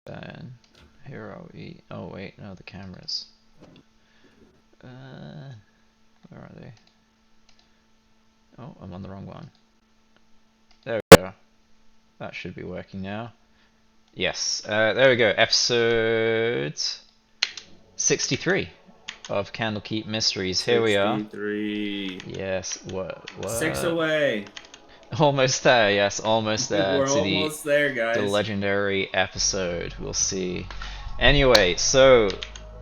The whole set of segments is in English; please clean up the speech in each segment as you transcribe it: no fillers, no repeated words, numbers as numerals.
Then here are we. Oh wait, no, the cameras. Where are they? Oh, I'm on the wrong one. There we go. That should be working now. Yes, there we go. Episode 63 of Candlekeep Mysteries. Here we are. 63. Yes, what? 6 away. Almost there, yes, almost there. We're to almost there, the guys. legendary episode. We'll see. Anyway, so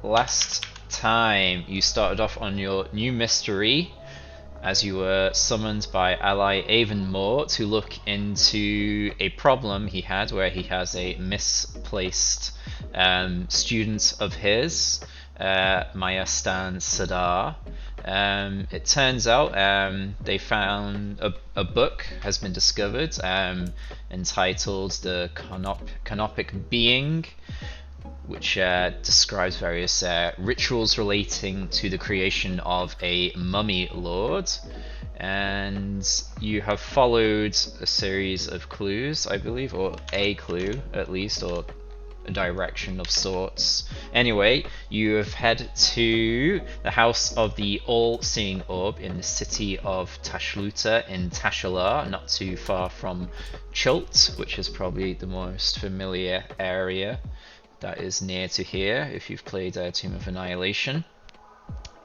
last time you started off on your new mystery as you were summoned by ally Avonmore to look into a problem he had where he has a misplaced student of his, Maya Stan Sadar. It turns out they found a book has been discovered entitled The Canopic Being, which describes various rituals relating to the creation of a mummy lord. And you have followed a series of clues, I believe, or a clue at least, or a direction of sorts. Anyway, you have head to the house of the all-seeing orb in the city of Tashluta in Tashalar, not too far from Chult, which is probably the most familiar area that is near to here if you've played Tomb of Annihilation.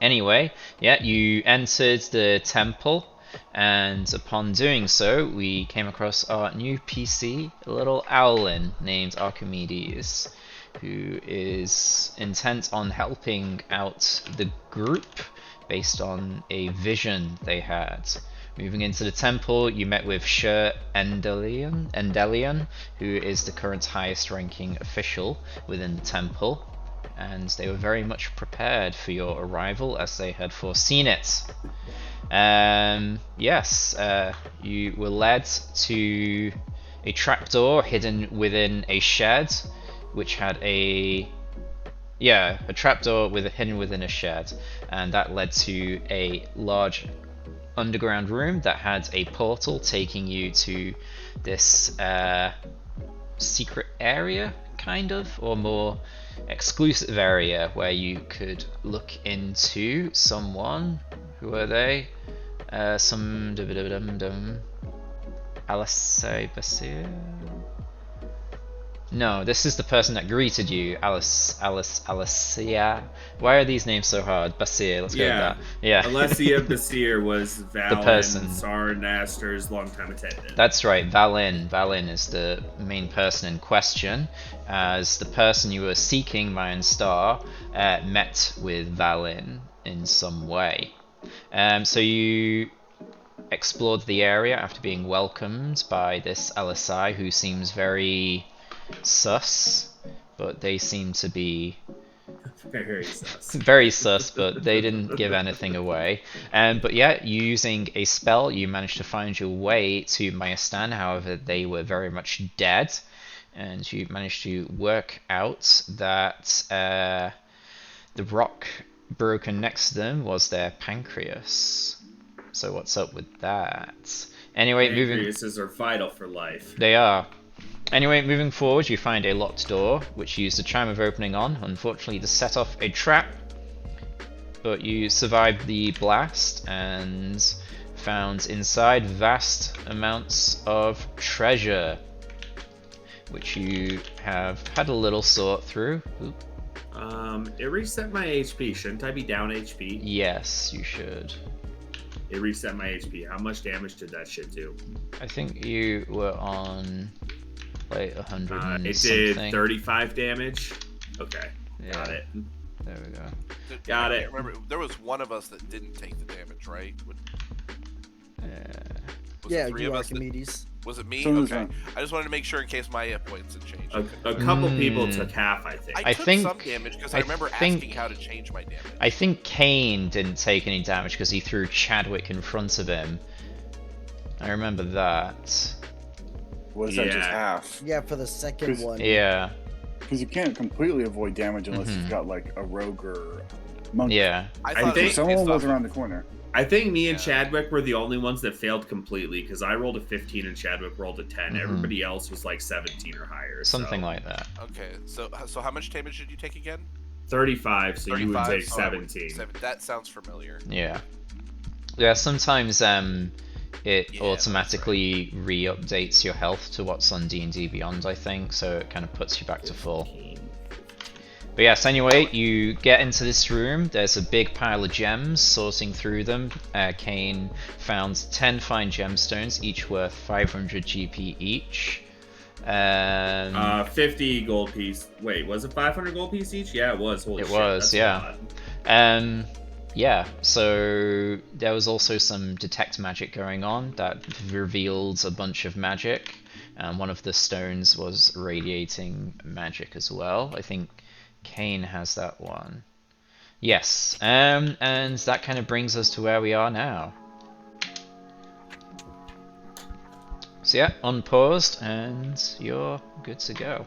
Anyway, yeah, you entered the temple, and upon doing so, we came across our new PC, a little owlin named Archimedes, who is intent on helping out the group based on a vision they had. Moving into the temple, you met with Sher Endelion, who is the current highest ranking official within the temple, and they were very much prepared for your arrival as they had foreseen it. Yes, you were led to a trapdoor hidden within a shed, which had a trapdoor hidden within a shed, and that led to a large underground room that had a portal taking you to this secret area, kind of, or more exclusive area where you could look into someone. Who are they? Some Alice Basir? No, this is the person that greeted you, Alicia. Why are these names so hard? Basir, let's go with that. Yeah. Alessia Basir was Valen, person. Sarnaster's longtime attendant. That's right, Valin. Valin is the main person in question, as the person you were seeking, Mayan Star, met with Valin in some way. So you explored the area after being welcomed by this LSI who seems very sus, but they seem to be very sus. Very sus, but they didn't give anything away. But yeah, using a spell, you managed to find your way to Mayastan. However, they were very much dead, and you managed to work out that the rock broken next to them was their pancreas. So what's up with that? Anyway, pancreases are vital for life. They are. Anyway, moving forward, you find a locked door, which you use the chime of opening on, unfortunately to set off a trap. But you survived the blast and found inside vast amounts of treasure, which you have had a little sort through. Oop. It reset my HP. Shouldn't I be down HP? Yes, you should. It reset my HP. How much damage did that shit do? I think you were on like 100 and it something. did 35 damage. Okay, Yeah. got it. There we go. Got it. Remember, there was one of us that didn't take the damage, right? Was Yeah, it three you of us that- Archimedes. Was it me? So was Okay. I just wanted to make sure in case my hit points had changed. A couple people took half, I think. I took think- some damage because I I remember think- asking how to change my damage. I think Kane didn't take any damage because he threw Chadwick in front of him. I remember that. Was that just Yeah. half? Yeah, for the second 'Cause- one. Yeah. Because you can't completely avoid damage unless Mhm. you've got like a rogue or monkey. Yeah. I I thought it think was Someone based was off around the corner. I think me and Yeah. Chadwick were the only ones that failed completely because I rolled a 15 and Chadwick rolled a 10. Mhm. Everybody else was like 17 or higher. Something so. like that. Okay, so how much damage did you take again? 35, so you would 35, take so I would 17. That sounds familiar. Yeah. Yeah, sometimes it Yeah, automatically re-updates your health to what's on D&D Beyond, I think, so it kind of puts you back to full. 15. But yes, anyway, you get into this room, there's a big pile of gems, sorting through them. Kane found 10 fine gemstones, each worth 500 GP each. 50 gold piece. Wait, was it 500 gold piece each? Yeah, it was. Holy It shit, was, that's yeah. a lot. Yeah, so there was also some detect magic going on that revealed a bunch of magic, and one of the stones was radiating magic as well. I think Kane has that one. Yes, and that kind of brings us to where we are now. So yeah, unpaused, and you're good to go.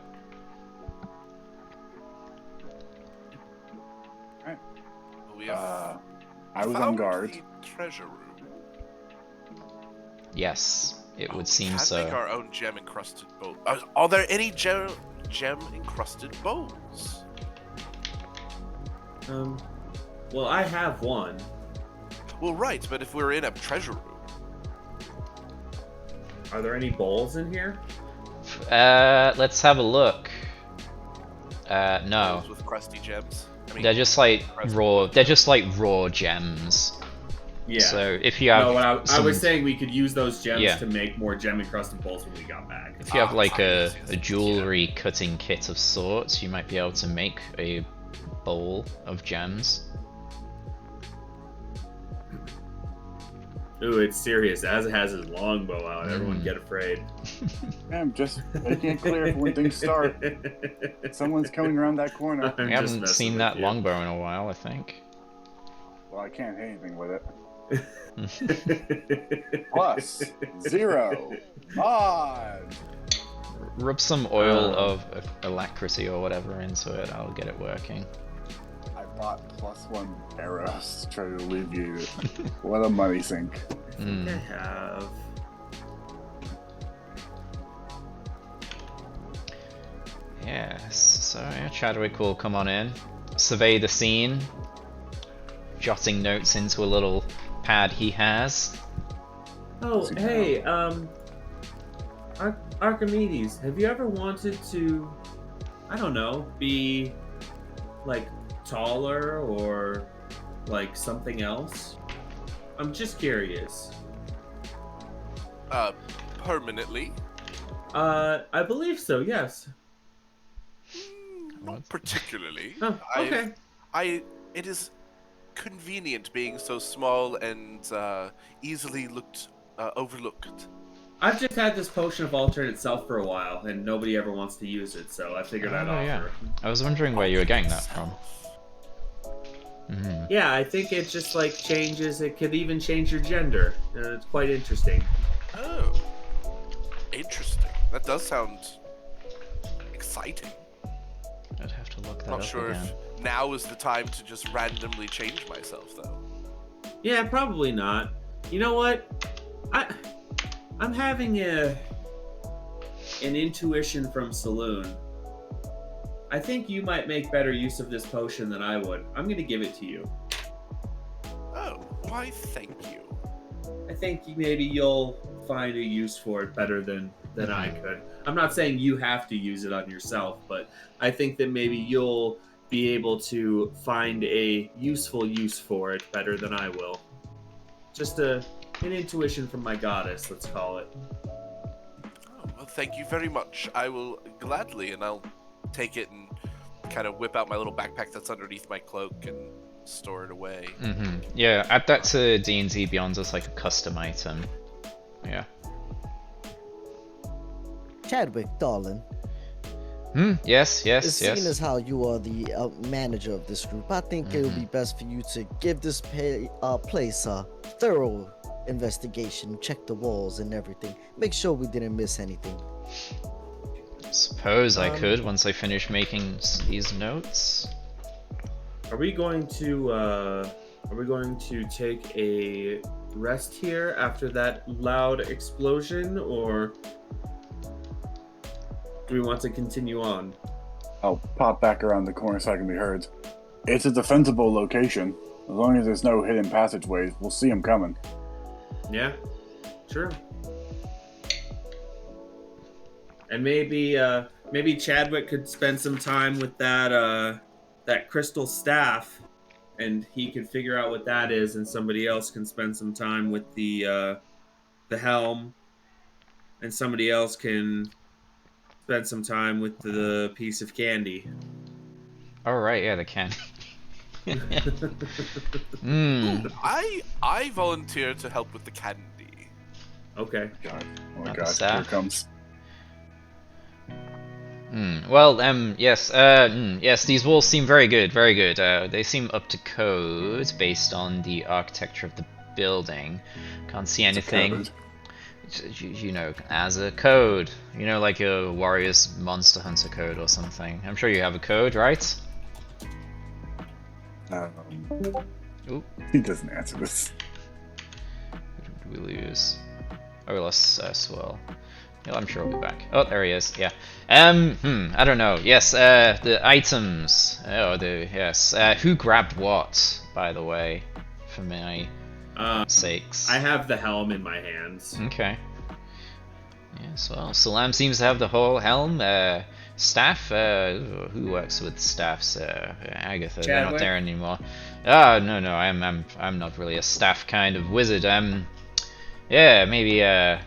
We have I was on found guard. the treasure room. Yes, it would seem Can so. make our own gem-encrusted bowl. Are there any gem-encrusted bowls? Well, I have one. Well, right, but if we're in a treasure room, Are there any bowls in here? Let's have a look. No. bowls with crusty gems. I mean, They're just like crusty raw. bowls. They're just like raw gems. Yeah. So if you have, No, what I some- was saying we could use those gems Yeah. to make more gem encrusted bowls when we got back. if you have like yes, a jewelry cutting kit of sorts, you might be able to make a bowl of gems. Ooh, it's serious. Az has his longbow out. Everyone get afraid. I'm just making it clear for when things start. Someone's coming around that corner. I'm We just haven't messing seen with that you. longbow in a while, I think. Well, I can't hit anything with it. Plus 0. Odd. Rub some oil of alacrity or whatever into it. I'll get it working. I bought +1 arrows to try to alleviate it. What a money sink. I have. Yes. So yeah, Chadwick will come on in, survey the scene, jotting notes into a little pad he has. Oh, hey, Archimedes, have you ever wanted to, I don't know, be like taller or like something else? I'm just curious. Permanently? I believe so, yes. Not particularly. Oh, okay. It is convenient being so small and easily overlooked. I've just had this potion of alternate self for a while, and nobody ever wants to use it, so I figured I'd Oh, offer. yeah. I was wondering where you were getting that from. Yeah, I think it just like changes. It could even change your gender. It's quite interesting. Oh, interesting. That does sound exciting. I'd have to look that Not up sure again. if now is the time to just randomly change myself, though. Yeah, probably not. You know what? I'm having an intuition from Saloon. I think you might make better use of this potion than I would. I'm gonna give it to you. Oh, why thank you. I think maybe you'll find a use for it better than I could. I'm not saying you have to use it on yourself, but I think that maybe you'll be able to find a useful use for it better than I will. Just an intuition from my goddess, let's call it. Oh, well, thank you very much. I will gladly, and I'll take it and kind of whip out my little backpack that's underneath my cloak and store it away. Yeah, add that to D&D Beyond as like a custom item. Yeah. Chadwick, darling. Yes. Seeing as how you are the manager of this group, I think it would be best for you to give this place a thorough investigation, check the walls and everything. Make sure we didn't miss anything. Suppose I could once I finish making these notes. Are we going to Are we going to take a rest here after that loud explosion, or do we want to continue on? I'll pop back around the corner so I can be heard. It's a defensible location. As long as there's no hidden passageways, we'll see them coming. Yeah, sure. And maybe Chadwick could spend some time with that crystal staff, and he can figure out what that is, and somebody else can spend some time with the helm, and somebody else can spend some time with the piece of candy. All right, yeah, the candy. Hmm. I volunteer to help with the candy. Okay. God. Oh my Not the god, here staff? it comes. Well, yes, yes, these walls seem very good, very good. They seem up to code based on the architecture of the building. Can't see anything. Code. You know, as a code. You know, like a Warriors Monster Hunter code or something. I'm sure you have a code, right? Oop. He doesn't answer this. Who did we lose? Oh, we lost Swirl. Yeah, I'm sure he'll be back. Oh, there he is. Yeah. I don't know. Yes. The items. Oh, yes. Who grabbed what? By the way, for my sakes. I have the helm in my hands. Okay. Yes. Well, Salam seems to have the whole helm. Staff. Who works with staffs? Agatha. They're not Chadwick? there anymore. Ah, no. I'm not really a staff kind of wizard. Yeah, maybe the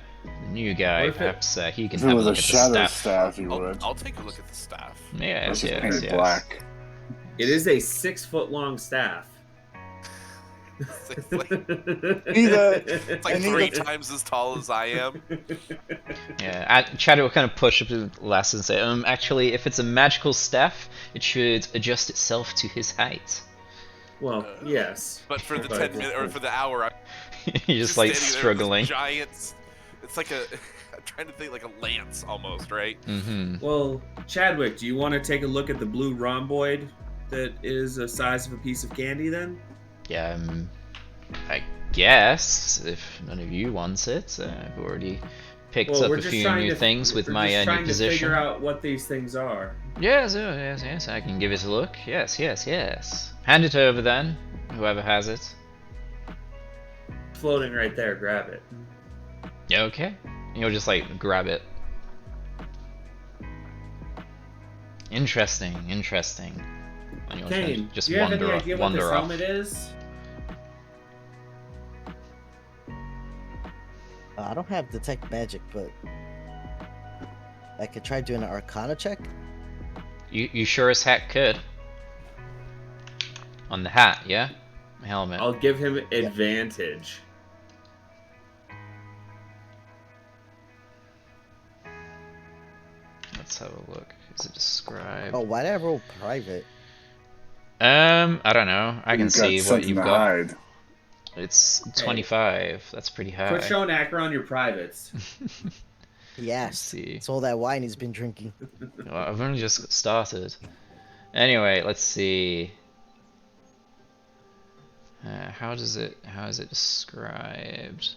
new guy. What if it- Perhaps he can If it have a was a look at the shadow staff. staff, you I'll, would. I'll take a look at the staff. Yes, Let's just yes, paint it yes. black. It is a 6-foot-long staff. It's like, It's like 3 times as tall as I am. Yeah, Chad will kind of push up to last and say, actually, if it's a magical staff, it should adjust itself to his height. Well, yes. But for the But- 10 minute or for the hour, I'm You're just like standing there with this struggling. Giant. It's like a. I'm trying to think like a lance almost, right? Mm-hmm. Well, Chadwick, do you want to take a look at the blue rhomboid that is the size of a piece of candy then? Yeah, I guess, if none of you wants it. I've already picked Well, up we're a just few trying new to things with we're my just new trying to position. figure out what these things are. Yes, yes, I can give it a look. Yes. Hand it over then, whoever has it. Floating right there, grab it. Yeah, okay. You'll just like grab it. Interesting. And you'll Kane, just do you have wander any off. idea what this Wander off. helmet is? I don't have detect magic, but I could try doing an Arcana check. You sure as heck could. On the hat, yeah? Helmet. I'll give him advantage. Let's have a look. Is it described? Oh, why did I roll private? I don't know. I can You've got see what something you've to got. hide. It's 25. That's pretty high. Quit showing Akron on your privates. Yes. see. It's all that wine he's been drinking. Well, I've only just started. Anyway, let's see. How is it described?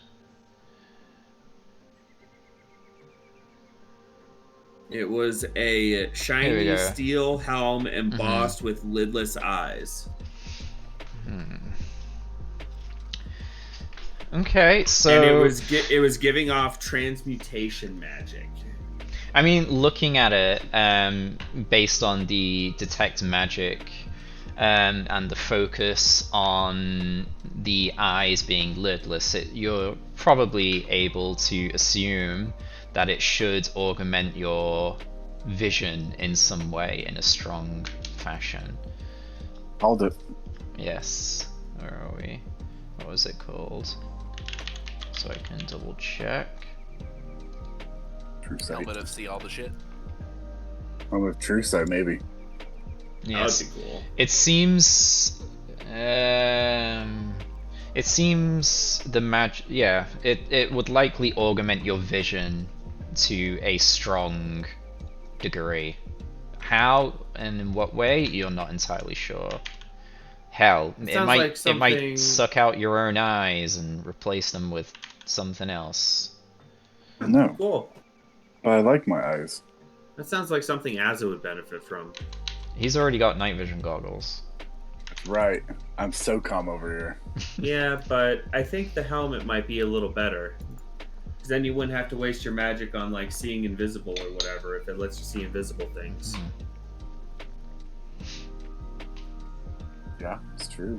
It was a Here we shiny go. steel helm embossed with lidless eyes. Okay, so And it was giving off transmutation magic. I mean, looking at it, based on the detect magic, and the focus on the eyes being lidless, you're probably able to assume that it should augment your vision in some way, in a strong fashion. Hold it. Yes. Where are we? What was it called? So I can double check. True sight. Helmet of see all the shit. Oh, with true sight, maybe. Yes. That would be cool. It seems. It seems the magic. Yeah, it would likely augment your vision to a strong degree. How and in what way, you're not entirely sure. Hell, It it sounds might like it might something- suck out your own eyes and replace them with something else. No, Cool. but I like my eyes. That sounds like something Azza would benefit from. He's already got night vision goggles. That's right. I'm so calm over here. Yeah, but I think the helmet might be a little better. Because then you wouldn't have to waste your magic on like seeing invisible or whatever if it lets you see invisible things. Yeah, it's true.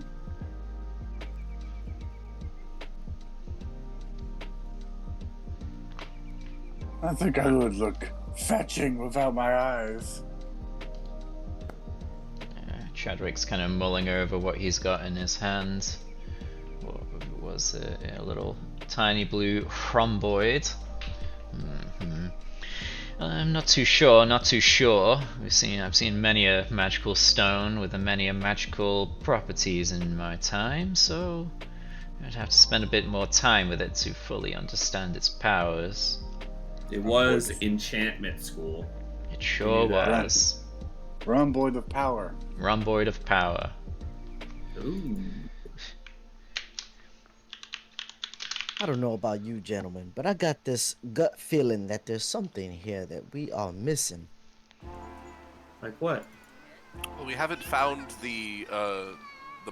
I think I would look fetching without my eyes. Chadwick's kind of mulling over what he's got in his hand. What was it? A little tiny blue rhomboid. I'm not too sure, not too sure. I've seen many a magical stone with many a magical properties in my time, so I'd have to spend a bit more time with it to fully understand its powers. It was enchantment school. It sure knew that. was. Rhomboid of power. Rhomboid of power. Ooh. I don't know about you gentlemen, but I got this gut feeling that there's something here that we are missing. Like what? Well, we haven't found the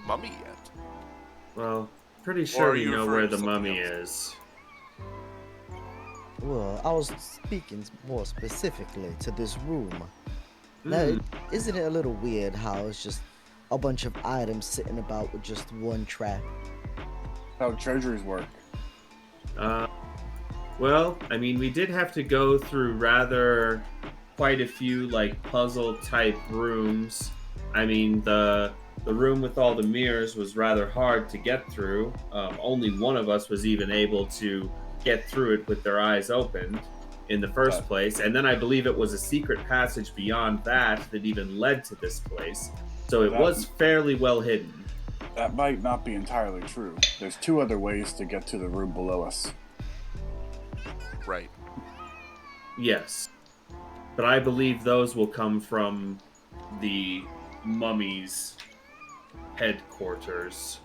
mummy yet. Well, pretty Or sure are we you know referring where to the something mummy else? is. Well, I was speaking more specifically to this room. Now, isn't it a little weird how it's just a bunch of items sitting about with just one trap? How treasuries work. Well, I mean, we did have to go through rather quite a few like puzzle type rooms. I mean, the room with all the mirrors was rather hard to get through. Only one of us was even able to get through it with their eyes open in the first place. And then I believe it was a secret passage beyond that even led to this place. So it was fairly well hidden. That might not be entirely true. There's two other ways to get to the room below us. Right. Yes. But I believe those will come from the mummy's headquarters.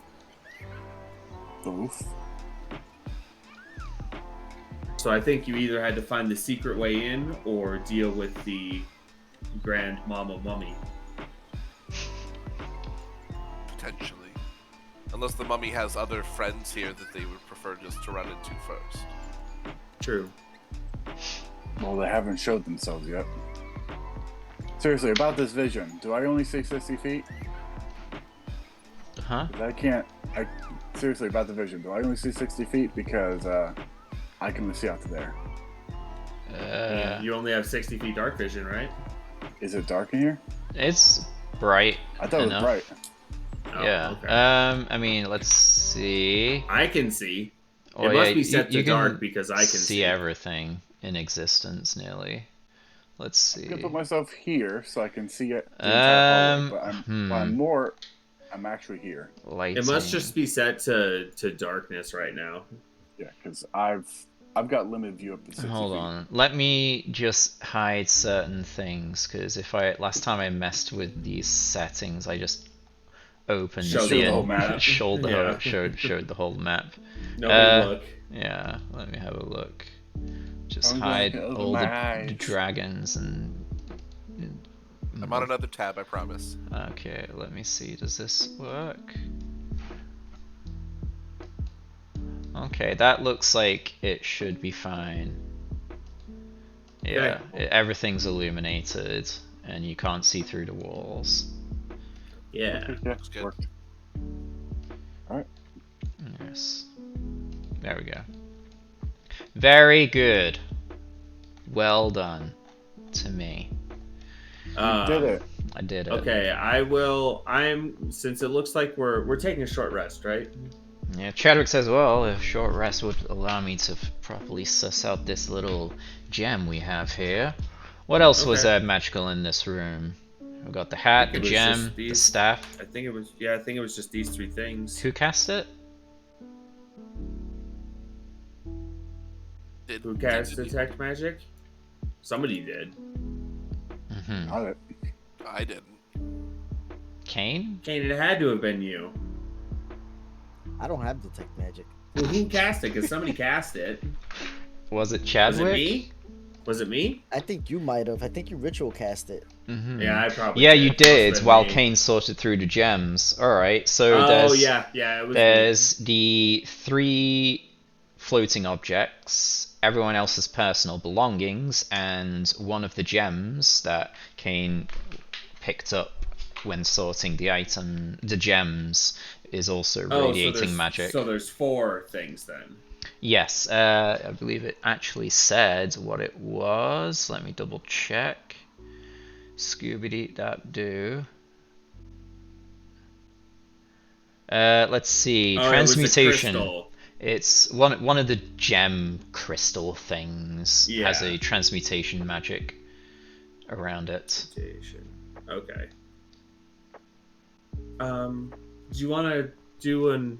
Oof. So I think you either had to find the secret way in or deal with the Grand Mama Mummy. Potentially. Unless the mummy has other friends here that they would prefer just to run into first. True. Well, they haven't showed themselves yet. Seriously, about this vision, do I only see 60 feet? Huh? 'Cause seriously, about the vision, do I only see 60 feet? Because I can only see out to there. You only have 60 feet dark vision, right? Is it dark in here? It's bright. I thought enough. it was bright. Oh, Yeah. okay. I mean, let's see. I can see. Oh, it must yeah, be set you to dark can because I can see. everything in existence nearly. Let's I see. can put myself here so I can see it the entire hallway, but I'm actually here. Lighting. It must just be set to darkness right now. Yeah, because I've got limited view up to 60 Hold feet. on. Let me just hide certain things because last time I messed with these settings, I just opened Showed the the whole map. showed the Yeah. showed the whole map. Nobody look. Yeah, let me have a look. Just I'm gonna hide open all my the eyes. dragons and. I'm on another tab, I promise. Okay, let me see. Does this work? Okay, that looks like it should be fine. Yeah, everything's illuminated, and you can't see through the walls. Yeah. Yeah, good. worked. Alright. Yes. There we go. Very good. Well done to me. You did it. I did it. Okay, since it looks like we're taking a short rest, right? Yeah, Chadwick says, well, a short rest would allow me to properly suss out this little gem we have here. What else was magical in this room? We got the hat, the it was gem, just the these- staff. I think it was just these three things. Who cast it? Who cast detect magic? Somebody did. Mm-hmm. Got it. I didn't. Kane? Kane, it had to have been you. I don't have detect magic. Well, who cast it? Because somebody cast it. Was it Was Chadwick? it me? Was it me? I think you might have. I think you ritual cast it. Mm-hmm. Yeah, I probably Yeah, did. you Must have did, been while me. Kane sorted through the gems. Alright, so Oh, yeah, it was me. there's the 3 floating objects, everyone else's personal belongings, and one of the gems that Kane picked up when sorting the gems is also radiating magic. So there's 4 things then. Yes, I believe it actually said what it was. Let me double check. Scooby-Doo. Let's see. Oh, it was a Transmutation. crystal. It's one of the gem crystal things has Yeah. a transmutation magic around it. Okay. Do you want to do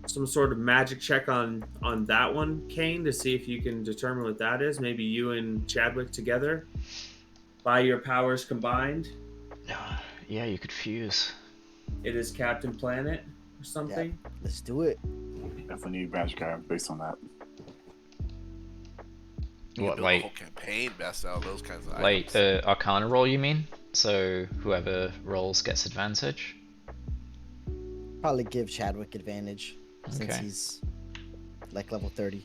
some sort of magic check on that one, Kane, to see if you can determine what that is? Maybe you and Chadwick together, by your powers combined. Yeah, you could fuse. It is Captain Planet or something. Yep. Let's do it. Definitely need magic items based on that. You What, can build like- a whole campaign based out of those kinds of Like items. Arcana roll, you mean? So whoever rolls gets advantage. Probably give Chadwick advantage since Okay. he's like level 30.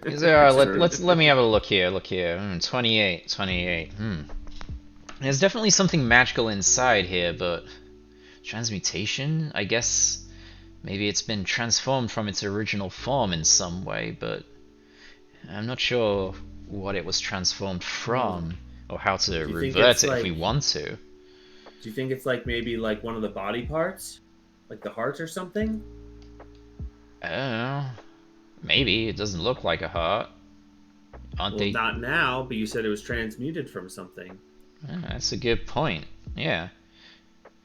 Is there, Sure. let me have a look here. 28. There's definitely something magical inside here, but transmutation? I guess maybe it's been transformed from its original form in some way, but I'm not sure what it was transformed from or how to you think revert it's it if we like- want to. Do you think it's like maybe like one of the body parts, like the heart or something? I don't know. Maybe it doesn't look like a heart. Aren't Well, they? not now, but you said it was transmuted from something. That's a good point. Yeah.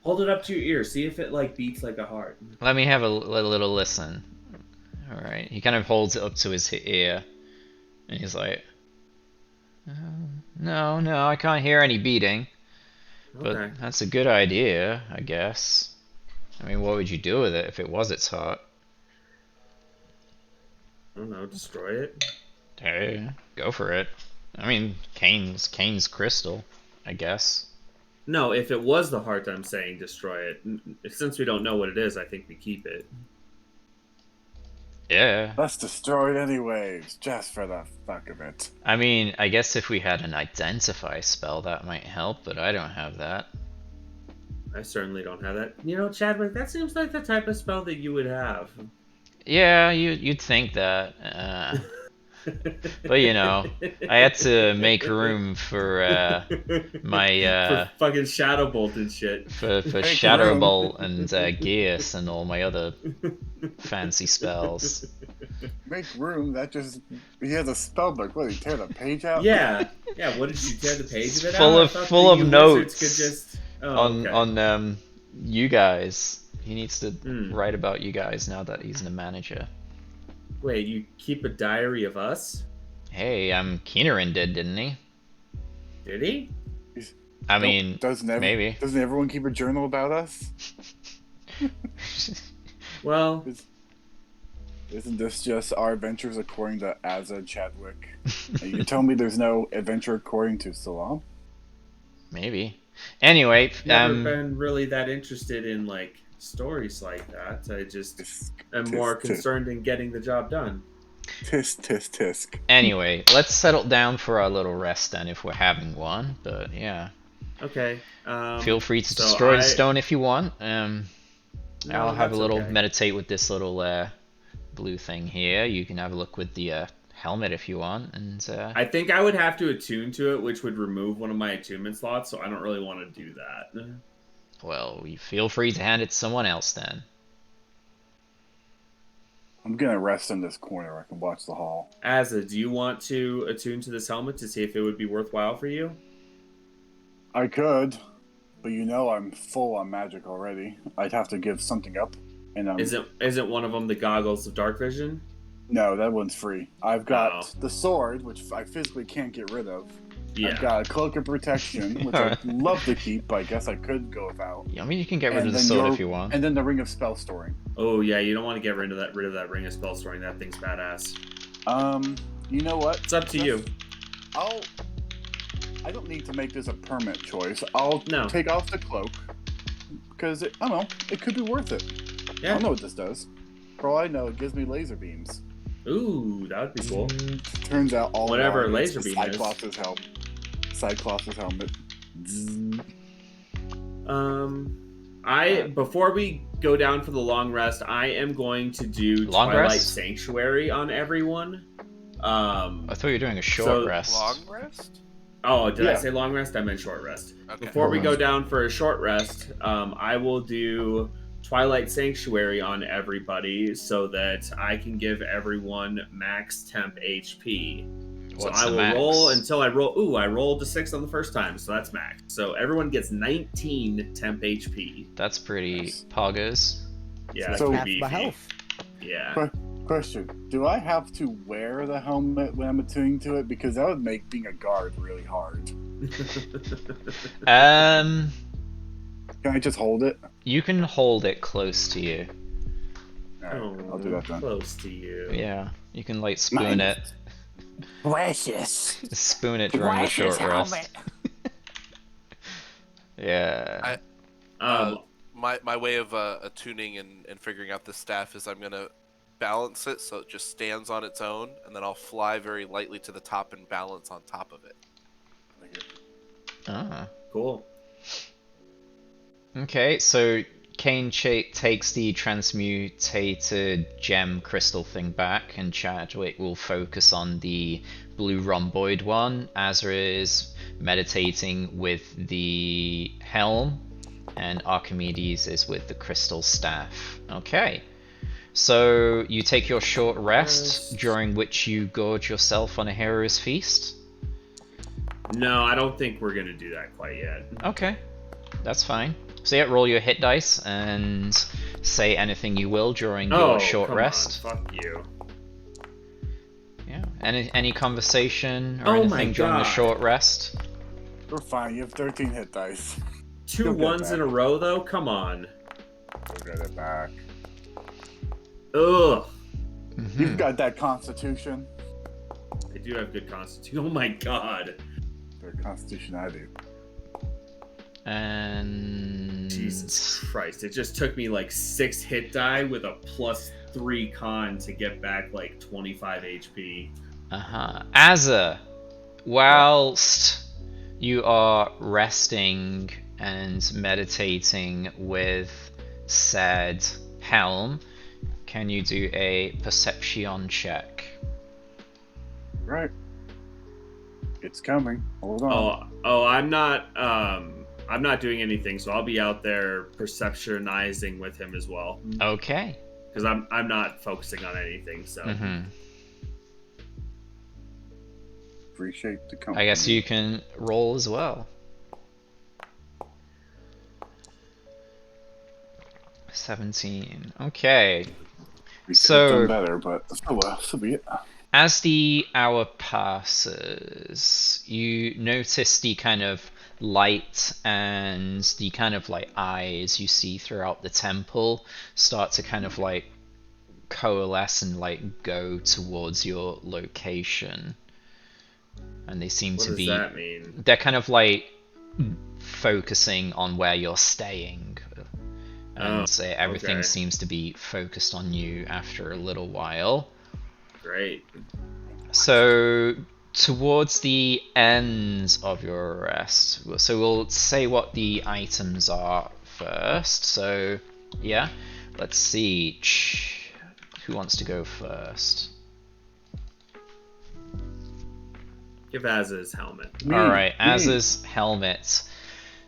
Hold it up to your ear. See if it like beats like a heart. Let me have a little listen. Alright. He kind of holds it up to his ear. And he's like, no, I can't hear any beating. But Okay. that's a good idea, I guess. I mean, what would you do with it if it was its heart? I don't know. Destroy it. Hey, go for it. I mean, Kane's crystal, I guess. No, if it was the heart, I'm saying destroy it. Since we don't know what it is, I think we keep it. Yeah. Let's destroy it anyways, just for the fuck of it. I mean, I guess if we had an identify spell, that might help, but I don't have that. I certainly don't have that. You know, Chadwick, that seems like the type of spell that you would have. Yeah, you'd think that. But you know, I had to make room for my for fucking Shadow Bolt and shit. for Make Shadow room. Bolt and Geas and all my other fancy spells. Make room, that just... He has a spell book. What, he tear the page out? Yeah. What did you tear the page of it Full out? of- I thought full that of you notes wizards could just... Oh, on okay. you guys. He needs to Hmm. write about you guys now that he's the manager. Wait, you keep a diary of us? Hey, Keenerin did, didn't he? Did he? I Nope. mean, maybe. Doesn't everyone keep a journal about us? Well, Isn't this just our adventures according to Azza Chadwick? And you tell me there's no adventure according to Salam? Maybe. Anyway, never been really that interested in like stories like that. I just Tisk, am tisk, more tisk. concerned in getting the job done. Tisk, tisk, tisk. Anyway, let's settle down for our little rest then if we're having one. But yeah, Okay. feel free to so destroy the I- stone if you want. No, I'll have a that's little okay. meditate with this little blue thing here. You can have a look with the helmet if you want. And I think I would have to attune to it, which would remove one of my attunement slots, so I don't really want to do that. well, you feel free to hand it to someone else then. I'm gonna rest in this corner. I can watch the hall. Azza, do you want to attune to this helmet to see if it would be worthwhile for you? I could, but you know I'm full on magic already. I'd have to give something up. And Isn't one of them the goggles of dark vision? no, that one's free. I've got Oh. the sword, which I physically can't get rid of. Yeah. I've got a cloak of protection, which I'd love to keep, but I guess I could go without. I mean, you can get rid And of the then sword if you want. And then the ring of spell storing. Oh yeah, you don't want to get rid of that ring of spell storing. That thing's badass. You know what? It's up to you. I don't need to make this a permanent choice. I'll take off the cloak because I don't know. It could be worth it. Yeah. I don't know what this does. For all I know, it gives me laser beams. Ooh, that would be cool. Turns out all Whatever along, laser it's beam Cyclops' helmet. Cyclops' helmet. Before we go down for the long rest, I am going to do Long Twilight rest? Sanctuary on everyone. I thought you were doing a short rest. Long rest? Oh, did I Yeah. say long rest? I meant short rest. Okay. Before we go down for a short rest, I will do Twilight Sanctuary on everybody so that I can give everyone max temp HP. What's so I the will max? roll until I roll. Ooh, I rolled a 6 on the first time, so that's max. So everyone gets 19 temp HP. That's pretty Nice. poggers. Yeah, So- it's pretty Half my beefy. health. Yeah. Question: do I have to wear the helmet when I'm attuning to it? Because that would make being a guard really hard. Can I just hold it? You can hold it close to you. Alright, Oh, I'll do that then. close to you. Yeah, you can like spoon Nice. it. Precious. Spoon it during the Precious short rest. helmet. Yeah. My way of attuning and figuring out the staff is I'm gonna balance it so it just stands on its own, and then I'll fly very lightly to the top and balance on top of it. Ah. Cool. Okay, so Kane takes the transmutated gem crystal thing back, and Chadwick will focus on the blue rhomboid one. Azra is meditating with the helm, and Archimedes is with the crystal staff. Okay. So you take your short rest, during which you gorge yourself on a hero's feast? No, I don't think we're gonna do that quite yet. Okay, that's fine. So yeah, roll your hit dice and say anything you will during your short come rest. On, fuck you. Yeah. Any conversation or Oh my anything during the God. short rest? We're fine. You have 13 hit dice. Two You'll get ones that. in a row, though? Come on. We'll get it back. Ugh. You've got that constitution. I do have good constitution. Oh my god. The constitution I do. And Jesus Christ. It just took me like 6 hit die with a +3 con to get back like 25 HP. Azza, whilst you are resting and meditating with said helm, can you do a perception check? Right. It's coming. Hold on. I'm not doing anything, so I'll be out there perceptionizing with him as well. Okay. Because I'm not focusing on anything, so Appreciate the company. I guess you can roll as well. 17. Okay. We could so- have done better, but oh well, so be it. As the hour passes, you notice the kind of light and the kind of like eyes you see throughout the temple start to kind of like coalesce and like go towards your location. And they seem what to does be that mean? they're kind of like focusing on where you're staying. And everything okay. seems to be focused on you after a little while. Great. So, towards the end of your rest, so we'll say what the items are first. So, yeah, let's see. Who wants to go first? Give Azza his helmet. Alright, Az's helmet.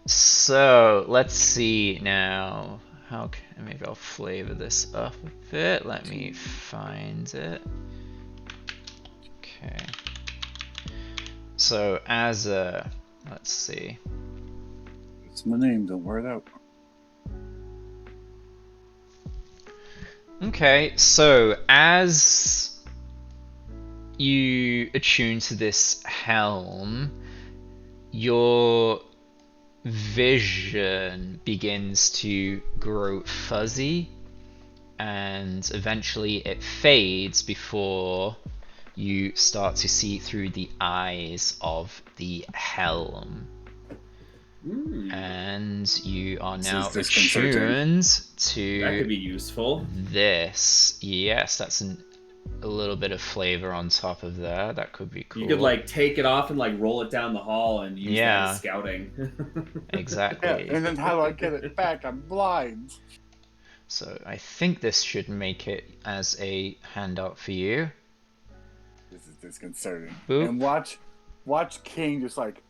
So, let's see now. Maybe I'll flavor this up a bit. Let me find it. Okay. So, Azza, let's see. It's my name, don't wear it out. Okay, so as you attune to this helm, your vision begins to grow fuzzy, and eventually it fades before you start to see through the eyes of the helm. And you are This now is disconcerting. attuned That could to be useful. this. Yes, that's a little bit of flavor on top of there. That could be cool. You could like take it off and like roll it down the hall and use that Yeah. as scouting. Yeah, Exactly. and then how do I get it back? I'm blind. So I think this should make it as a handout for you. This is disconcerting. Boop. And watch King just like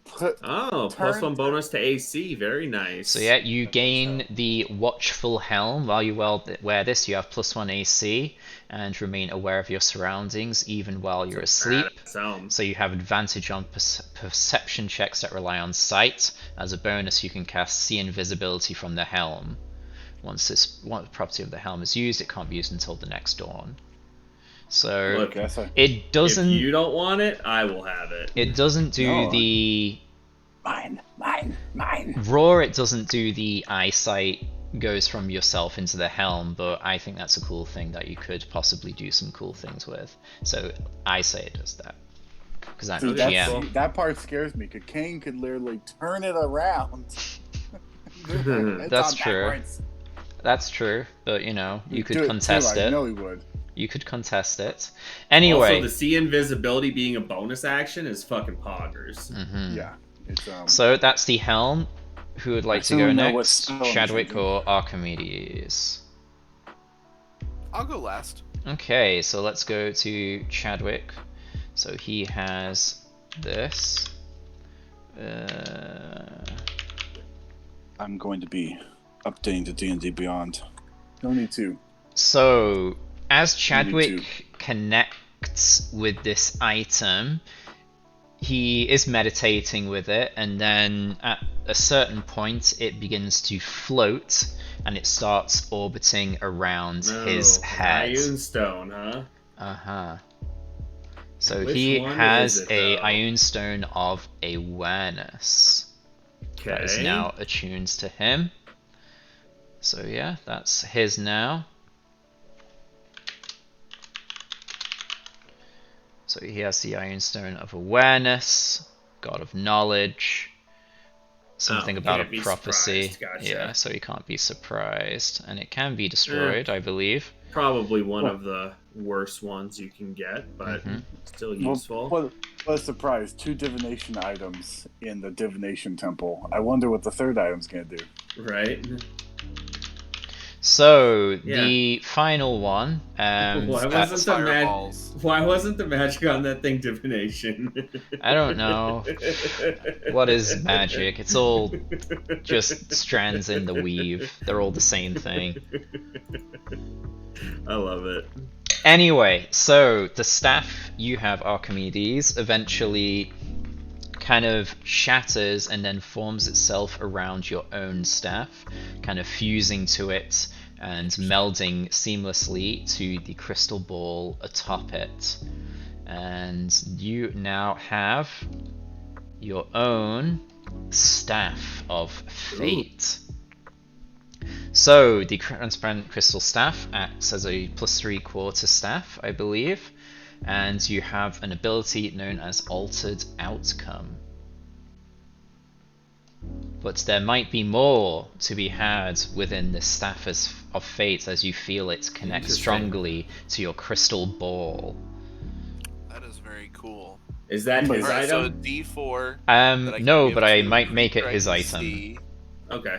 put. Oh, Turn- +1 bonus to AC. Very nice. So yeah, you gain the Watchful Helm. While you wear this, you have +1 AC and remain aware of your surroundings even while you're asleep. Sound. So you have advantage on perception checks that rely on sight. As a bonus, you can cast See Invisibility from the helm. Once this property of the helm is used, it can't be used until the next dawn. So Look, Yes, I- it doesn't. If you don't want it, I will have it. It doesn't do No. the Mine. raw. It doesn't do the eyesight goes from yourself into the helm, but I think that's a cool thing that you could possibly do some cool things with. So I say it does that because I'm See, the GM. that part scares me. Cause King could literally turn it around. It's That's on true. backwards. That's true, but you know, you He'd could do contest too, I it. know he would. You could contest it. Anyway. Also, the See Invisibility being a bonus action is fucking poggers. Yeah, it's So that's the helm. Who would like to still go don't know what next? spell I'm Chadwick choosing. or Archimedes? I'll go last. Okay, so let's go to Chadwick. So he has this. I'm going to be updating to D&D Beyond. No need to. So as too. Chadwick connects with this item, he is meditating with it, and then at a certain point it begins to float and it starts orbiting around his head. Ioun Stone, huh? Uh-huh. So Which he one has is it, a though? Ioun Stone of Awareness that is Okay. now attuned to him. So yeah, that's his now. So he has the Ioun Stone of Awareness, God of Knowledge, something Oh, about can't a be prophecy. surprised, gotcha. Yeah, so he can't be surprised. And it can be destroyed, I believe. Probably one of the worst ones you can get, but still useful. What a surprise. 2 divination items in the divination temple. I wonder what the third item's going to do. Right? So Yeah. the final one, Why that- wasn't the Fireballs. Why wasn't the magic on that thing divination? I don't know. What is magic? It's all just strands in the weave. They're all the same thing. I love it. Anyway, so the staff you have, Archimedes, eventually kind of shatters and then forms itself around your own staff, kind of fusing to it and melding seamlessly to the crystal ball atop it. And you now have your own Staff of Fate. So the transparent crystal staff acts as a +3 quarter staff, I believe, and you have an ability known as Altered Outcome. But there might be more to be had within this Staff of Fate as you feel it connect Interesting. strongly to your crystal ball. That is very cool. Is that his Alright, so a item? D4. that I can No, give but I to might a make it creature I his can item. see. Okay.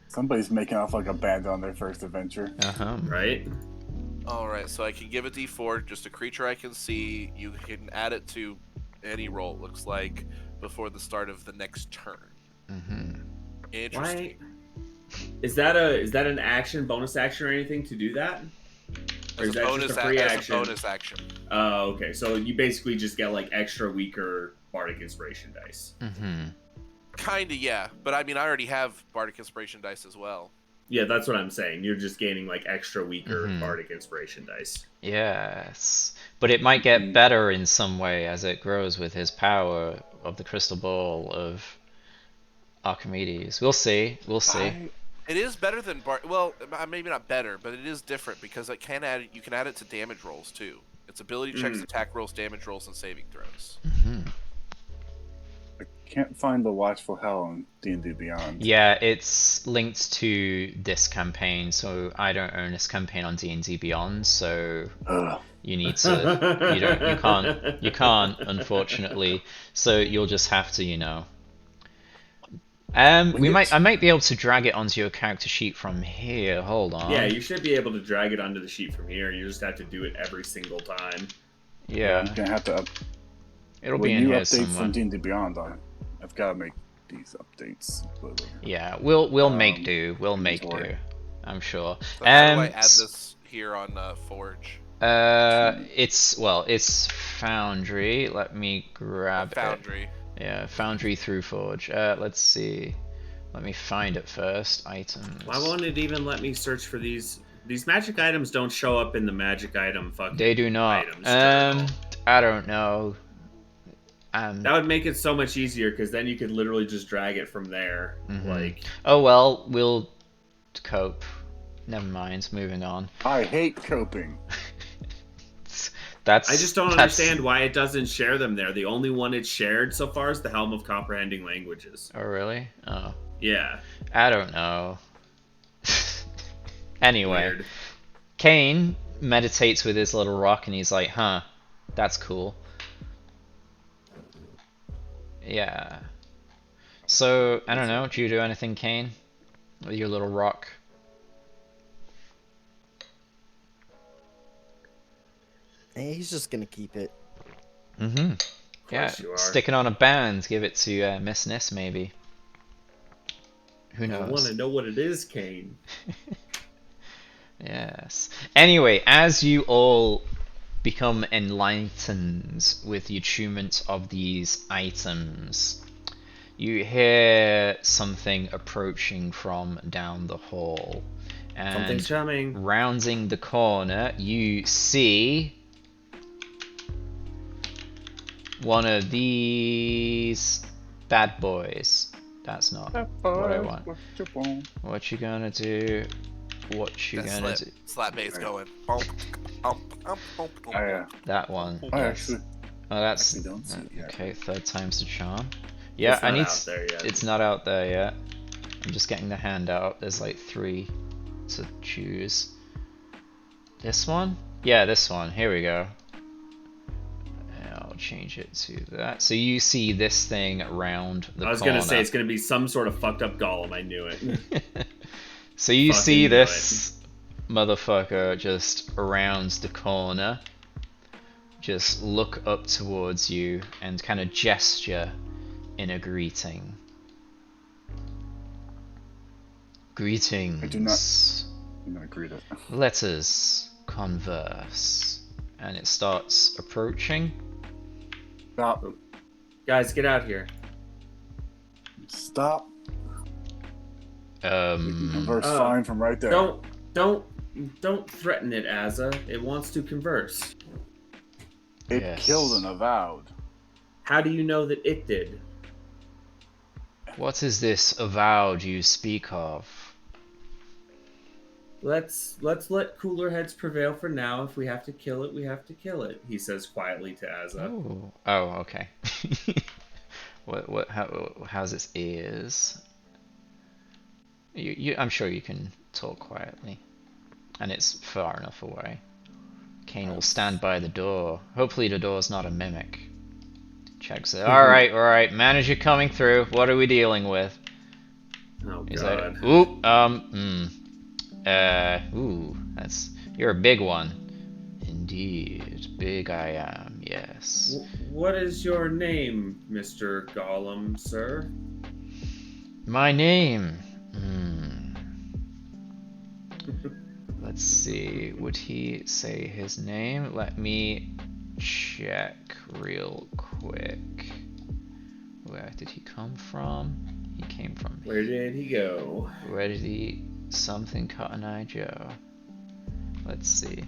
Somebody's making off like a bandit on their first adventure. Uh-huh. Right? Alright, so I can give a D4, just a creature I can see. You can add it to any roll, it looks like, before the start of the next turn. Mm-hmm. Interesting. Why? Is that an action, bonus action, or anything to do that? Or As is a that bonus just a free as action? a bonus action. Oh, okay. So you basically just get like extra weaker bardic inspiration dice. Mm-hmm. Kinda, yeah. But I mean, I already have Bardic Inspiration dice as well. Yeah, that's what I'm saying. You're just gaining like extra weaker Mhm. bardic inspiration dice. Yes, but it might get better in some way as it grows with his power. of the crystal ball of Archimedes. We'll see. We'll see. It is better than well, maybe not better, but it is different because you can add it to damage rolls too. Its ability checks, attack rolls, damage rolls, and saving throws. I can't find the Watchful Hell on D&D Beyond. Yeah, it's linked to this campaign, so I don't own this campaign on D&D Beyond, so Ugh. you need to you can't unfortunately. So you'll just have to, you know. I might be able to drag it onto your character sheet from here. Hold on. Yeah, you should be able to drag it onto the sheet from here. You just have to do it every single time. Yeah. I'm gonna have to It'll when be in new here updates somewhere. from D&D Beyond, I've got to make these updates. Yeah, we'll make do. We'll make do. inventory. I'm sure. So how do I add this here on Forge? It's Foundry. Let me grab Foundry. it. Yeah, Foundry through Forge. Let's see. Let me find it first. Items. Why won't it even let me search for these? These magic items don't show up in the magic item fucking They do not. items journal. I don't know. That would make it so much easier because then you could literally just drag it from there. Like, oh well, we'll cope. Never mind. Moving on. I hate coping. I just don't understand why it doesn't share them there. The only one it's shared so far is the Helm of Comprehending Languages. Oh really? Oh. Yeah. I don't know. Anyway, Weird. Kane meditates with his little rock and he's like, huh, that's cool. Yeah. So, I don't know, do you do anything, Kane? With your little rock? He's just gonna keep it. Mm-hmm. Yeah, you are. stick it on a band, give it to Miss Nis, maybe. Who knows? I want to know what it is, Kane. Yes. Anyway, as you all become enlightened with the attunement of these items, you hear something approaching from down the hall. And Something's coming. rounding the corner, you see one of these bad boys. That's not what I want. What you gonna do? What you gonna do? Slap bass going. Bump, bump, bump, bump, bump. That one. I Yes. actually Oh, that's don't see it yet. okay. Third time's the charm. Yeah, It's I not need. out there yet. It's not out there yet. I'm just getting the handout. There's like 3 to choose. This one? Yeah, this one. Here we go. I'll change it to that. So you see this thing around the corner. I was gonna say it's gonna be some sort of fucked up golem. I knew it. So you Fucking see knew this motherfucker just around the corner, just look up towards you and kind of gesture in a greeting. Greetings. I do not. I'm gonna greet it. Let us converse. And it starts approaching. Stop. Guys, get out here. Stop. We can converse Oh. fine from right there. Don't threaten it, Azza. It wants to converse. It Yes. killed an avowed. How do you know that it did? What is this avowed you speak of? Let's let cooler heads prevail for now. If we have to kill it, we have to kill it. He says quietly to Azza. Oh, okay. How's its ears? I'm sure you can talk quietly, and it's far enough away. Kane will stand by the door. Hopefully the door's not a mimic. Checks it. All right. Manager coming through. What are we dealing with? Oh He's god. like, you're a big one. Indeed, big I am. Yes. What is your name, Mr. Gollum, sir? My name. Let's see. Would he say his name? Let me check real quick. Where did he come from? He came from. Where did he go? Where did he? Something Cotton Eye Joe. Let's see.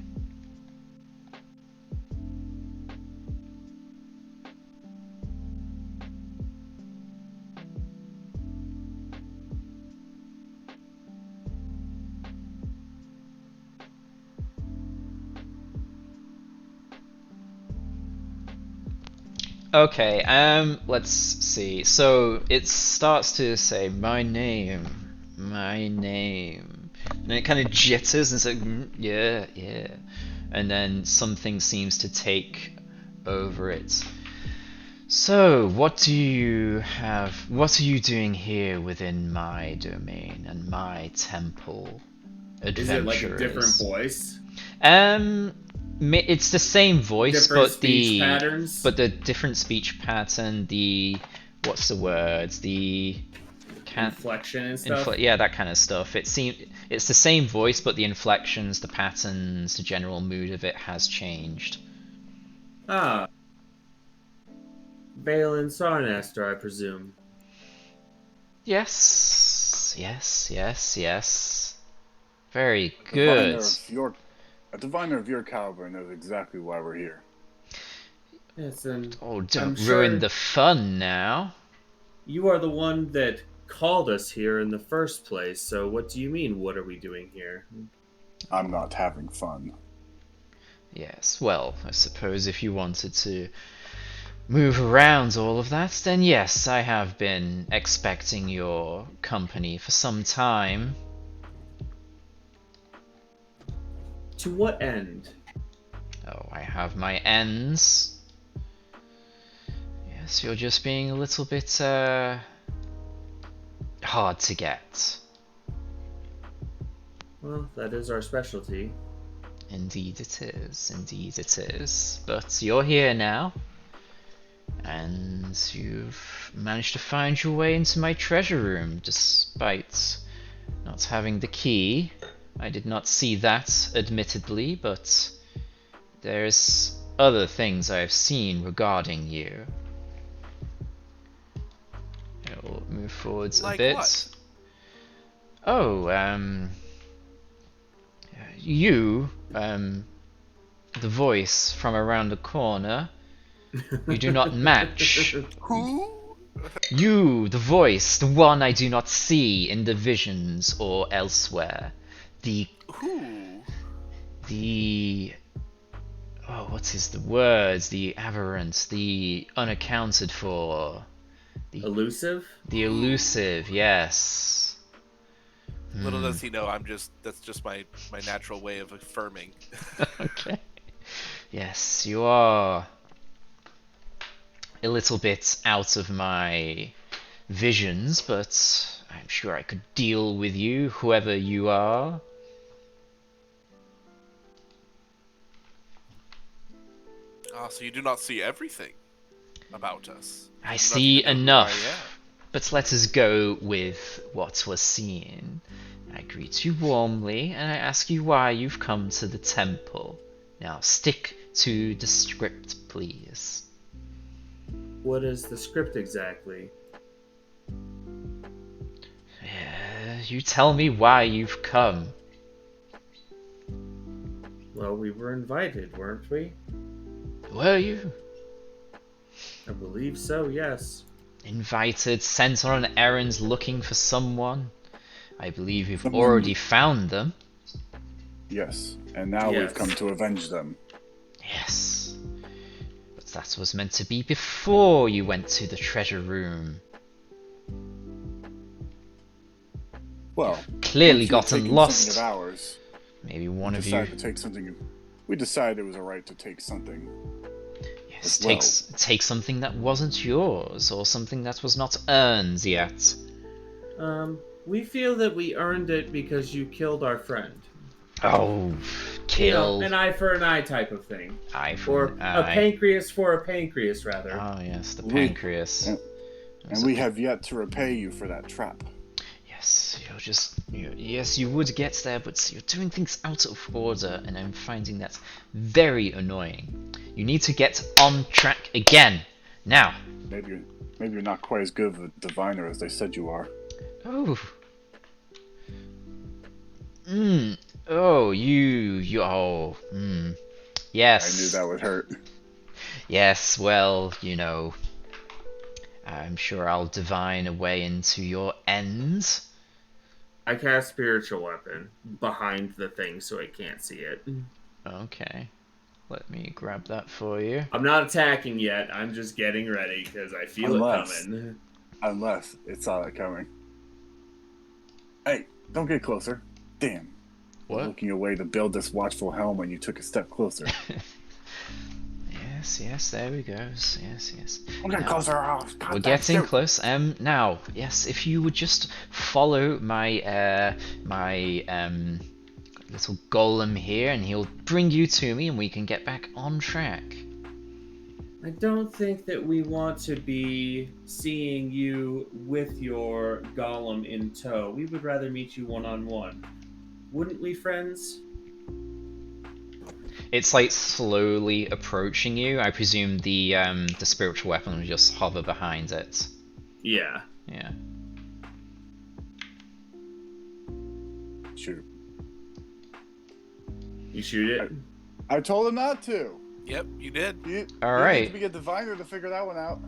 Okay, let's see. So it starts to say my name, and it kind of jitters and it's like, yeah, yeah, and then something seems to take over it. So, what do you have? What are you doing here within my domain and my temple, Is it like a different adventurers? voice? It's the same voice, Different speech patterns? but the different speech pattern, the what's the words, the can Inflection and stuff? yeah, that kind of stuff. It's the same voice, but the inflections, the patterns, the general mood of it has changed. Ah. Valen Sarnaster, I presume. Yes, yes, yes, yes. Very A good. diviner of your caliber knows exactly why we're here. Yes, and Oh, I'm don't sure ruin the fun now. you are the one that called us here in the first place, so what do you mean, what are we doing here? I'm not having fun. Yes, well, I suppose if you wanted to move around all of that, then yes, I have been expecting your company for some time. To what end? Oh, I have my ends. Yes, you're just being a little bit, hard to get. Well, that is our specialty. Indeed it is, indeed it is. But you're here now, and you've managed to find your way into my treasure room, despite not having the key. I did not see that, admittedly, but there's other things I've seen regarding you. I'll move forwards a Like bit. what? Oh, you, the voice from around the corner, you do not match. Who? You, the voice, the one I do not see in the visions or elsewhere. The Who? the oh, what is the words? The aberrant, the unaccounted for, Elusive? the elusive. Yes. Little does he know, that's just my natural way of affirming. Okay. Yes, you are a little bit out of my visions, but I'm sure I could deal with you, whoever you are. Ah, so you do not see everything about us. I You do not see even know who enough. I am. But let us go with what was seen. I greet you warmly, and I ask you why you've come to the temple. Now stick to the script, please. What is the script exactly? You tell me why you've come. Well, we were invited, weren't we? Were you? I believe so, yes. Invited, sent on an errand looking for someone? I believe you've Someone- already found them. Yes, and now Yes. we've come to avenge them. Yes. But that was meant to be before you went to the treasure room. Well, Clearly once you've gotten taken lost. something of ours, Maybe one we of you. decided to take something. We decided it was alright to take something. Yes, as well. take something that wasn't yours, or something that was not earned yet. We feel that we earned it because you killed our friend. Oh, You know, kill. an eye for an eye type of thing. Eye for Or an a eye. pancreas for a pancreas, rather. Oh yes, the We- pancreas. and- That's And a we pa- have yet to repay you for that trap. Yes, yes, you would get there, but you're doing things out of order, and I'm finding that very annoying. You need to get on track again. Now. Maybe you're not quite as good of a diviner as they said you are. Oh. Oh, oh. Yes. I knew that would hurt. Yes, well, I'm sure I'll divine a way into your ends. I cast spiritual weapon behind the thing so it can't see it. Okay. Let me grab that for you. I'm not attacking yet. I'm just getting ready because I feel it coming. Unless it saw it coming. Hey, don't get closer. Damn. What? Looking away to build this watchful helm when you took a step closer. Yes, there we go. Yes. I'm getting closer. We're getting close. Now, yes, if you would just follow my little golem here, and he'll bring you to me, and we can get back on track. I don't think that we want to be seeing you with your golem in tow. We would rather meet you one-on-one. Wouldn't we, friends? It's like slowly approaching you. I presume the spiritual weapon will just hover behind it. Yeah. Yeah. Shoot. You shoot it? I told him not to. Yep, you did. All You right. need to be a diviner to figure that one out.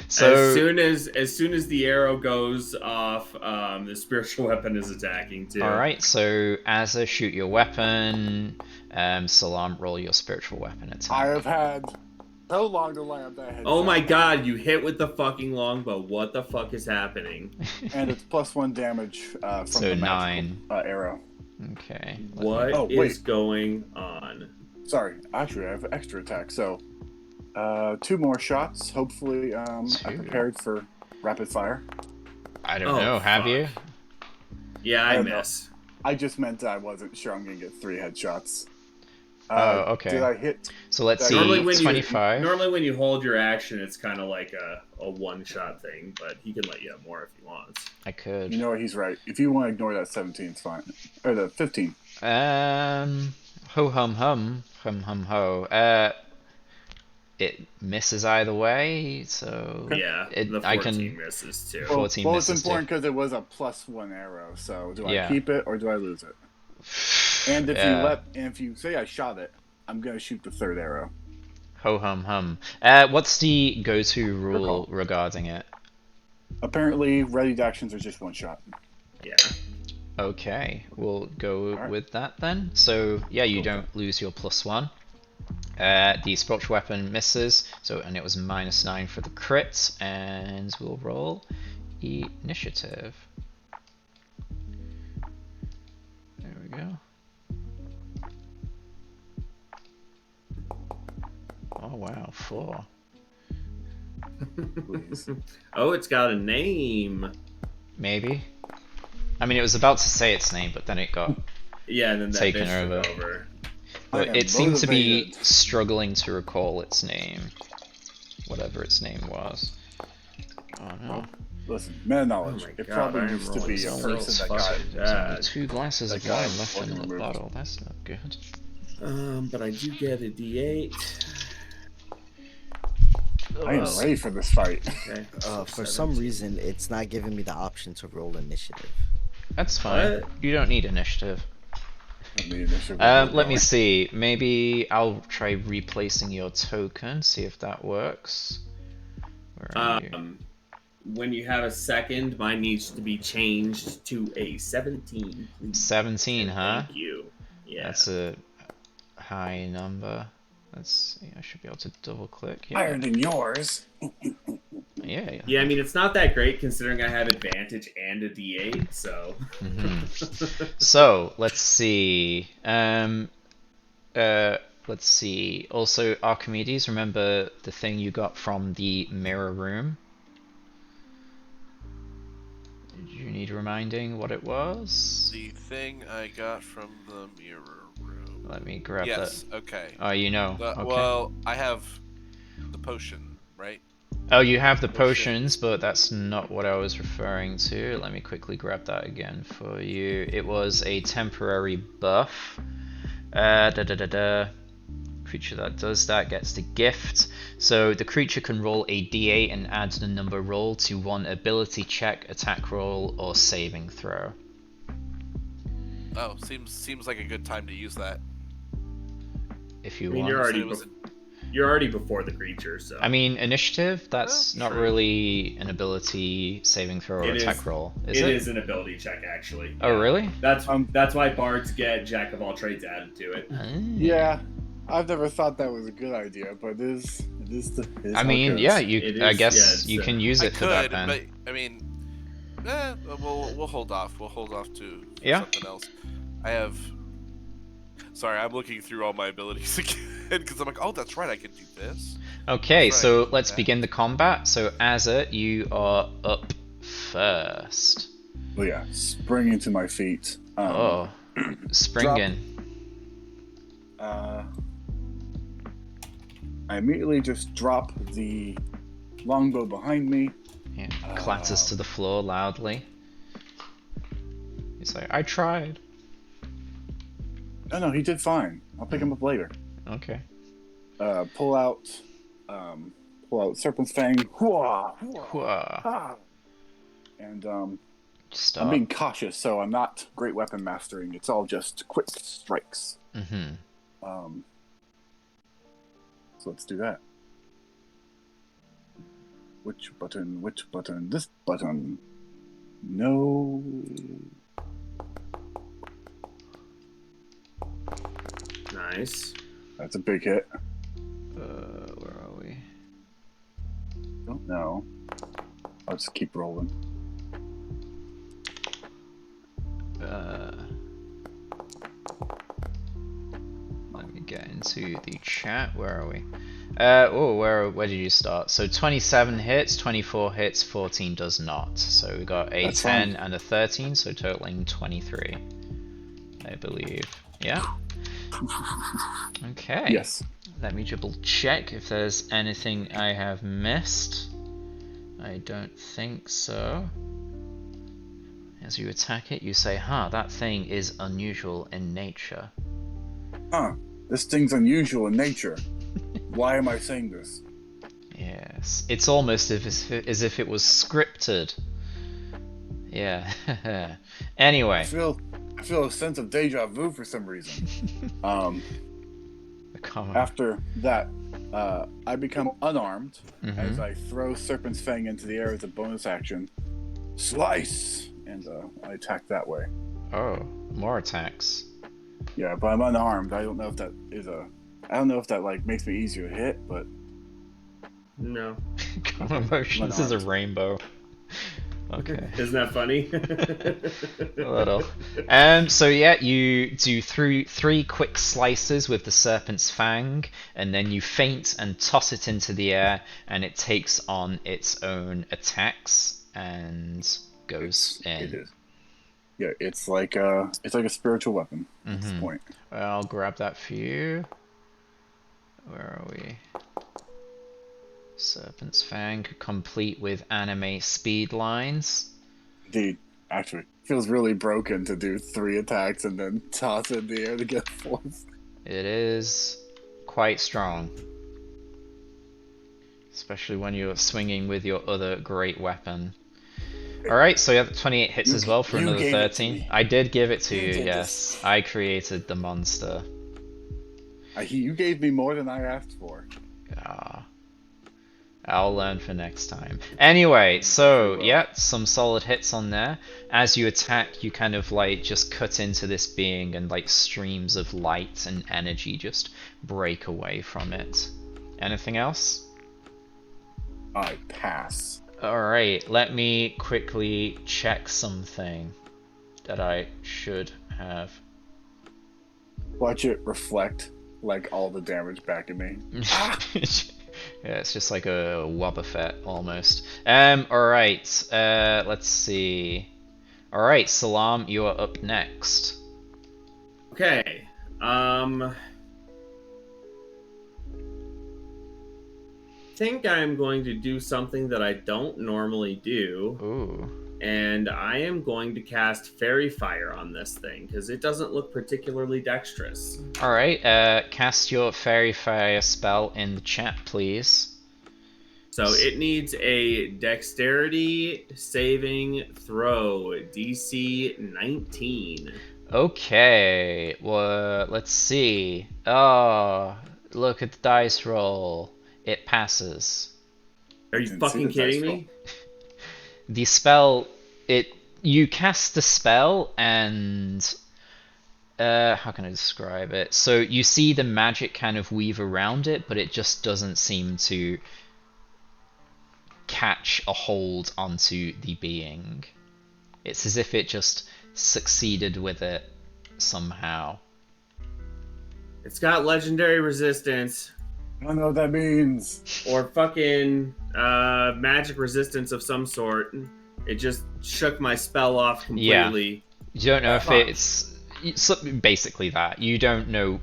So as soon as the arrow goes off, the spiritual weapon is attacking too. all right. So as a shoot your weapon, Salam, roll your spiritual weapon attack. I have had so long to line up that head. Oh my god, you hit with the fucking longbow. What the fuck is happening? And it's +1 damage from So the 9. magical, arrow. Okay. What is going on? Sorry, actually I have extra attack, so 2 more shots. Hopefully I'm prepared for rapid fire. I don't know. Have you? Yeah, I don't know. miss. I just meant I wasn't sure I'm gonna get 3 headshots. Oh, okay. Did I hit? So let's see. Normally when 25. normally when you hold your action, it's kind of like a one-shot thing, but he can let you have more if he wants. I could. You know what? He's right. If you want to ignore that 17, it's fine. Or the 15. Ho hum ho. It misses either way, so Yeah, the 14 I can. misses too. Well, 14 well, it's misses important because it was a +1 arrow. So do I Yeah. keep it or do I lose it? And if you say I shot it, I'm gonna shoot the 3rd arrow. Ho hum hum. What's the go-to rule regarding it? Apparently, ready actions are just 1 shot. Yeah. Okay, we'll go Alright. with that then. So yeah, you Okay. don't lose your +1. The spiritual weapon misses, and it was -9 for the crit, and we'll roll initiative. There we go. Oh wow, 4. Please. Oh, it's got a name. Maybe. I mean, it was about to say its name, but then it got. Yeah, and then that Taken bitch took over. over. But I am it seemed to be motivated. struggling to recall its name, whatever its name was. Oh no! Listen, meta knowledge. Oh my it God, probably I am used to rolling be a so person that got. fucking There's only bad. 2 glasses of That guy wine left in the wasn't bottle. That's not good. But I do get a D8. I am ready for this fight. Okay. For some reason, it's not giving me the option to roll initiative. That's fine. What? You don't need initiative. Let me see. Maybe I'll try replacing your token. See if that works. Where are you? When you have a second, mine needs to be changed to a 17. Please. 17, huh? Thank you. Yeah. That's a high number. Let's see. I should be able to double click. Higher than yours. Yeah. Yeah, I mean, it's not that great considering I have advantage and a D8, so. So let's see. Let's see. Also, Archimedes, remember the thing you got from the mirror room? Did you need reminding what it was? The thing I got from the mirror room. Let me grab Yes, that. okay. Oh, you know. Okay. Well, I have the potion, right? Oh, you have the potions, but that's not what I was referring to. Let me quickly grab that again for you. It was a temporary buff. Creature that does that gets the gift. So the creature can roll a d8 and add the number roll to one ability check, attack roll, or saving throw. Oh, seems like a good time to use that. If you I mean, want. you're already before the creature, so. I mean, initiative, that's not true. really an ability saving throw or It attack is- roll, It is an ability check, actually. Oh, really? That's why bards get Jack of all trades added to it. Yeah, I've never thought that was a good idea, but it is I how mean, it yeah, goes. It I is, yeah, guess it's, you can use I it for that could, then. but I mean, we'll hold off. We'll hold off for Yeah. something else. I have. Sorry, I'm looking through all my abilities again because I'm like, oh, that's right, I can do this. Okay, That's right, I so can do let's that. begin the combat. So Azza, you are up first. Well, yeah, springing to my feet. Oh, springing. I immediately just drop the longbow behind me. Yeah, clatters to the floor loudly. He's like, I tried. No, he did fine. I'll pick him up later. Okay. Pull out Serpent's Fang. Hwah, Whoa. ah. And I'm Start. being cautious, so I'm not great weapon mastering. It's all just quick strikes. Mm-hmm. So let's do that. Which button? Which button? This button. No. Nice. That's a big hit. Where are we? Don't know. I'll just keep rolling. Let me get into the chat. Where are we? Where did you start? So 27 hits, 24 hits, 14 does not. So we got a That's 10 fine. and a 13, so totaling 23, I believe. Yeah. Okay. Yes. Let me double check if there's anything I have missed. I don't think so. As you attack it, you say, huh, that thing is unusual in nature. Huh. This thing's unusual in nature. Why am I saying this? Yes. It's almost as if it was scripted. Yeah. Anyway. I feel a sense of deja vu for some reason. After that, I become unarmed as I throw Serpent's Fang into the air as a bonus action. Slice! And I attack that way. Oh, more attacks. Yeah, but I'm unarmed. I don't know if that is I don't know if that like makes me easier to hit, but No. Common emotions is a rainbow. Okay. Isn't that funny? A little. So yeah, you do three quick slices with the serpent's fang, and then you feint and toss it into the air, and it takes on its own attacks and goes in. It is. Yeah, it's like a spiritual weapon at this point. I'll grab that for you. Where are we? Serpent's Fang, complete with anime speed lines. Indeed. Actually, feels really broken to do 3 attacks and then toss it in the air to get 4th. It is quite strong. Especially when you're swinging with your other great weapon. Alright, so you have 28 hits as well for you another gave it to 13. me. I did give it to You you, did yes. this. I created the monster. You gave me more than I asked for. Ah. I'll learn for next time. Anyway, so yeah, some solid hits on there. As you attack, you kind of like just cut into this being, and like streams of light and energy just break away from it. Anything else? I pass. Alright, let me quickly check something that I should have. Watch it reflect like all the damage back at me. Yeah, it's just like a Wobbuffet almost. Alright, let's see. Alright, Salam, you are up next. Okay. Think I'm going to do something that I don't normally do. Ooh. And I am going to cast Fairy Fire on this thing, because it doesn't look particularly dexterous. Alright, cast your Fairy Fire spell in the chat, please. So it needs a Dexterity saving throw, DC 19. Okay, well, let's see. Oh, look at the dice roll. It passes. Are you Didn't see fucking the kidding dice roll. me? The spell, you cast the spell, and how can I describe it? So you see the magic kind of weave around it, but it just doesn't seem to catch a hold onto the being. It's as if it just succeeded with it somehow. It's got legendary resistance. I don't know what that means. Or fucking magic resistance of some sort. It just shook my spell off completely. You don't know if it's basically that. You don't know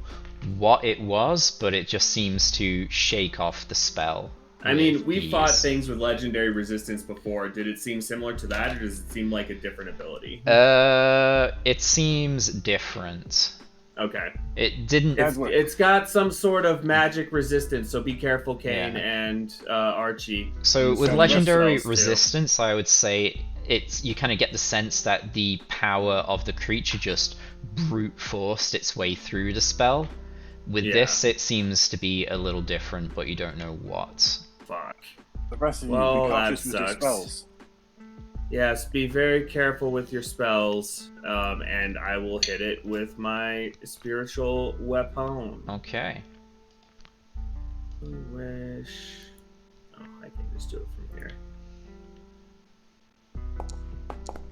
what it was, but it just seems to shake off the spell. I mean, we fought things with legendary resistance before. Did it seem similar to that, or does it seem like a different ability? It seems different. Okay. It didn't. It's got some sort of magic resistance, so be careful, Kane and Archie. So with legendary resistance, I would say you kind of get the sense that the power of the creature just brute forced its way through the spell. With this, it seems to be a little different, but you don't know what. Fuck. The rest of you, Well, be that cautious with your sucks. spells. Yes, be very careful with your spells, and I will hit it with my spiritual weapon. Okay. Wish. Oh, I can just do it from here.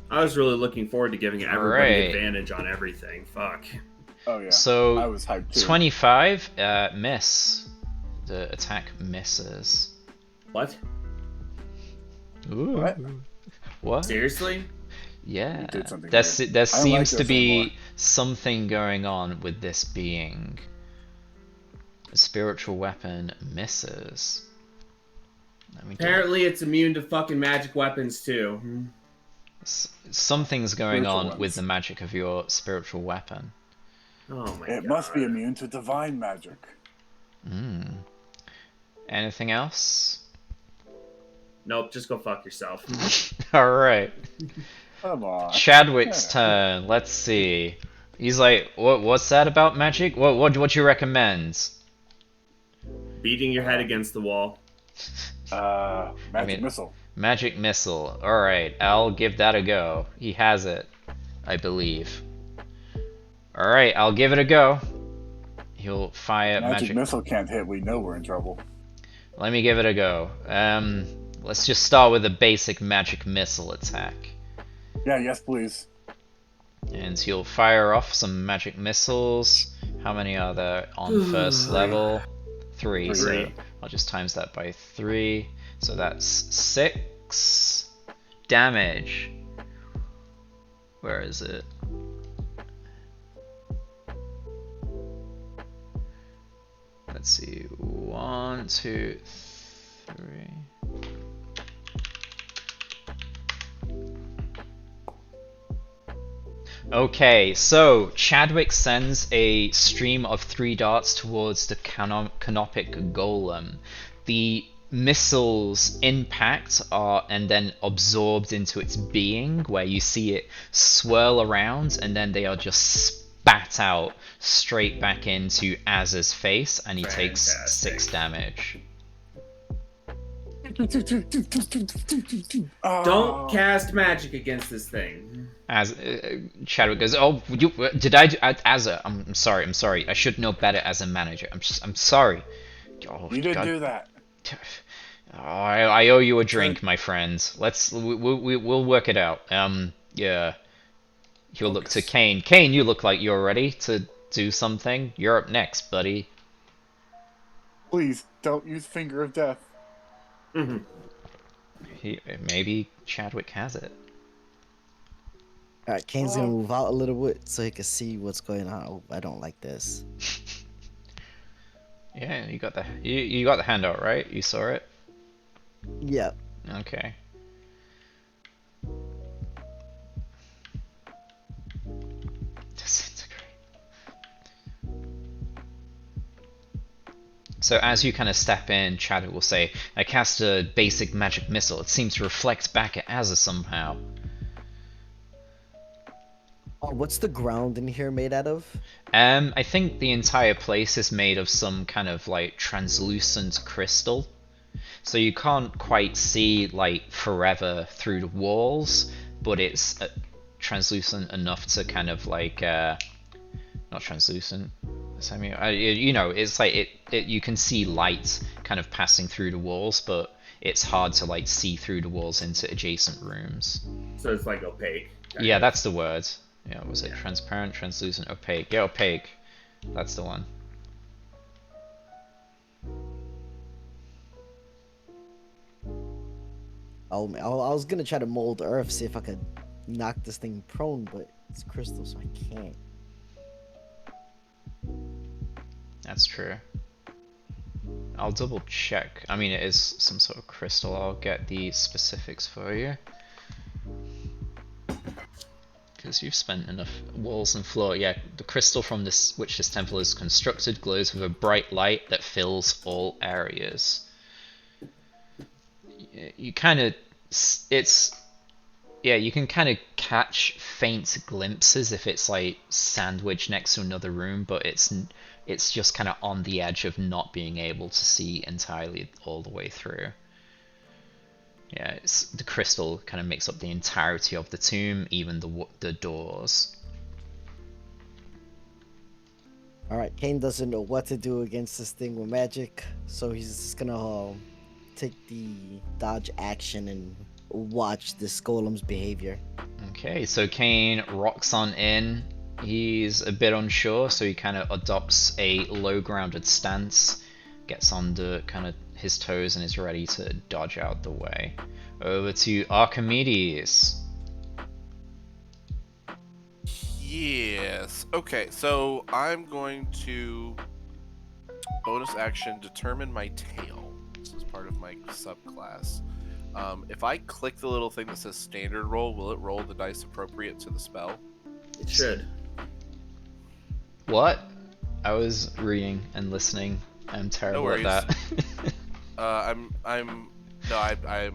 I was really looking forward to giving everybody advantage on everything. Fuck. Oh yeah. So I was hyped too. 25, miss. The attack misses. What? Ooh. What? Seriously? Yeah. You did something There weird. seems to this be anymore. something going on with this being. A spiritual weapon misses. Apparently, it's immune to fucking magic weapons too. Something's going Spiritual on ones. with the magic of your spiritual weapon. Oh my god. It must be immune to divine magic. Anything else? Nope, just go fuck yourself. Alright. Come on. Chadwick's turn. Let's see. He's like, what's that about magic? What do you recommend? Beating your head against the wall. Magic missile. Magic missile. Alright, I'll give that a go. He has it, I believe. Alright, I'll give it a go. He'll fire Magic missile can't hit. We know we're in trouble. Let me give it a go. Let's just start with a basic magic missile attack. Yeah, yes, please. And he'll fire off some magic missiles. How many are there on first level? 3. So I'll just times that by 3. So that's 6 damage. Where is it? Let's see. 1, 2, 3. Okay, so Chadwick sends a stream of 3 darts towards the canopic golem. The missiles impact and then absorbed into its being, where you see it swirl around, and then they are just spat out straight back into Az's face, and he takes 6 damage. Don't cast magic against this thing. As Chadwick goes, oh, did I do, Azza? I'm sorry. I should know better as a manager. I'm sorry. Oh, You didn't God. do that. Oh, I owe you a drink, my friend. We'll work it out. Yeah. He'll look to Kane. Kane, you look like you're ready to do something. You're up next, buddy. Please don't use Finger of Death. Maybe Chadwick has it. Alright, Kane's gonna move out a little bit so he can see what's going on. Oh, I don't like this. Yeah, you got the handout, right? You saw it? Yep. Okay. Disintegrate. So as you kind of step in, Chadwick will say, I cast a basic magic missile. It seems to reflect back at Azza somehow. Oh, what's the ground in here made out of? I think the entire place is made of some kind of like translucent crystal. So you can't quite see like forever through the walls, but it's translucent enough to kind of like not translucent. You know, it's like you can see light kind of passing through the walls, but it's hard to like see through the walls into adjacent rooms. So it's like opaque. Yeah, that's the word. Yeah, was it transparent, translucent, opaque? Yeah, opaque. That's the one. Oh, man, I was gonna try to mold earth, see if I could knock this thing prone, but it's crystal, so I can't. That's true. I'll double check. I mean, it is some sort of crystal. I'll get the specifics for you. Because you've spent enough walls and floor. Yeah, the crystal from which this temple is constructed glows with a bright light that fills all areas. You kind of, yeah, you can kind of catch faint glimpses if it's like sandwiched next to another room, but it's just kind of on the edge of not being able to see entirely all the way through. Yeah, the crystal kind of makes up the entirety of the tomb, even the doors. Alright, Kane doesn't know what to do against this thing with magic, so he's just gonna take the dodge action and watch this golem's behavior. Okay, so Kane rocks on in. He's a bit unsure, so he kind of adopts a low grounded stance, gets on the kind of his toes, and is ready to dodge out the way. Over to Archimedes. Yes. Okay, so I'm going to bonus action determine my tail. This is part of my subclass. If I click the little thing that says standard roll, will it roll the dice appropriate to the spell? It should. What? I was reading and listening. I'm terrible at that. I'm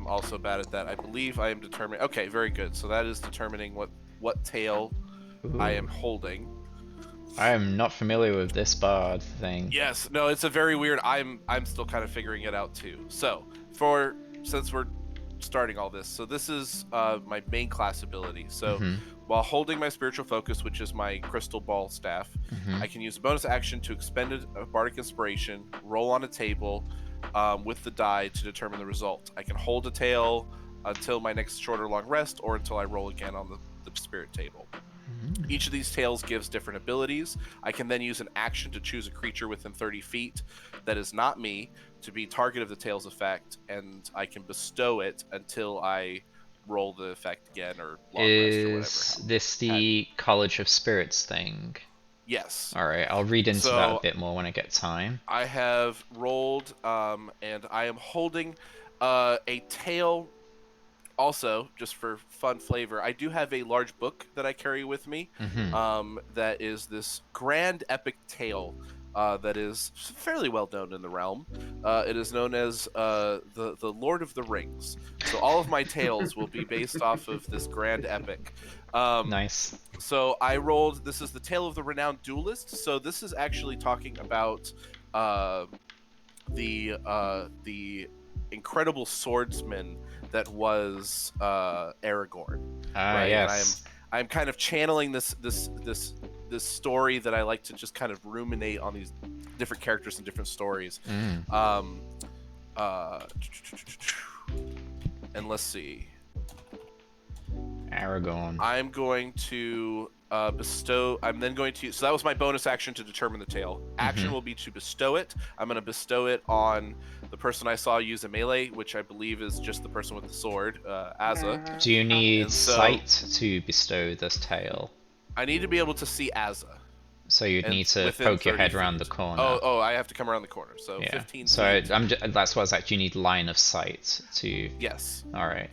also bad at that. I believe I am determining. Okay, very good. So that is determining what tail I am holding. I am not familiar with this bard thing. Yes, no, it's a very weird. I'm still kind of figuring it out too. So since we're starting all this, so this is my main class ability. So while holding my spiritual focus, which is my crystal ball staff, I can use a bonus action to expend a bardic inspiration, roll on a table with the die to determine the result. I can hold a tail until my next short or long rest, or until I roll again on the spirit table. Each of these tails gives different abilities. I can then use an action to choose a creature within 30 feet that is not me to be target of the tail's effect, and I can bestow it until I roll the effect again or long rest or whatever. Is this the College of Spirits thing? Yes. Alright, I'll read into that a bit more when I get time. I have rolled, and I am holding a tail. Also, just for fun flavor, I do have a large book that I carry with me. That is this grand epic tale that is fairly well known in the realm. It is known as the Lord of the Rings. So all of my tales will be based off of this grand epic. Nice. So I rolled. This is the Tale of the Renowned Duelist. So this is actually talking about the incredible swordsman that was Aragorn. Right? Yes. And I'm kind of channeling this story that I like to just kind of ruminate on these different characters and different stories. And let's see. Aragorn. I'm going to bestow. I'm then going to. So that was my bonus action to determine the tail. Action will be to bestow it. I'm going to bestow it on the person I saw use a melee, which I believe is just the person with the sword, Azza. Do you need sight to bestow this tail? I need to be able to see Azza. So you'd need to poke your head around the corner. Oh, I have to come around the corner. So yeah. 15 so feet. That's what I was like. You need line of sight to. Yes. All right.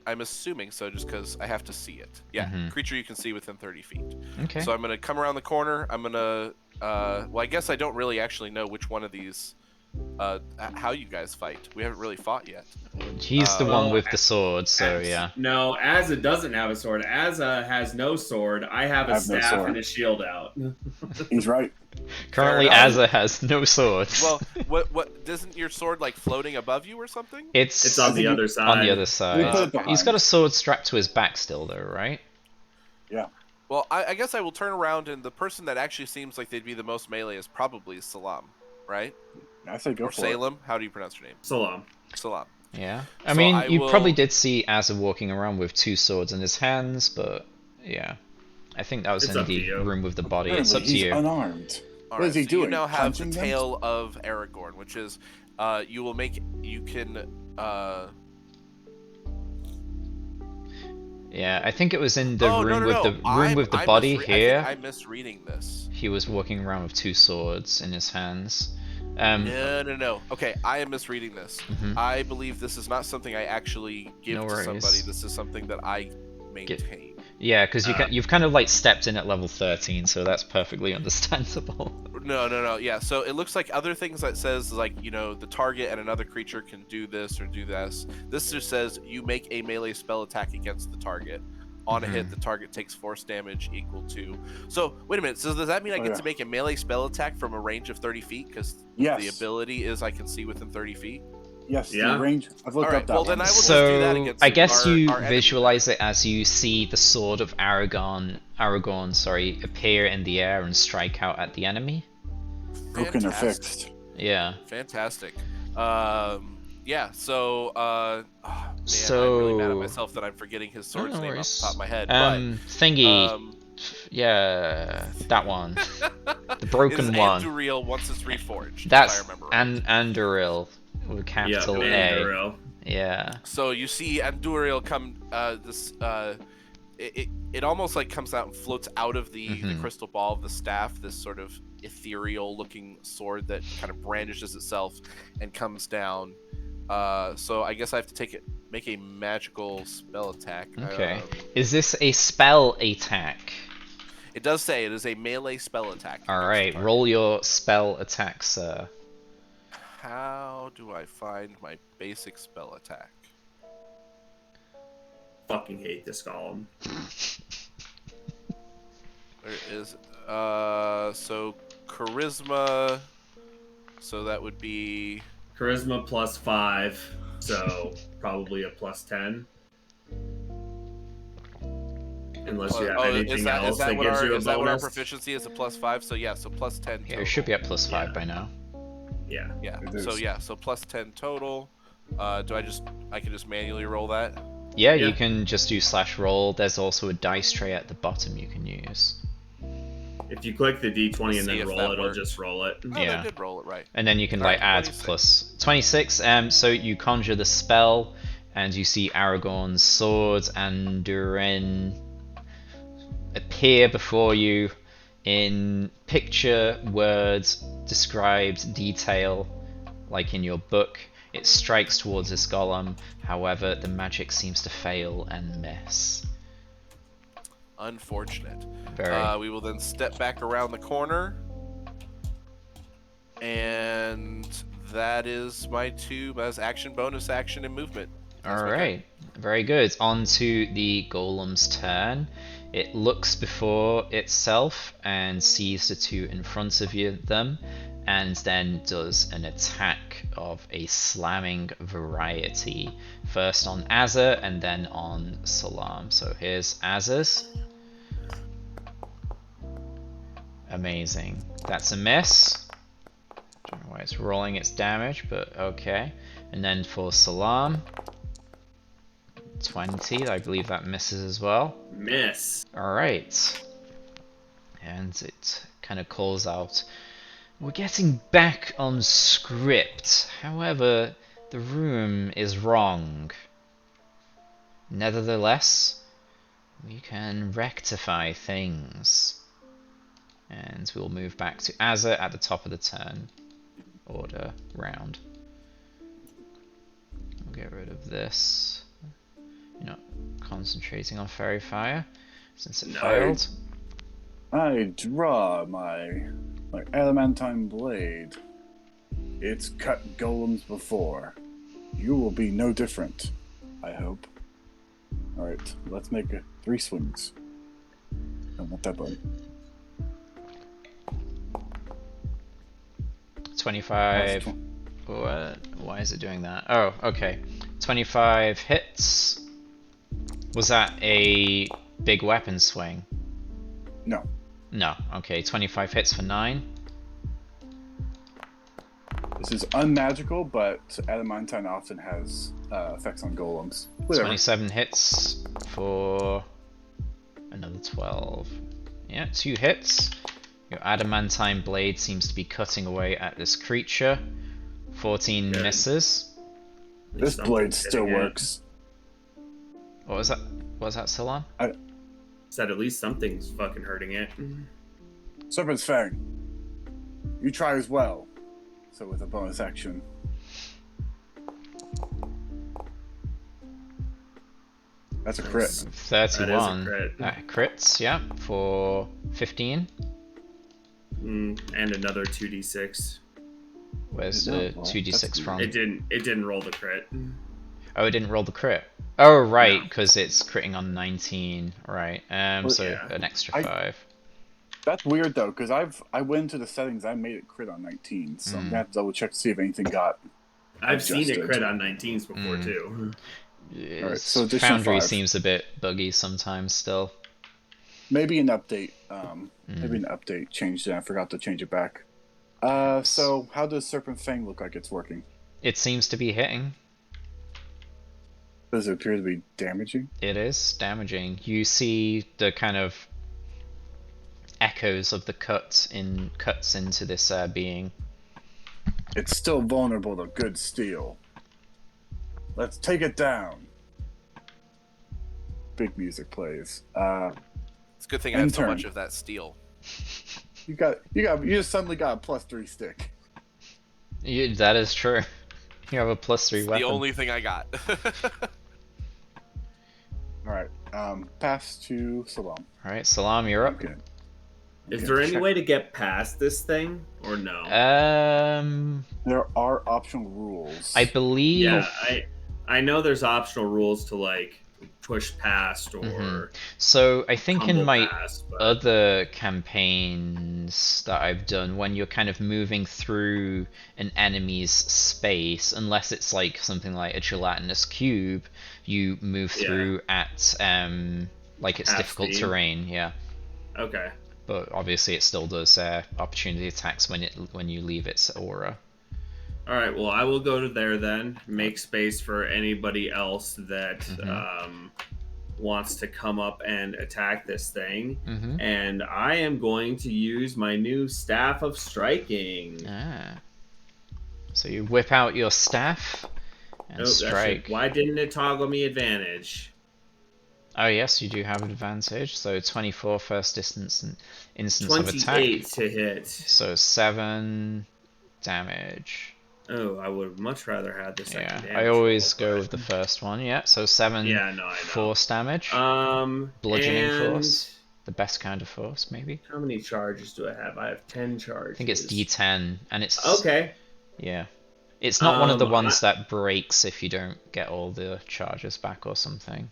I'm assuming so, just because I have to see it. Yeah, creature you can see within 30 feet. Okay. So I'm gonna come around the corner. I'm gonna. Well, I guess I don't really actually know which one of these. How you guys fight? We haven't really fought yet. He's the one with the sword, so yeah. No, Azza doesn't have a sword. Azza has no sword. I have a staff and a shield out. He's right. Currently, Azza has no swords. Well, what isn't your sword like floating above you or something? It's on the other side. On the other side. He's got a sword strapped to his back still, though, right? Yeah. Well, I guess I will turn around, and the person that actually seems like they'd be the most melee is probably Salam, right? I say go Or for Salem. How do you pronounce your name? Salam. Salam. Yeah. I So mean, I you probably will. did see Asa walking around with 2 swords in his hands, but yeah. I think that was It's in up to the you. in the it. body. It's Apparently, up to he's you. unarmed. All What right, is he so you doing? now have the Punching them? tale of Aragorn, which is, you can. Yeah, I think it was in the Oh room no! with the body I think here. I'm misreading this. He was walking around with 2 swords in his hands. No. Okay, I am misreading this. Mhm. I believe this is not something I actually give No to somebody. worries. This is something that I maintain. Yeah, because you've kind of like stepped in at level 13, so that's perfectly understandable. No. Yeah, so it looks like other things that says like the target and another creature can do this or do this. This just says you make a melee spell attack against the target. On a hit, the target takes force damage equal to. So wait a minute. So does that mean I get to make a melee spell attack from a range of 30 feet? Because the ability is I can see within 30 feet. Yes, Yeah. the range. I've looked Alright, up that well, one. then I will just do that So against I guess you our enemy visualize it as you see the sword of Aragorn, appear in the air and strike out at the enemy. Broken or Fantastic. fixed. Yeah. Fantastic. Yeah, so man, So I'm really mad at myself that I'm forgetting his sword's No name off worries. the top of my head. Thingy. Yeah, that one. The broken is one. Anduril once it's reforged. That's if I remember right. Anduril with capital A. Anduril. Yeah. So you see Anduril come. It almost like comes out and floats out of the crystal ball of the staff. This sort of ethereal-looking sword that kind of brandishes itself and comes down. So I guess I have to make a magical spell attack. Okay. Is this a spell attack? It does say it is a melee spell attack. Alright, roll your spell attack, sir. How do I find my basic spell attack? Fucking hate this column. There is so charisma. So that would be Charisma plus 5, so probably a plus 10. Unless you have anything else that gives you a bonus. Is that what our proficiency is? A plus 5? So yeah, so plus 10 total. Yeah, it should be at plus 5 by now. Yeah. Yeah. So plus 10 total. I can just manually roll that? Yeah, you can just do /roll. There's also a dice tray at the bottom you can use. If you click the D20 and then roll it, it'll works. just roll it. Oh, Yeah. that did roll it right. And then you can add 26. plus 26. So you conjure the spell, and you see Aragorn's sword and Durin appear before you in picture, words, described detail, like in your book. It strikes towards this golem, however, the magic seems to fail and miss. Unfortunate. Very. We will then step back around the corner. And that is my as action, bonus action, and movement. Alright, very good. On to the golem's turn. It looks before itself and sees the 2 in front of them, and then does an attack of a slamming variety. First on Azza and then on Salam. So here's Azza's. Amazing. That's a miss. Don't know why it's rolling its damage, but okay. And then for Salam, 20, I believe that misses as well. Miss. Alright. And it kind of calls out, "We're getting back on script. However, the room is wrong. Nevertheless, we can rectify things." And we'll move back to Azza at the top of the turn order round. We'll get rid of this. You're not concentrating on Fairy Fire since it failed. I draw my adamantine blade. It's cut golems before. You will be no different, I hope. Alright, let's make 3 swings. Don't want that button. 25. What? Why is it doing that? Oh, okay. 25 hits. Was that a big weapon swing? No. No. Okay, 25 hits for 9. This is unmagical, but adamantine often has effects on golems. Whatever. 27 hits for another 12. Yeah, 2 hits. Your adamantine blade seems to be cutting away at this creature. 14 Good. misses. At This least blade something's still hitting it. works. What was that? What was that, Salon? Said at least something's fucking hurting it. Serpent's Fang. You try as well. So with a bonus action. That's a crit. Nice. 31. That is a crit. Crits, yeah, for 15. And another 2d6. Where's No, the well, 2d6 that's from? It didn't roll the crit. Oh, it didn't roll the crit. Oh, right, No. because it's critting on 19. Right. Well, So yeah. an extra 5. That's weird though, because I went into the settings, I made it crit on 19, so I'm gonna have to double check to see if anything got. I've seen it Adjusted. crit on 19s before too. Alright, so additional Foundry 5. seems a bit buggy sometimes still. Maybe an update. Maybe an update changed it. I forgot to change it back. So how does Serpent Fang look like it's working? It seems to be hitting. Does it appear to be damaging? It is damaging. You see the kind of echoes of the cuts into this being. It's still vulnerable to good steel. Let's take it down. Big music plays. It's a good thing I have so Intern. much of that steel. You just suddenly got a +3 stick. That is true. You have a +3 It's weapon. the only thing I got. Alright, pass to Salam. Alright, Salam, you're up. Okay. Is Okay, there any check. way to get past this thing or no? There are optional rules. I believe. Yeah, I know there's optional rules to like push past or Mhm. So I think in tumble my past, but other campaigns that I've done, when you're kind of moving through an enemy's space, unless it's like something like a gelatinous cube, you move Yeah. through at like it's Half difficult speed. terrain, yeah. okay. But obviously it still does opportunity attacks when you leave its aura. All right. Well, I will go to there then. Make space for anybody else that wants to come up and attack this thing. Mm-hmm. And I am going to use my new staff of striking. Ah. So you whip out your staff and Nope, that should- strike. why didn't it toggle me advantage? Oh yes, you do have an advantage. So 24 first distance and instance of attack. 28 to hit. So 7 damage. Oh, I would much rather have the second Yeah, damage. I always roll, go but- with the first one. Yeah, so 7 Yeah, no, I know. force damage. Bludgeoning and force. The best kind of force, maybe. How many charges do I have? I have 10 charges. I think it's D10, and it's Okay. Yeah, it's not one of the Um, ones that breaks if you don't get all the charges back or something.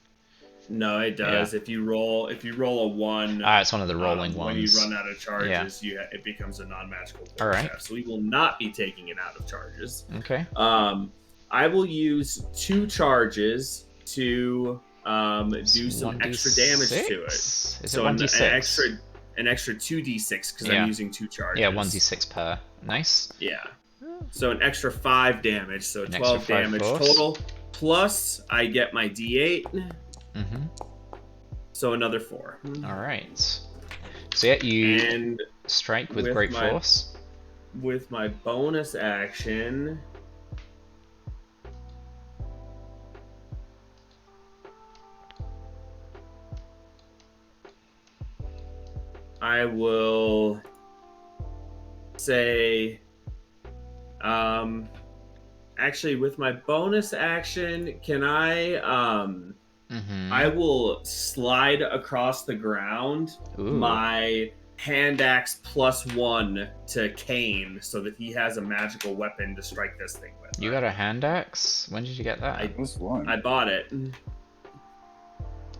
No, it does. If you roll a 1, Ah, it's one of the rolling when you ones. run out of charges, it becomes a non-magical. All right. Test, so we will not be taking it out of charges. Okay. I will use 2 charges to do some extra damage to it. Is it So 1d6? an extra 2d6 because Yeah. I'm using 2 charges. Yeah, 1d6 per. Nice. Yeah. So an extra 5 damage, so An extra 12 5 damage force. total. Plus, I get my d8, Mm-hmm. so another 4. All right. So yeah, you And strike with with great my- force. with my bonus action, I will say, actually, with my bonus action, can I, Mm-hmm. I will slide across the ground Ooh. my hand axe +1 to Kane so that he has a magical weapon to strike this thing with. You got a hand axe? When did you get that? This one. I bought it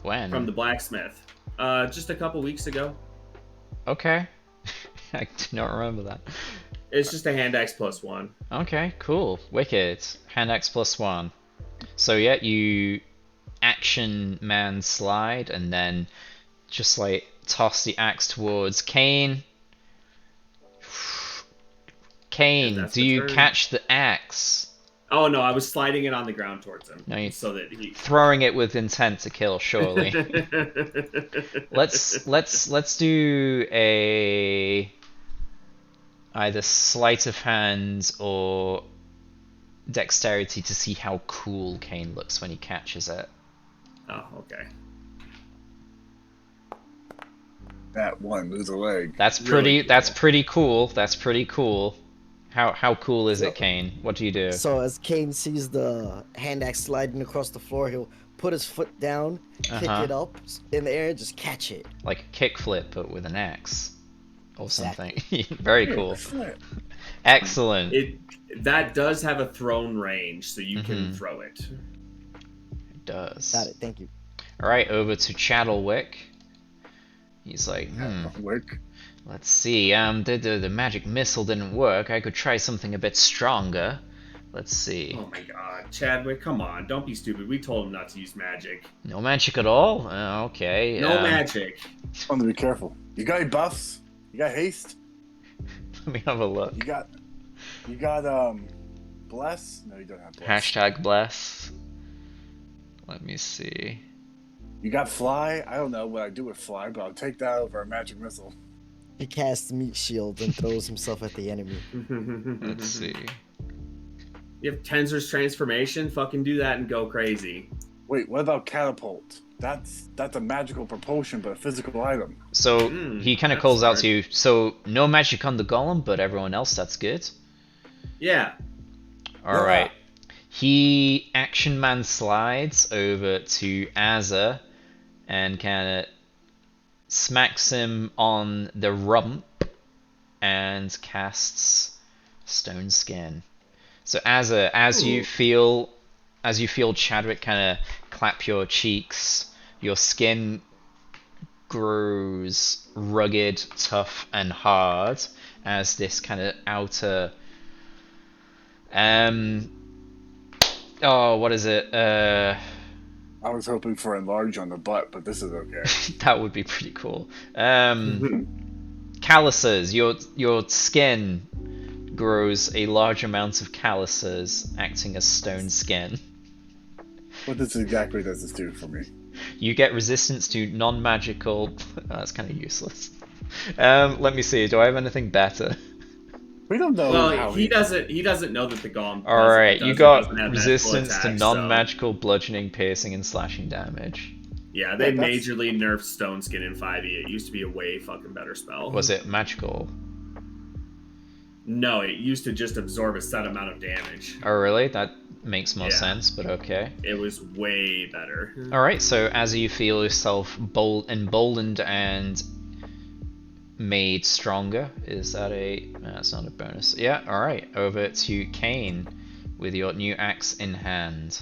When? from the blacksmith just a couple weeks ago. Okay. I do not remember that. It's just a hand axe +1. Okay, cool. Wicked. Hand axe +1. So yeah, you action man slide and then just like toss the axe towards Kane. And Kane, that's do the you turn. catch the axe? Oh no, I was sliding it on the ground towards him, No, you so that he. throwing it with intent to kill, surely. Let's do a either sleight of hand or dexterity to see how cool Kane looks when he catches it. Oh, okay. That one, lose a leg. That's Really pretty. cool. That's pretty cool. That's pretty cool. How cool is So- it, Kane? What do you do? So as Kane sees the hand axe sliding across the floor, he'll put his foot down, kick Uh-huh. it up in the air, and just catch it. Like a kickflip, but with an axe or Exactly. something. Very cool. Flip. Excellent. That does have a thrown range, so you can Mhm. throw it. It does. Got it. Thank you. All right, over to Chadlewick. He's like, Wick. let's see. The magic missile didn't work. I could try something a bit stronger. Let's see. Oh my god, Chadwick, come on, don't be stupid. We told him not to use magic. No magic at all? Okay. No magic. Want to be careful. You got any buffs? You got haste? Let me have a look. You got bless? No, you don't have bless. Hashtag bless. Let me see. You got fly? I don't know what I do with fly, but I'll take that over a magic missile. He casts meat shield and throws himself at the enemy. Let's see. You have Tensor's transformation? Fucking do that and go crazy. Wait, what about catapult? That's a magical propulsion, but a physical item. So he kind of that's calls out smart. to you. So no magic on the golem, but everyone else, that's good. Yeah. All right. He action man slides over to Azza and kind of smacks him on the rump and casts Stone Skin. So Azza, as you feel Chadwick kind of clap your cheeks, your skin grows rugged, tough, and hard as this kind of outer what is it? I was hoping for enlarge on the butt, but this is okay. That would be pretty cool. Calluses. Your skin grows a large amount of calluses, acting as stone skin. What exactly does this do for me? You get resistance to non-magical. That's kind of useless. Let me see. Do I have anything better? We don't know Well, how he doesn't know that the golem. All right, you got doesn't have resistance magical to attacks, so- non-magical bludgeoning, piercing, and slashing damage. Yeah, they Yeah, that's- majorly nerfed Stone Skin in 5e. It used to be a way fucking better spell. Was it magical? No, it used to just absorb a set amount of damage. Oh, really? That makes more Yeah. sense, but okay. It was way better. Alright, so as you feel yourself emboldened and made stronger, is that a... that's not a bonus. Yeah, alright, over to Kane with your new axe in hand.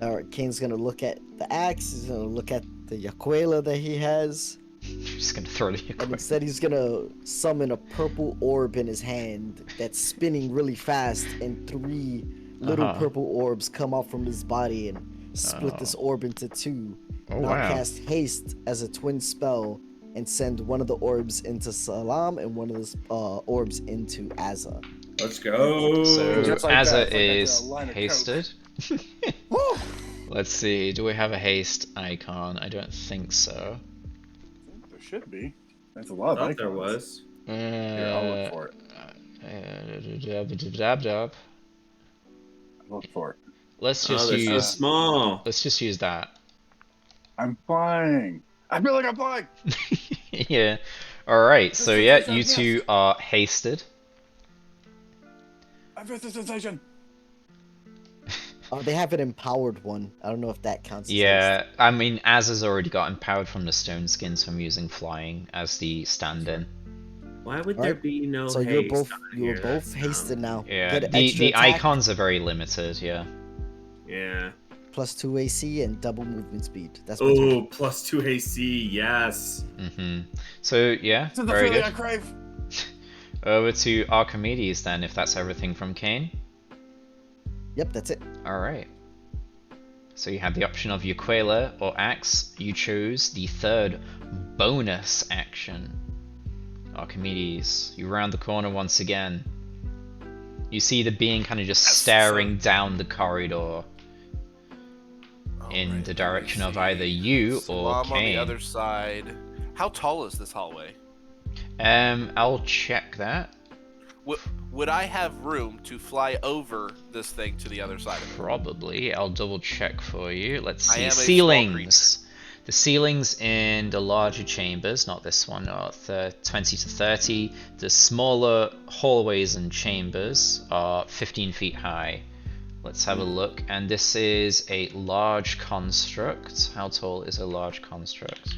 Alright, Kane's gonna look at the axe, he's gonna look at the Yaquela that he has, Just gonna throw the and equipment. instead he's gonna summon a purple orb in his hand that's spinning really fast, and 3 little Uh-huh. purple orbs come out from his body and split Oh. this orb into 2. Oh, and I'll wow. cast haste as a twin spell and send one of the orbs into Salam and one of the orbs into Azza. Let's go. So Just like that, Azza it's like a is line of hasted. Woo! Let's see, do we have a haste icon? I don't think so. There should be. That's a lot I of thought there icons. was. Here, I'll look for it. Look for it. Let's Oh, just they're so use small. let's just use that. I'm flying. I feel like I'm flying. Yeah. Alright, so yeah, you Yes. two are hasted. I feel the sensation. Oh, they have an empowered one. I don't know if that counts. as Yeah, I mean, Az has already got empowered from the stone skins from using flying as the stand-in. Why would there Alright, be no haste. So haste you're both on you're here? both That's hasted now. Yeah, Get an the extra attack, icons are very limited, yeah. Yeah. plus 2 AC and double movement speed. That's my turn. Oh, plus 2 AC. Yes. So, yeah, This is the very feeling good. I crave. Over to Archimedes then, if that's everything from Kane. Yep, that's it. Alright. So you had the option of Yaquela or Axe. You chose the third bonus action. Archimedes, you round the corner once again. You see the being kind of just staring down the corridor in the direction of either you or I'm on the Kane. other side. How tall is this hallway? I'll check that. Would I have room to fly over this thing to the other side of it? Probably. I'll double check for you. Let's I see. am a small Ceilings. The ceilings in the larger chambers, not this one, are 20 to 30. The smaller hallways and chambers are 15 feet high. Let's have a look. And this is a large construct. How tall is a large construct?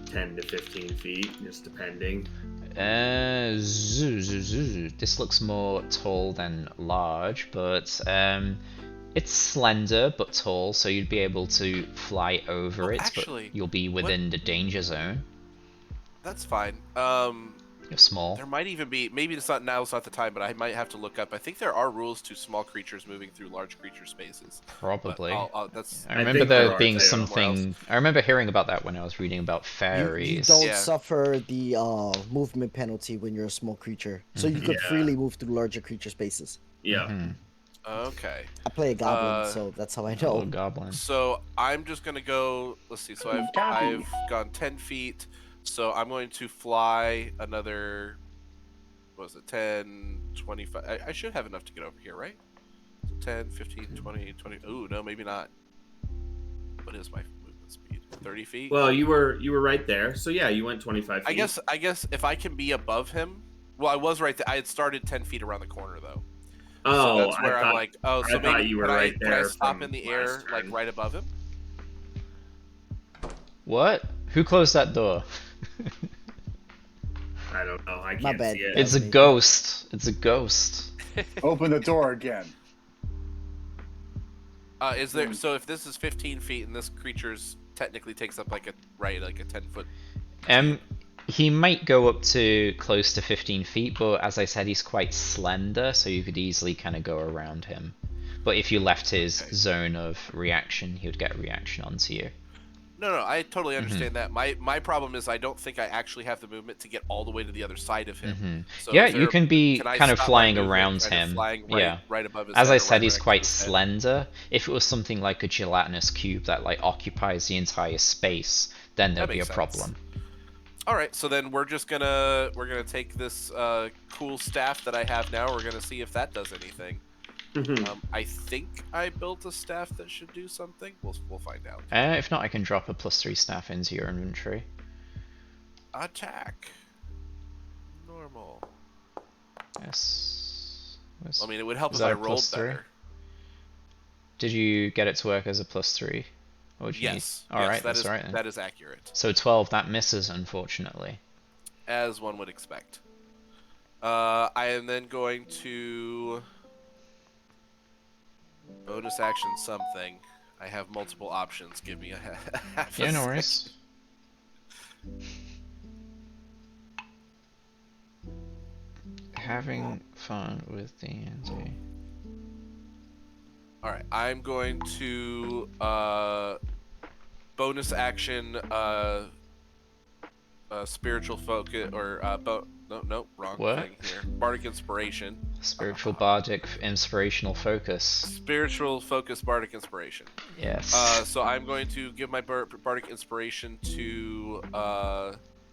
10 to 15 feet, just depending. This looks more tall than large, but it's slender but tall, so you'd be able to fly over it, actually, but you'll be within the danger zone. That's fine. You're small. There might even be, maybe it's not now, it's not the time, but I might have to look up. I think there are rules to small creatures moving through large creature spaces. Probably. That's. I remember there being something. I remember hearing about that when I was reading about fairies. You don't suffer the movement penalty when you're a small creature, so you could freely move through larger creature spaces. Yeah. Okay. I play a goblin, so that's how I know. Goblin. So I'm just gonna go. Let's see. So I've gone 10 feet. So I'm going to fly another. What was it? 10, 25. I should have enough to get over here, right? So 10, 15, 20, 20. Ooh, no, maybe not. What is my movement speed? 30 feet. Well, you were right there. So yeah, you went 25 feet. I guess if I can be above him. Well, I was right there. I had started 10 feet around the corner though. Oh, so that's where I'm like, oh, so maybe you were right there. Can I stop in the air, like right above him? What? Who closed that door? I don't know. I can't see it. It's a ghost. It's a ghost. Open the door again. Is there? So if this is 15 feet and this creature's technically takes up like a 10-foot. He might go up to close to 15 feet, but as I said, he's quite slender, so you could easily kind of go around him. But if you left his zone of reaction, he would get a reaction onto you. No, I totally understand that. My problem is I don't think I actually have the movement to get all the way to the other side of him. So yeah, you can be kind of flying around him. Right above his As head I or said, right he's next to quite his head. slender. If it was something like a gelatinous cube that like occupies the entire space, then there'd be a problem. All right, so then we're gonna take this cool staff that I have now. We're gonna see if that does anything. I think I built a staff that should do something. We'll find out. If not, I can drop a +3 staff into your inventory. Attack. Normal. Yes. I mean, it would help if I rolled better. Did you get it to work as a +3? Yes. All right, that's right. That is accurate. So 12, that misses, unfortunately. As one would expect. I am then going to bonus action something. I have multiple options. Give me a half. Yeah, no worries. Having fun with D&D. All right, I'm going to bonus action spiritual focus or no, wrong thing here. Bardic inspiration. Spiritual bardic inspirational focus. Spiritual focus bardic inspiration. Yes. So I'm going to give my bardic inspiration to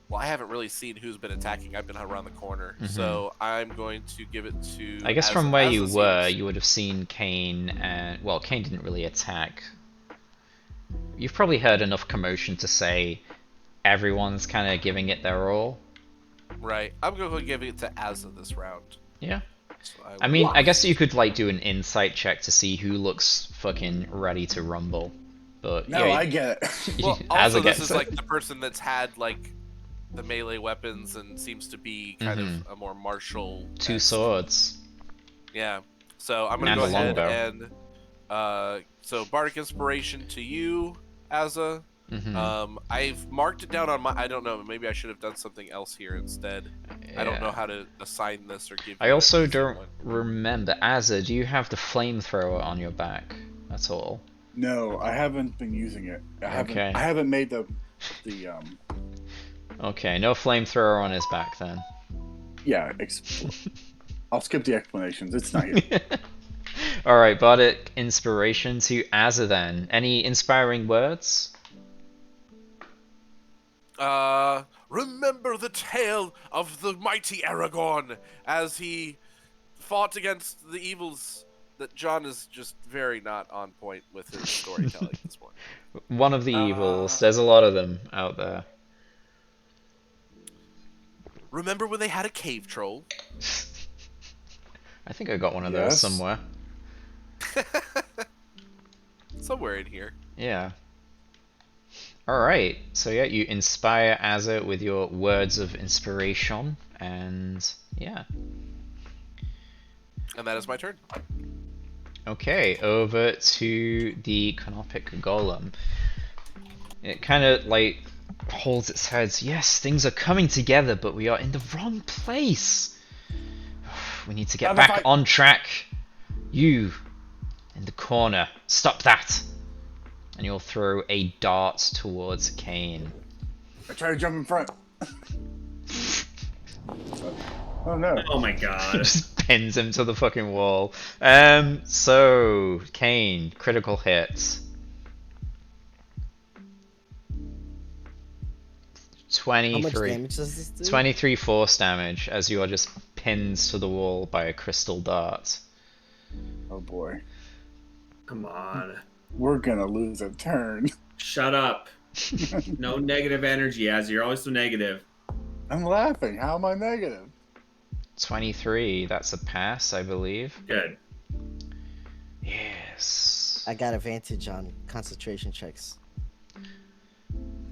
well, I haven't really seen who's been attacking. I've been around the corner, so I'm going to give it to. I guess from where you were, you would have seen Kane, and well, Kane didn't really attack. You've probably heard enough commotion to say everyone's kind of giving it their all. Right. I'm going to give it to Azza this round. Yeah. So I mean, I guess you could like do an insight check to see who looks fucking ready to rumble. But no, yeah, I get it. Well, also this is like the person that's had like the melee weapons and seems to be kind of a more martial. 2 swords. Yeah. So I'm gonna go ahead and so bardic inspiration to you, Azza. I've marked it down on my. I don't know. Maybe I should have done something else here instead. Yeah. I don't know how to assign this or give. I also don't remember. Azza, do you have the flamethrower on your back at all? No, I haven't been using it. I haven't made the Okay, no flamethrower on his back then. Yeah, I'll skip the explanations. It's not here. Alright, bardic inspiration to Azza then. Any inspiring words? Remember the tale of the mighty Aragorn as he fought against the evils that John is just very not on point with his storytelling this morning. One of the evils. There's a lot of them out there. Remember when they had a cave troll? I think I got one of those Yes. somewhere. Somewhere in here. Yeah. Alright, so yeah, you inspire Azza with your words of inspiration, and yeah. And that is my turn. Okay, over to the Canopic Golem. It kind of like holds its head. Yes, things are coming together, but we are in the wrong place. We need to get back on track. You in the corner, stop that. And you'll throw a dart towards Kane. I try to jump in front. Oh no. Oh my god. Just pins him to the fucking wall. So Kane, critical hit. 23. How much damage does this do? 23 force damage as you are just pinned to the wall by a crystal dart. Oh boy. Come on. We're gonna lose a turn. Shut up. No negative energy, Az. You're always so negative. I'm laughing. How am I negative? 23, that's a pass, I believe. Good. Yes. I got advantage on concentration checks.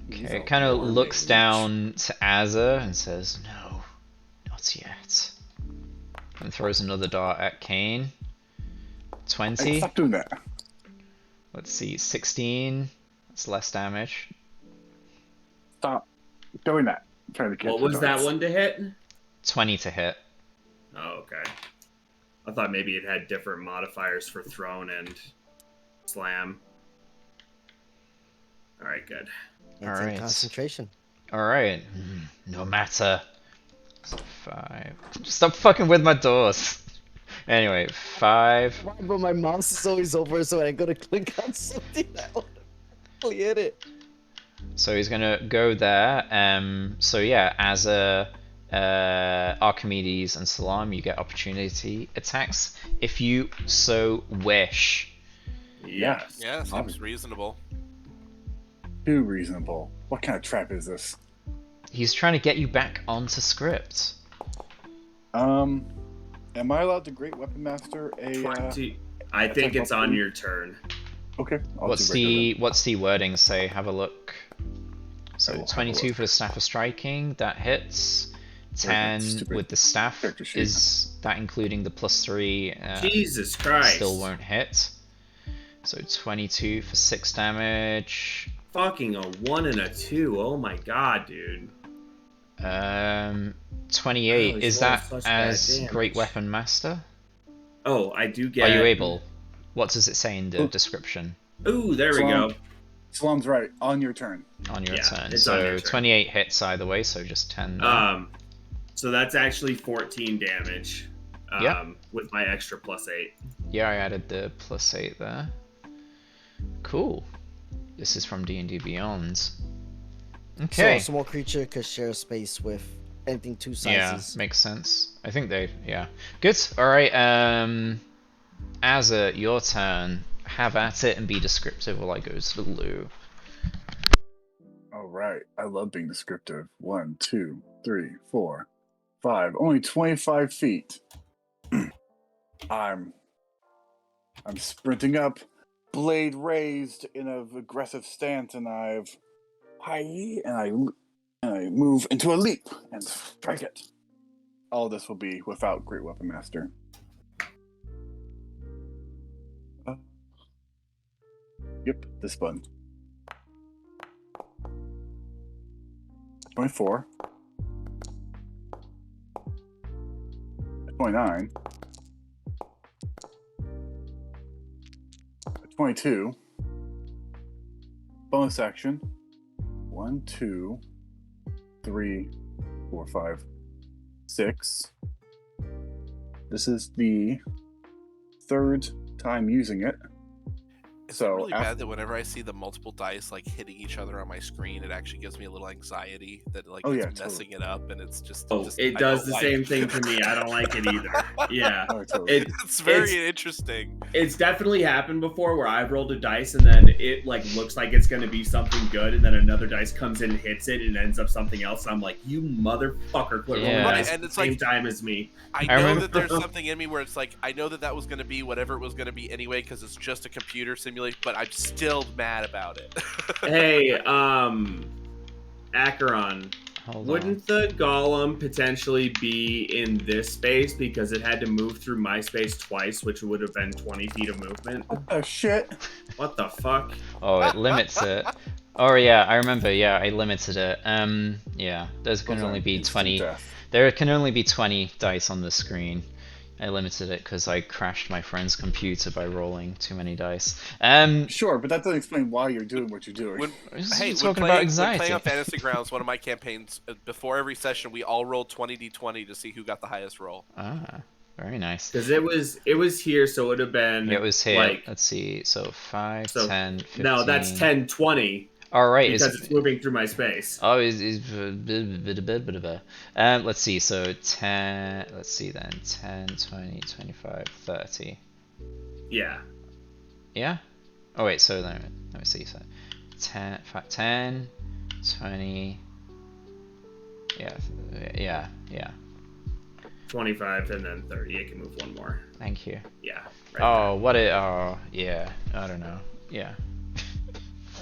Okay, it kind of looks down to Azza and says, no, not yet. And throws another dart at Kane. 20. Hey, stop doing that. Let's see, 16. That's less damage. Stop doing that. I'm trying to catch What the was that darts. one to hit? 20 to hit. Oh, okay. I thought maybe it had different modifiers for thrown and slam. Alright, good. Maintain Alright. concentration. Alright. No matter. 5. Stop fucking with my doors. Anyway, 5. Why? But my mouse is always over, so when I go to click on something, I want to hit it. So he's gonna go there. So yeah, as a Archimedes and Salam, you get opportunity attacks if you so wish. Yes. Yeah, seems reasonable. Too reasonable. What kind of trap is this? He's trying to get you back onto script. Am I allowed to Great Weapon Master a? 20. I think it's on your turn. Okay. I'll What's do regular what's the wording say? Have a look. So I will have a 22 look. for the staff of striking, that hits. 10 stupid with the staff. character sheet. Is that including the +3? Jesus Christ. Still won't hit. So 22 for 6 damage. Fucking a 1 and a 2. Oh my god, dude. 28. Oh, Is he's that rolled such bad as damage. Great Weapon Master? Oh, I do get. Are you able? What does it say in the Ooh. description Ooh, there we Salam. go. Salam's right. On your turn. on your Yeah, turn? it's on So your turn. 28 hits either way, so just 10. there. So that's actually 14 damage. Yeah. With my extra +8. Yeah, I added the +8 there. Cool. This is from D&D Beyond. Okay. So a small creature could share space with anything 2 Yeah, sizes. makes sense. I think yeah. Good. Alright, Azza, your turn. Have at it and be descriptive while I go to the loo. All right. I love being descriptive. 1, 2, 3, 4, 5. Only 25 feet. I'm sprinting up, blade raised in an aggressive stance, and I move into a leap and strike it. All this will be without Great Weapon Master. Yep, this button. 24. 29. 22. Bonus action. 1, 2, 3, 4, 5, 6. This is the 3rd time using it. It's So really after- bad that whenever I see the multiple dice like hitting each other on my screen, it actually gives me a little anxiety that like Oh, it's yeah, messing it up, and it's just. Oh, just it I does don't the like. same thing to me. I don't like it either. Yeah. Oh, totally. It's very interesting. It's definitely happened before where I've rolled a dice and then it like looks like it's gonna be something good, and then another dice comes in and hits it and ends up something else. And I'm like, you motherfucker, quit rolling Yeah. dice Right, at and the it's same like- time as me. I I know remember- that there's something in me where it's like I know that was going to be whatever it was going to be anyway because it's just a computer simulation, but I'm still mad about it. Hey, Acheron, Hold wouldn't the golem potentially be in this space because it had to move through my space twice, which would have been 20 feet of movement? Oh shit! What the fuck? on. Oh, it limits it. Oh yeah, I remember. Yeah, I limited it. Yeah, there can Was only that be instant 20. death? There can only be 20 dice on the screen. I limited it because I crashed my friend's computer by rolling too many dice. Sure, but that doesn't explain why you're doing what you're doing. When, Hey, hey, talking when about playing, when anxiety. playing on Fantasy Grounds, one of my campaigns, before every session, we all rolled 20d20 to see who got the highest roll. Ah, very nice. Because it was here, so it would have been. Yeah, it was here. Like, Let's see. So 5, So, 10, 15. no, that's 10, 20 All right. because it's moving through my space. Oh, let's see. So 10. Let's see then. 10, 20, 25, 30. Yeah. Yeah. Oh wait. So let me see. So 10, 10, 20. Yeah. 25 and then 30. It can move one more. Thank you. Yeah. Right Oh, what it? Oh, yeah. I don't know. Yeah.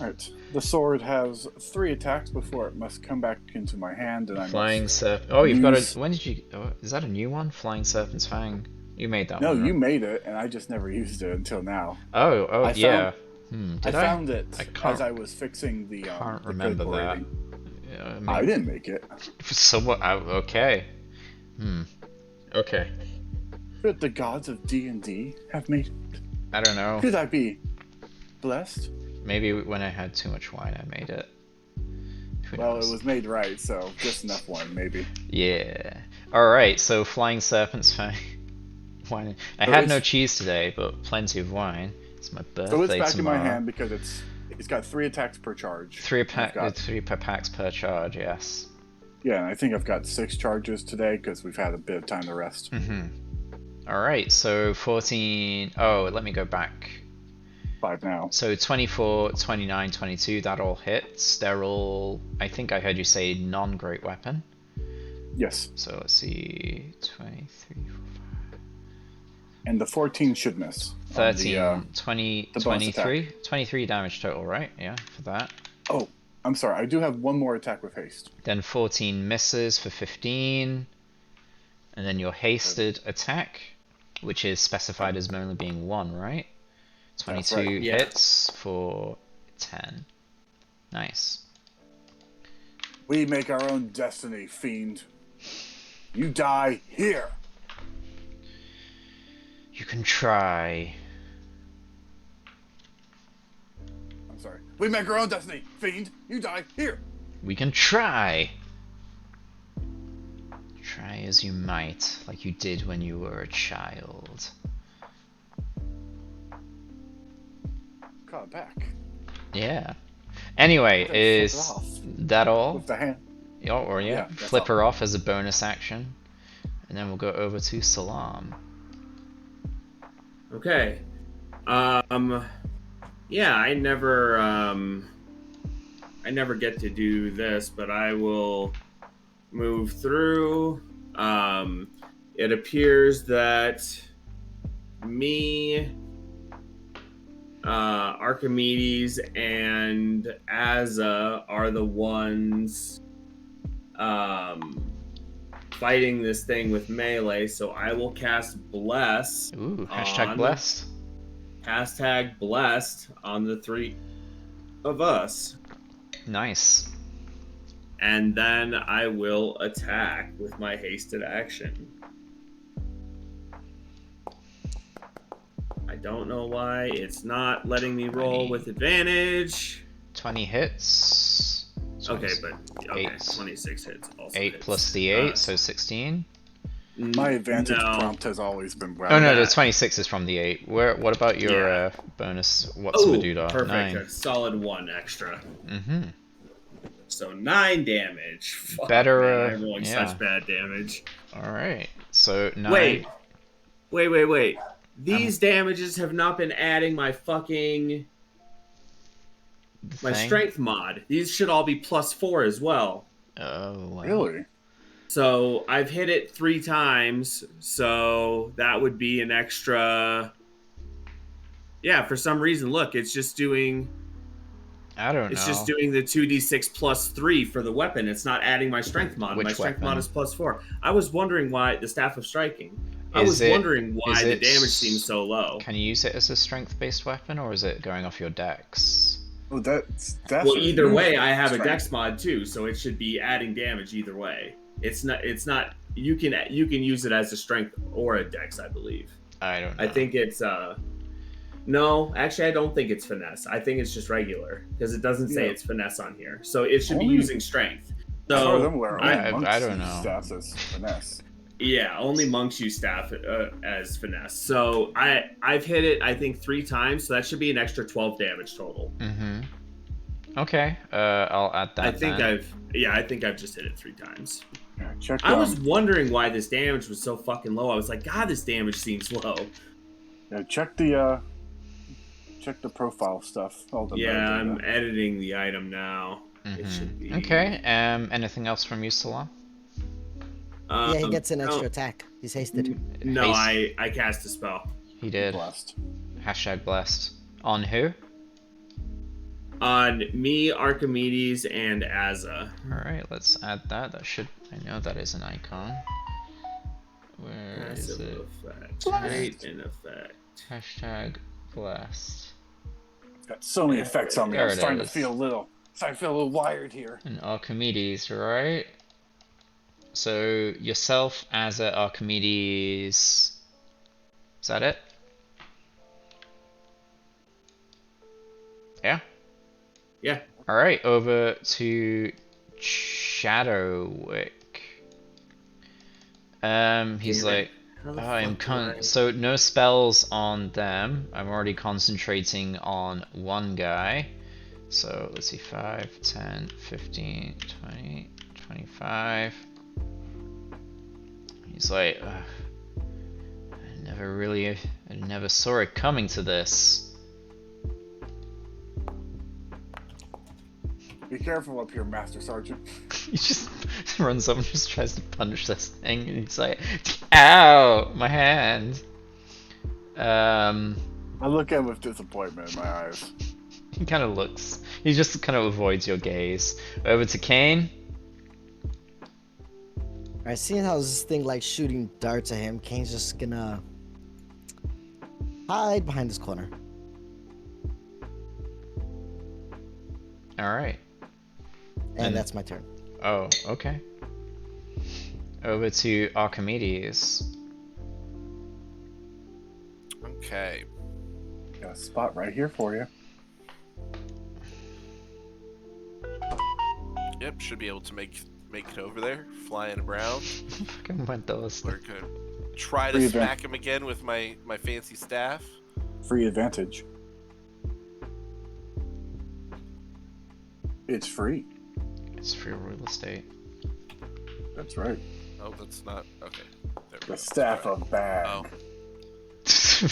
Alright. The sword has 3 attacks before it must come back into my hand, and I Flying must... serpent. Oh, you've got use- a. When did you? Oh, is that a new one? Flying serpent's fang. You made that No, one. you right? made it, and I just never used it until now. Oh, I yeah. Did I found it I can't- as I was fixing the Can't the remember critical that. rating. Yeah, I didn't make it. Somewhat. Okay. Okay. Could the gods of D&D have made it? I don't know. Could I be blessed? Maybe when I had too much wine, I made it. Who Well, knows? it was made right, so just enough wine, maybe. Yeah. All right. So flying serpent's fang. Wine. I So had no it's- cheese today, but plenty of wine. It's my birthday So it's back tomorrow. in my hand because it's got 3 attacks per charge. Three I've got- packs per charge. Yes. Yeah, and I think I've got 6 charges today because we've had a bit of time to rest. All right. So 14. Oh, let me go back. 5 now. So 24, 29, 22. That all hits. They're all. I think I heard you say non-great weapon. Yes, So let's see. 23, 4, and the 14 should miss. on 13, the, 20, the bonus 23. 23 damage total, right? Yeah, for that. Oh, I'm sorry. I do have one more attack with haste. Then 14 misses for 15. And then your hasted attack, which is specified as only being 1, right? 22 right, yeah. hits for 10. Nice. We make our own destiny, fiend. You die here. You can try. I'm sorry. We make our own destiny, fiend. You die here. We can try. Try as you might, like you did when you were a child. Caught it back. Yeah. Anyway, Flip is her off. that all? With the hand. Oh, or yeah, Yeah, that's flip all. her off as a bonus action, and then we'll go over to Salam. Okay. Yeah, I never get to do this, but I will move through. It appears that me, Archimedes, and Azza are the ones fighting this thing with melee, so I will cast Bless. Ooh, hashtag On- blessed. Hashtag blessed on the 3 of us. Nice. And then I will attack with my hasted action. I don't know why it's not letting me roll with advantage. 20 hits. Okay, but okay, 8. 26 hits also 8 hits. plus the 8, so 16. My advantage No. prompt has always been Oh no, the that. 26 is from the 8. What about your Yeah. bonus? What's Oh, Madudar? perfect. 9. A solid 1 extra. Mm-hmm. So 9 damage. Fuck, Better, man, I'm rolling yeah. such bad damage. Alright, so 9. Wait. These damages have not been adding my fucking... my Thing? strength mod. These should all be +4 as well. Oh, wow. Really? So I've hit it 3 times, so that would be an extra... Yeah, for some reason, look, it's just doing... I don't know. It's just doing the 2d6 +3 for the weapon. It's not adding my strength mod. Which my strength weapon? mod is +4. I was wondering why the Staff of Striking. I Is was it- wondering why is the it damage seems so low. Can you use it as a strength-based weapon, or is it going off your dex? Oh, that's Well, either way, I have a strength. dex mod too, so it should be adding damage either way. It's not. You can use it as a strength or a dex, I believe. I don't know. I think it's no, actually, I don't think it's finesse. I think it's just regular because it doesn't say Yeah. it's finesse on here, so it should be Only- using strength. As far as So I'm aware, I- only I monks don't use know. staffs as finesse. yeah, only monks use staff as finesse. So I've hit it I think 3 times, so that should be an extra 12 damage total. Mm-hmm. Okay, I'll add that I think then. I think I've just hit it 3 times. Yeah, check. I was wondering why this damage was so fucking low. I was like, God, this damage seems low. Yeah, check the profile stuff. All the Yeah, metadata. I'm editing the item now. It should be. Okay, anything else from you, Salah? Yeah, he gets an no, extra attack. He's hasted. No, Haste. I cast a spell He did. Blessed. Hashtag blessed. On who? on me, Archimedes, and Azza. Alright, let's add that. That should... I know that is an icon. Where is Passive it? effect. Right in effect. Hashtag blessed. It's got so many effects on me. There I'm it starting to is. feel a little. Starting to feel a little wired here. And Archimedes, right? So yourself as a Archimedes. Is that it? Yeah. Yeah. All right, over to Shadowwick. He's Damn it. like, How the I'm fuck do I- so no spells on them. I'm already concentrating on one guy. So let's see, 5, 10, 15, 20, 25. He's like, I never saw it coming to this. Be careful up here, Master Sergeant. He just runs up and just tries to punch this thing, and he's like, ow, my hand. I look at him with disappointment in my eyes. He kind of looks, he just kind of avoids your gaze. Over to Kane. Alright, seeing how this thing like shooting darts at him, Kane's just gonna hide behind this corner. Alright. And that's my turn. Oh, okay. Over to Archimedes. Okay. Got a spot right here for you. Yep, should be able to make it over there, flying around. Fucking Mendoza. We're gonna try to Free smack him again with my fancy staff. Free advantage. It's free. It's free real estate. That's right. Oh, that's not okay. There we The go. staff Alright. of bag. Oh,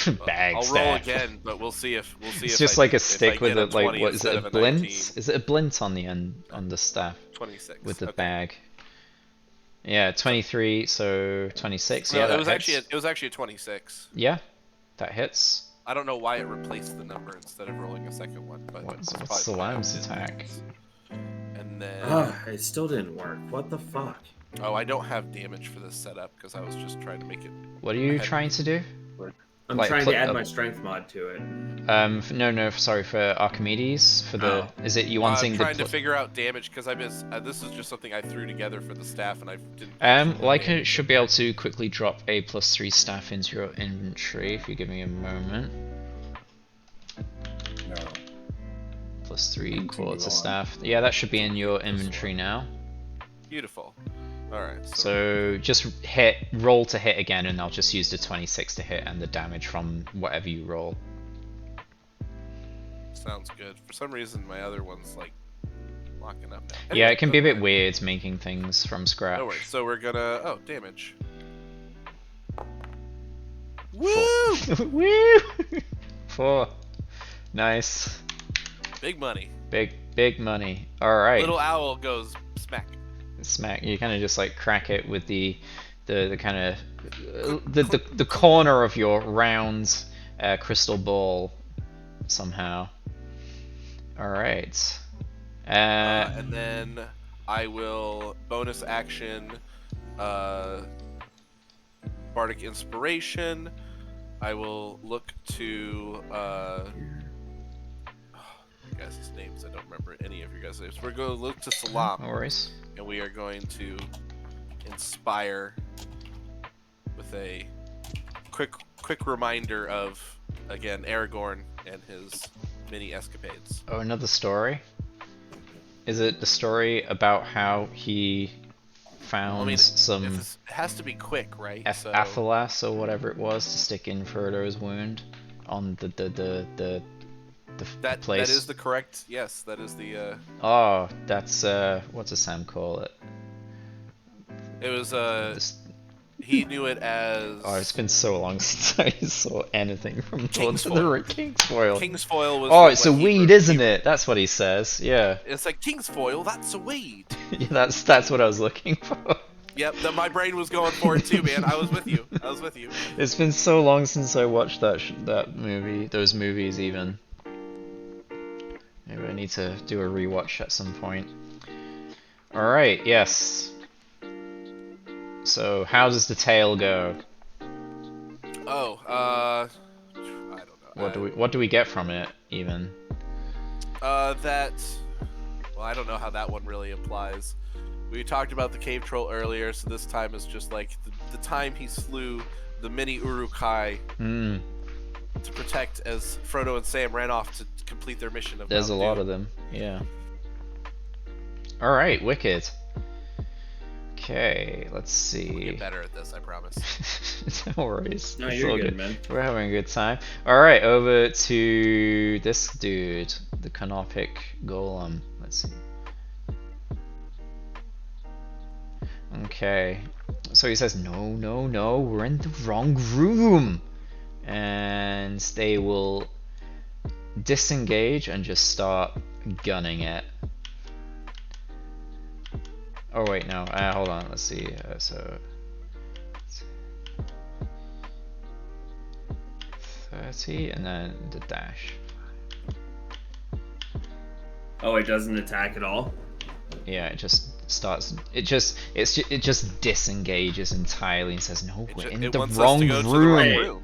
well, Bag I'll staff. roll again, but we'll see if It's if just I like do- a if stick I with get a like 20 what is it, instead a of 19. blint? Is it a blint on the end on the staff 26 with the okay. bag? Yeah, 23, so 26. No, Yeah, it that was hits. actually a 26. Yeah, that hits. I don't know why it replaced the number instead of rolling a second one, but What's it's probably Salam's fine. attack? And then It still didn't work. What the fuck? oh, I don't have damage for this setup because I was just trying to make it. What are you Ahead. trying to do? I'm Like, trying put to add a- my strength mod to it. No, sorry, for Archimedes, for the, is it you wanting I'm the trying to figure out damage because I miss. This is just something I threw together for the staff, and I didn't. Leica should be able to quickly drop a +3 staff into your inventory if you give me a moment. No. +3 quarterstaff. Yeah, that should be in your inventory now. Beautiful. All right. So just roll to hit again, and I'll just use the 26 to hit and the damage from whatever you roll. Sounds good. For some reason, my other one's like locking up now. Yeah, Anyway, it can be a bit okay. weird making things from scratch. No worries. So we're gonna damage. Woo! Woo! 4. Nice. Big money. Big money. All right. Little owl goes smack. Smack. You kind of just like crack it with the kind of the corner of your round crystal ball somehow. All right. And then I will bonus action Bardic Inspiration. I will look to you guys' names. I don't remember any of your guys' names. We're going to look to Salam. No worries. And we are going to inspire with a quick reminder of, again, Aragorn and his mini escapades. Oh, another story? Is it the story about how he found some it has to be quick, right? Athalas or whatever it was to stick in Frodo's wound on the place? That is the correct. Yes, that is the. Oh, that's what does Sam call it? It was he knew it as. Oh, it's been so long since I saw anything from Lord of the Rings. Kingsfoil. Kingsfoil was. Oh, it's a weed, isn't it? That's what he says. Yeah. It's like Kingsfoil. That's a weed. Yeah, that's what I was looking for. Yep, my brain was going for it too, man. I was with you. It's been so long since I watched that movie, those movies even. Maybe I need to do a rewatch at some point. Alright, yes. So, how does the tail go? Oh, I don't know. What do we get from it, even? Well, I don't know how that one really applies. We talked about the cave troll earlier, so this time is just like the time he slew the mini Uruk-hai to protect as Frodo and Sam ran off to complete their mission of There's Mount a lot Doom. of them, yeah. Alright, wicked. Okay, let's see. We'll get better at this, I promise. No worries. No, It's you're all good, man. We're having a good time. Alright, over to this dude, the Canopic Golem. Let's see. Okay, so he says, no, we're in the wrong room. And they will disengage and just start gunning it. Oh wait, no, hold on, let's see, so 30 and then the dash. Oh, it doesn't attack at all? Yeah, it just starts, it just disengages entirely and says, no, we're in the wrong room.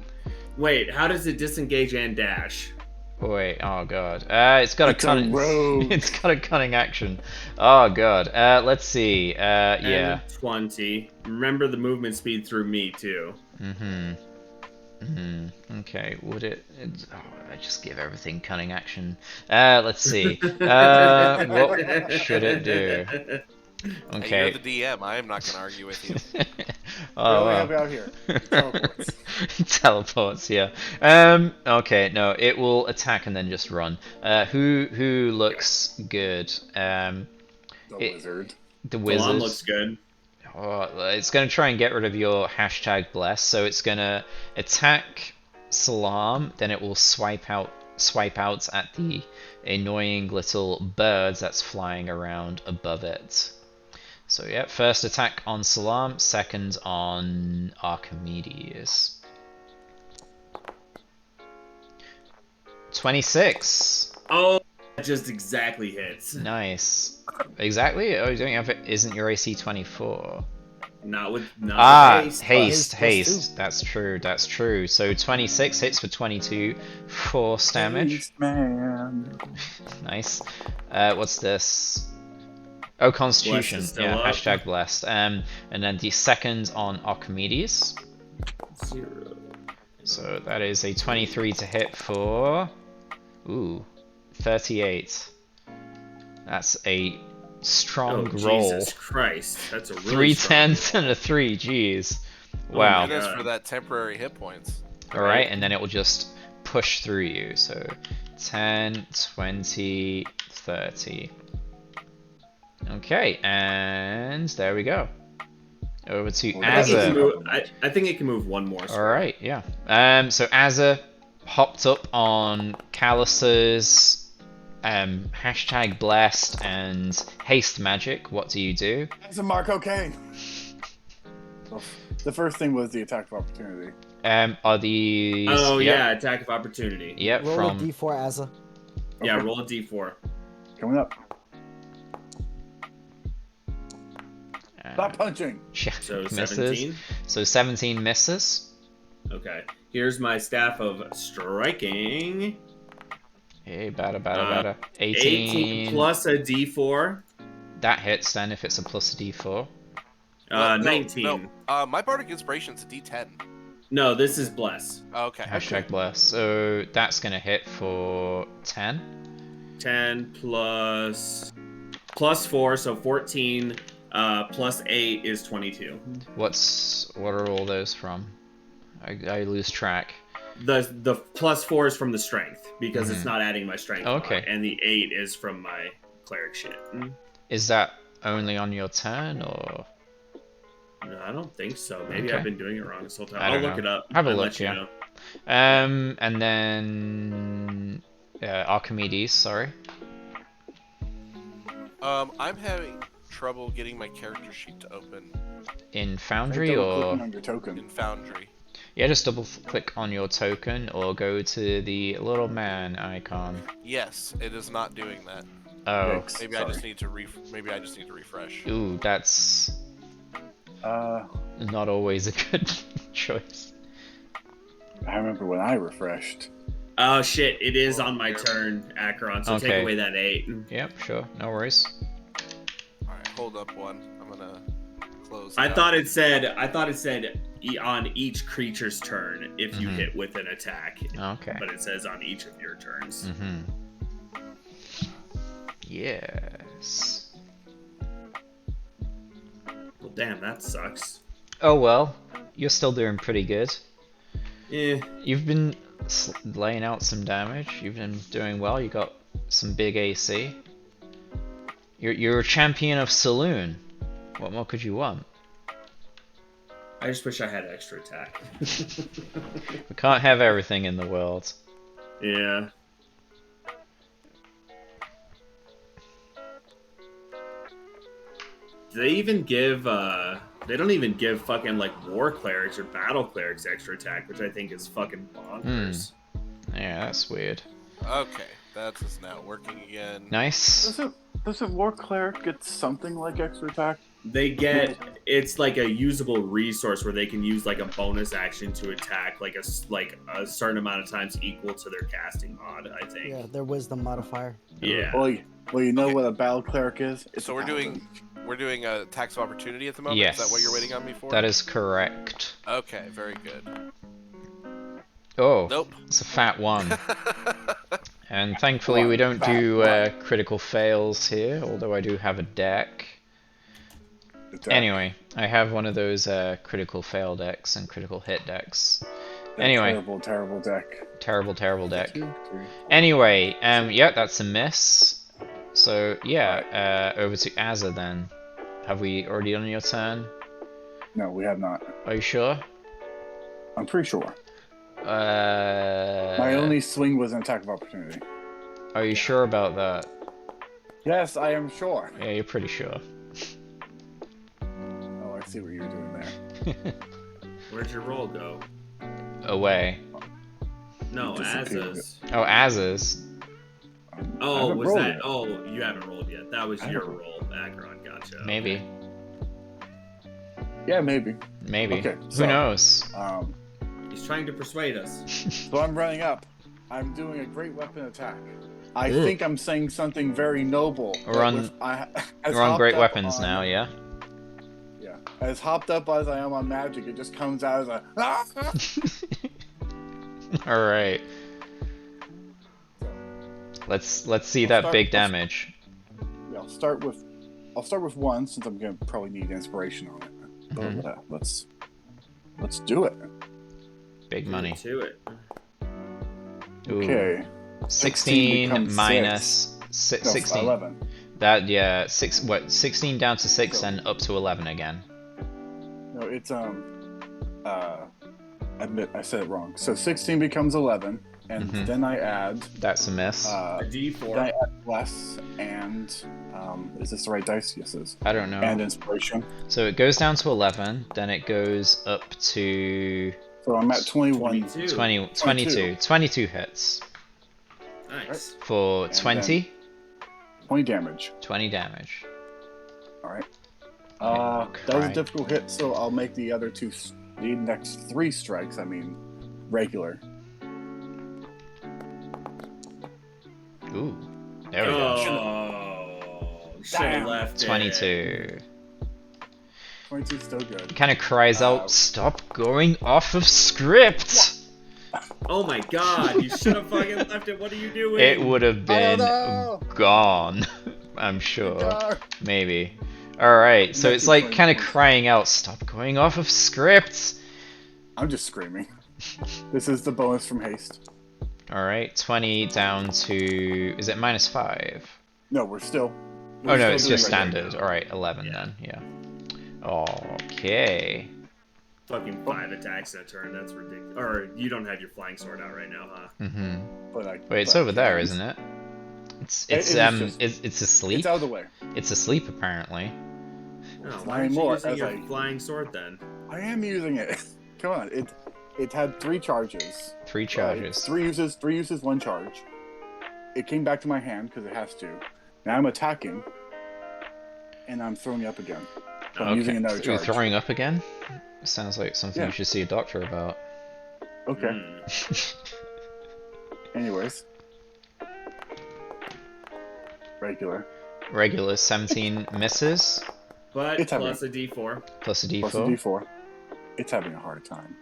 Wait, how does it disengage and dash? Wait, oh god. It's got a cunning. It's got a cunning action. Oh god. Let's see. Yeah. 20. Remember the movement speed through me too. Okay. Would it? I just give everything cunning action. Let's see. What should it do? Okay. Hey, you're the DM. I am not going to argue with you. Oh, what do we have out here? Teleports. Teleports, yeah. Okay, no, it will attack and then just run. Who looks good? The wizard. The wizard. Salam looks good. Oh, it's going to try and get rid of your hashtag bless, so it's going to attack Salam, then it will swipe out at the annoying little birds that's flying around above it. So yeah, first attack on Salam, second on Archimedes. 26. Oh, that just exactly hits. Nice. Exactly? Oh, you don't have it. Isn't your AC 24? Not with haste. That's true. So 26 hits for 22 force damage. Haste, man. Nice. What's this? Oh, Constitution. Blessed is still Yeah, up. hashtag blessed. And then the second on Archimedes. 0. So that is a 23 to hit for 38. That's a strong Oh, roll. Jesus Christ. That's a really Three strong tens roll. and a 3, jeez. Oh Wow. my And that's God. for that temporary hit points. Alright, and then it will just push through you. So 10, 20, 30. Okay, and there we go. Over to Well, I think, it can Azza. move, I think it can move one more square. Alright, yeah. So Azza hopped up on Callus's hashtag blessed and haste magic. What do you do? As a Mark, okay. The first thing was the attack of opportunity. Are these? Oh, yep, yeah, attack of opportunity. Yep, Roll from a d4, Azza. Yeah, Okay. roll a d4. Coming up. Stop punching. So misses. 17. So 17 misses. Okay. Here's my staff of striking. Hey, bada, Uh, 18. plus a d4. That hits then if it's a plus a d4. No, 19. No. My bardic inspiration's a D10. No, this is bless. Okay. Hashtag bless. So that's gonna hit for 10. 10 plus 4, so 14. Plus 8 is 22. What are all those from? I lose track. The plus 4 is from the strength because it's not adding my strength. Okay. mod, and the 8 is from my cleric shit. Is that only on your turn or? No, I don't think so. Maybe Okay. I've been doing it wrong this whole time. I I'll don't look know. it up. Have a and look, let you yeah. know. And then Archimedes, sorry. I'm having trouble getting my character sheet to open In Foundry Double or clicking on your token. in Foundry. yeah, just double click on your token or go to the little man icon. Yes, it is not doing that. Oh, Yikes. Maybe I Sorry. just need to maybe I just need to refresh. ooh, that's not always a good choice. I remember when I refreshed. Oh shit! It is on my turn, Acheron. So Okay. take away that 8. Yep, sure, no worries. All right, hold up one. I'm gonna close. I out. thought it said on each creature's turn if you Mhm. hit with an attack, Okay. but it says on each of your turns. Mm-hmm. Yes. Well, damn, that sucks. Oh well, you're still doing pretty good. Yeah. You've been laying out some damage. You've been doing well. You got some big AC. You're a champion of Saloon. What more could you want? I just wish I had extra attack. We can't have everything in the world. Yeah. Do they even give they don't even give fucking like war clerics or battle clerics extra attack, which I think is fucking bonkers. Yeah, that's weird. Okay, that is now working again. Nice. Does a war cleric get something like extra attack? They get it's like a usable resource where they can use like a bonus action to attack like a certain amount of times equal to their casting mod, I think. Yeah, their wisdom modifier. Yeah. Well, you know Okay. what a battle cleric is? It's So a we're paladin. doing a tax of opportunity at the moment. Yes. Is that what you're waiting on me for? That is correct. Okay, very good. Oh, Nope. it's a fat one. And thankfully we don't do critical fails here, although I do have a deck. Attack. Anyway, I have one of those critical fail decks and critical hit decks. That Anyway. terrible deck. Terrible deck. 2, 3. Anyway, yeah, that's a miss. So yeah, over to Azza then. Have we already done your turn? No, we have not. Are you sure? I'm pretty sure. My only swing was an attack of opportunity. Are you sure about that? Yes, I am sure. Yeah, you're pretty sure. Oh, I see what you're doing there. Where'd your roll go? Away. No, Disappeared. Azza's. Oh, Azza's. I Oh, haven't was rolled that? yet. Oh, you haven't rolled yet. That was I your haven't. roll, Acheron. Gotcha. Maybe. Yeah, maybe. Maybe. Okay, Who so- knows? He's trying to persuade us. So I'm running up. I'm doing a great weapon attack. I think I'm saying something very noble. We're on- We're on great weapons now, yeah? Yeah. As hopped up as I am on magic, it just comes out as a. Ah! Alright. Let's see I'll that start- big damage. start with 1 since I'm gonna probably need inspiration on it. Mhm. But let's do it. Big money. To it. Ooh. Okay. 16 becomes minus No, 16. 11. That, yeah, 16 down to 6 So- and up to 11 again. No, it's admit I said it wrong. So 16 becomes 11, and Mhm. then I add That's a miss. A then D4. I add bless and is this the right dice? Yes, it is. I don't know. And inspiration. So it goes down to 11, then it goes up to So I'm at 21. 22. 22 hits. Nice. For And 20? 20 damage. 20 damage. All right. Yeah, That was a cry. difficult hit, so I'll make the other two, the next 3 strikes. I mean, regular. Ooh. There we go. Oh, should have Damn. left it. 22. 22 is still good. Kind of cries out, "Stop going off of script!" Oh my god, you should have fucking left it. What are you doing? It would have been no! gone. I'm sure. Gar. Maybe. Alright, so Next it's like 20 kind of points. crying out, "Stop going off of script!" I'm just screaming. This is the bonus from haste. Alright, 20 down to... Is it minus 5? No, we're still. Oh no, still it's doing just regular standard. now. Alright, 11 Yeah. then, yeah. Okay. Fucking 5 attacks in a turn. That's ridiculous. Or you don't have your flying sword out right now, huh? Mm-hmm. But I, Wait, it's but over there, can. isn't it? It's It is just- it's asleep. It's out of the way. It's asleep apparently. No, Not why aren't you anymore, using as your I- flying sword then? I am using it. Come on, it had 3 charges. 3 Right? charges. 3 uses, 1 charge. It came back to my hand because it has to. Now I'm attacking, and I'm throwing up again. So I'm using another You're charge. throwing up again? Sounds like something Yeah. you should see a doctor about. Okay. Hmm. Anyways, regular. Regular 17 misses But It's plus a D4. plus a d4. Plus a D4. It's having a hard time.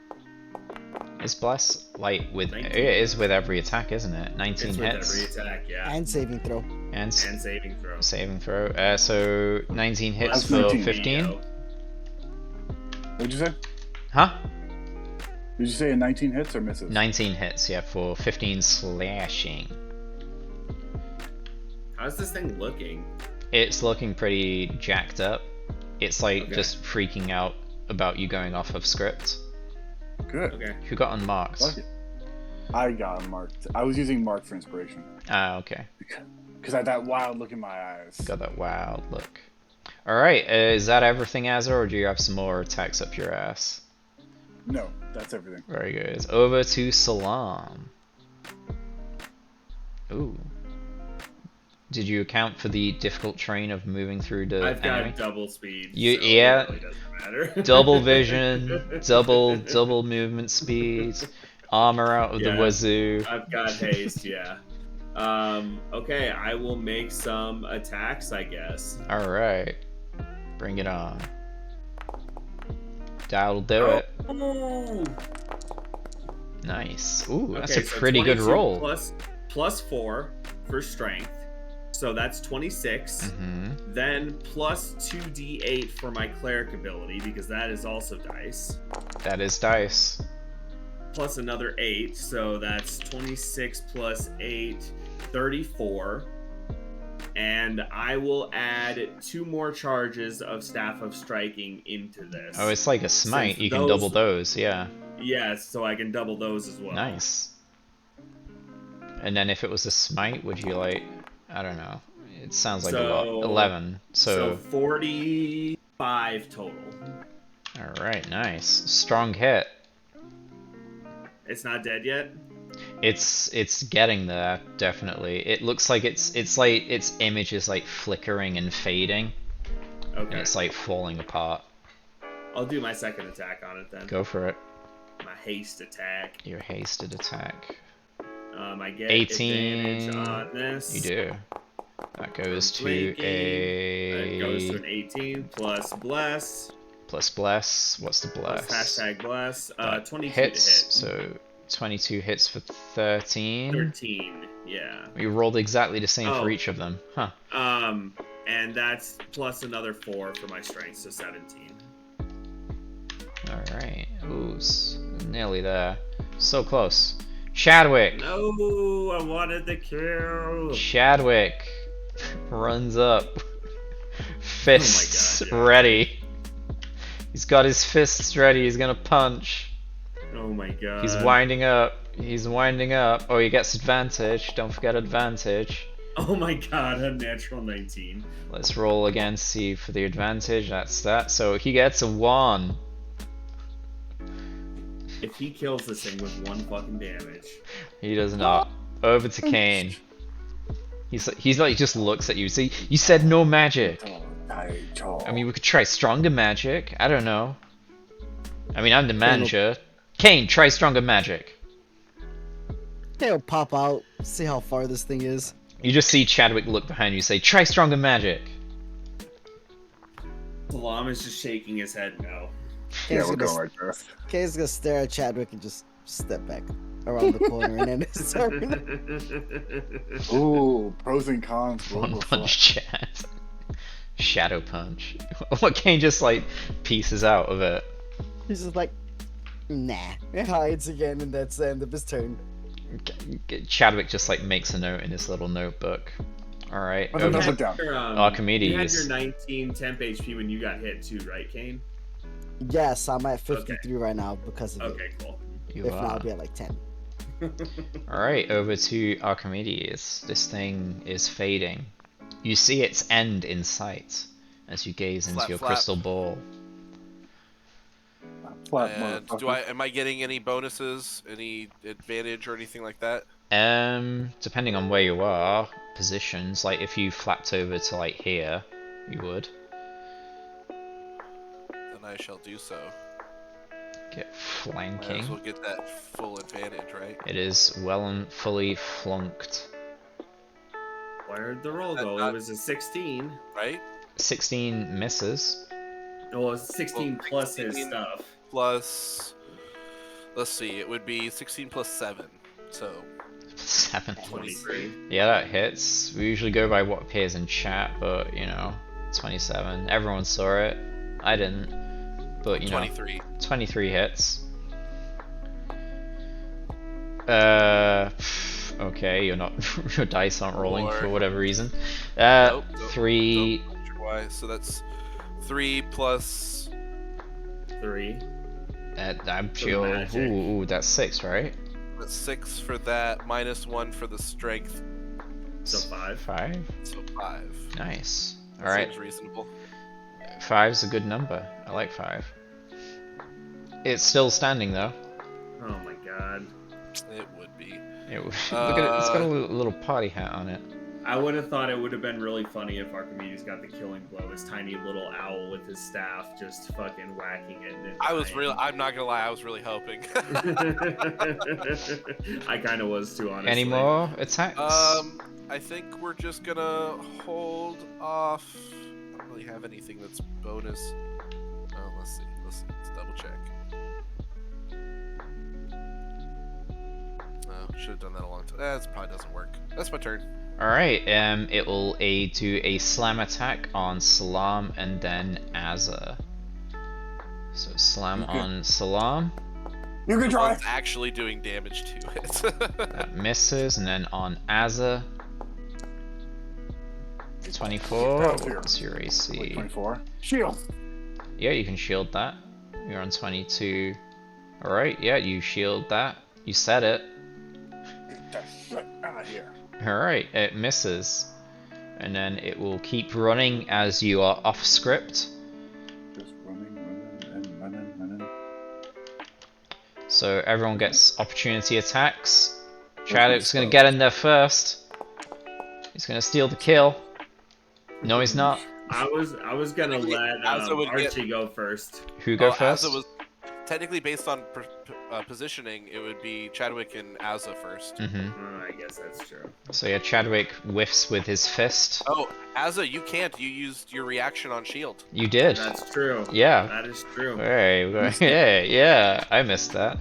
Is bless light with 19. it is with every attack, isn't it? 19 It's hits with every attack, yeah. And saving throw. and And saving throw. saving throw. So 19 hits That's for 19. 15. What'd you say? Huh? Did you say a 19 hits or misses? 19 hits, yeah, for 15 slashing. How's this thing looking? It's looking pretty jacked up. It's like Okay. just freaking out about you going off of script. Good. Okay. Who got unmarked? Lucky. I got marked. I was using mark for inspiration. Ah, okay. Because I had that wild look in my eyes. Got that wild look. Alright, is that everything, Azza, or do you have some more attacks up your ass? No, that's everything. Very good. Over to Salam. Ooh. Did you account for the difficult terrain of moving through the I've got enemy? double speed. You- so yeah. It really doesn't matter. Double vision, double movement speed, armor out of the Yeah. wazoo. I've got haste, yeah. Okay, I will make some attacks, I guess. Alright. Bring it on. That'll do it. Ooh. Nice. Ooh, that's Okay, a so pretty good 22 roll. plus 4 for strength. So that's 26. Hmm. Then plus 2d8 for my cleric ability, because that is also dice. That is dice. Plus another 8, so that's 26 plus 8, 34. And I will add 2 more charges of Staff of Striking into this. Oh, it's like a smite. Since You can those- double those, yeah. Yes, so I can double those as well. Nice. And then if it was a smite, would you like... I don't know. It sounds like a lot. So- 11. So So, 45 total. alright, nice. Strong hit. It's not dead yet? It's getting there, definitely. It looks like it's like its image is like flickering and fading, and Okay. it's like falling apart. I'll do my second attack on it then. Go for it. My haste attack. Your hasted attack. I get 18. advantage on this. You do. That goes to Flanking. It goes to a an 18 plus bless. plus bless. What's the Plus bless? hashtag bless. That 22 hits. to hit. So 22 hits for 13. 13. Yeah. You rolled exactly the same Oh. for each of them, huh? And that's plus another 4 for my strength, so 17. Alright. Ooh, nearly there. So close. Chadwick! No, I wanted the kill. Chadwick runs up. Fists God, yeah. ready. He's got his fists ready. He's gonna punch. Oh my god. He's winding up. He's winding up. Oh, he gets advantage. Don't forget advantage. Oh my god, a natural 19. Let's roll again, see for the advantage. That's that. So he gets a 1. If he kills this thing with 1 fucking damage. He does not. Over to Kane. He's like just looks at you. See, you said no magic. I mean, we could try stronger magic. I don't know. I mean, I'm the manager. Kane, try stronger magic. He'll pop out, see how far this thing is. You just see Chadwick look behind you, say, try stronger magic. Salam is just shaking his head no. Yeah, we're going right there. Kane's gonna stare at Chadwick and just step back around the corner and then his turn. Ooh, pros and cons. will One reflect. punch Chad. Shadow punch. Kane just like pieces out of it. He's just like, nah. It hides again, and that's the end of his turn. Chadwick just like makes a note in his little notebook. Alright, Put the over notebook to down. You Archimedes. had your 19 temp HP when you got hit too, right, Kane? Yes, I'm at 53 right now because of it. Okay, cool. You If not, are. I'll be at like 10. Alright, over to Archimedes. This thing is fading. You see its end in sight as you gaze into Flap, your flap. crystal ball. Flat And motherfucker. am I getting any bonuses, any advantage or anything like that? Depending on where you are, positions, like if you flapped over to like here, you would. Then I shall do so. Get Might flanking. as well get that full advantage, right? It is well and fully flunked. Where'd the roll go? It was a 16. Right? 16 misses. Oh, it was 16 Well, plus his 16 stuff. Plus, let's see, it would be 16 plus 7, so 7. 23. Yeah, that hits. We usually go by what appears in chat, but you know, 27. Everyone saw it. I didn't. But you know, 23. 23 hits. Okay, you're not. Your dice aren't rolling for whatever reason. Nope, 3. Not sure why. So that's 3 plus 3. I'm sure. magic. Ooh, that's 6, right? that's 6 for that, minus 1 for the strength, So 5. 5. so 5. Nice. That All right. seems reasonable. 5's a good number. I like 5. It's still standing though. Oh my god. It would be. Look at it. It's got a little party hat on it. I would have thought it would have been really funny if Archimedes got the killing blow, his tiny little owl with his staff just fucking whacking it. And I'm not gonna lie, I was really hoping. I kind of was too, honestly. Any more attacks? I think we're just gonna hold off. I don't really have anything that's bonus. Oh, let's see. Let's double check. Oh, should have done that a long time. That probably doesn't work. That's my turn. Alright, it will do a slam attack on Salam and then Azza. So slam on Salam, You can try. It's actually doing damage to it. that misses, and then on Azza, 24. What's your AC? 24. Shield. Yeah, you can shield that. You're on 22. Alright, yeah, you shield that. You said it. Get that shit out of here. Alright, it misses. And then it will keep running as you are off script. Just running, and running. So everyone gets opportunity attacks. Chadwick's gonna get in there first. He's gonna steal the kill. No, he's not. I was gonna let Azza would get- Archie go first. Who go Oh, first? Azza was technically based on positioning. It would be Chadwick and Azza first. I guess that's true. So yeah, Chadwick whiffs with his fist. Oh, Azza, you can't. You used your reaction on shield. You did. That's true. Yeah. That is true. Hey, yeah, I missed that.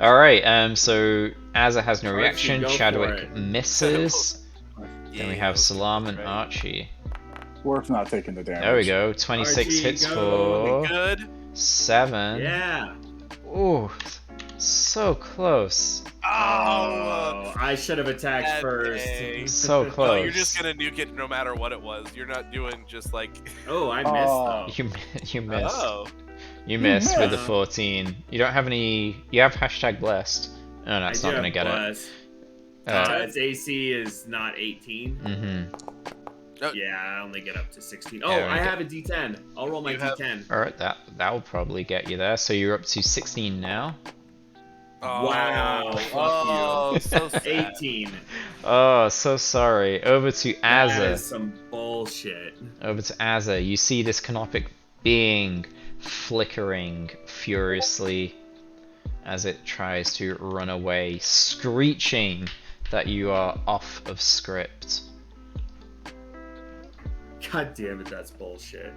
Alright, so Azza has no Archie, reaction, go for Chadwick it. misses. Then we have Yeah, Salam and right. Archie. Worth not taking the damage. There we go. 26 Archie, hits go. for Good. 7. Yeah. Ooh, so close. Oh, I should have attacked bad first. day. So close. No, you're just gonna nuke it no matter what it was. You're not doing just like. Oh, I missed though. You missed. Oh. You missed with the missed. 14. You don't have any. You have hashtag blessed. Oh, no, it's I not do gonna have get bless. it. Its AC is not 18. Mm-hmm. Yeah, I only get up to 16. Yeah, Oh, we I get- have a D10. I'll roll my You have- D10. Alright, that'll probably get you there. So you're up to 16 now. Oh, Wow, fuck oh, so sad. 18. Oh, so sorry. Over to That Azza. is some bullshit. Over to Azza. You see this canopic being flickering furiously as it tries to run away, screeching that you are off of script. God damn it, that's bullshit.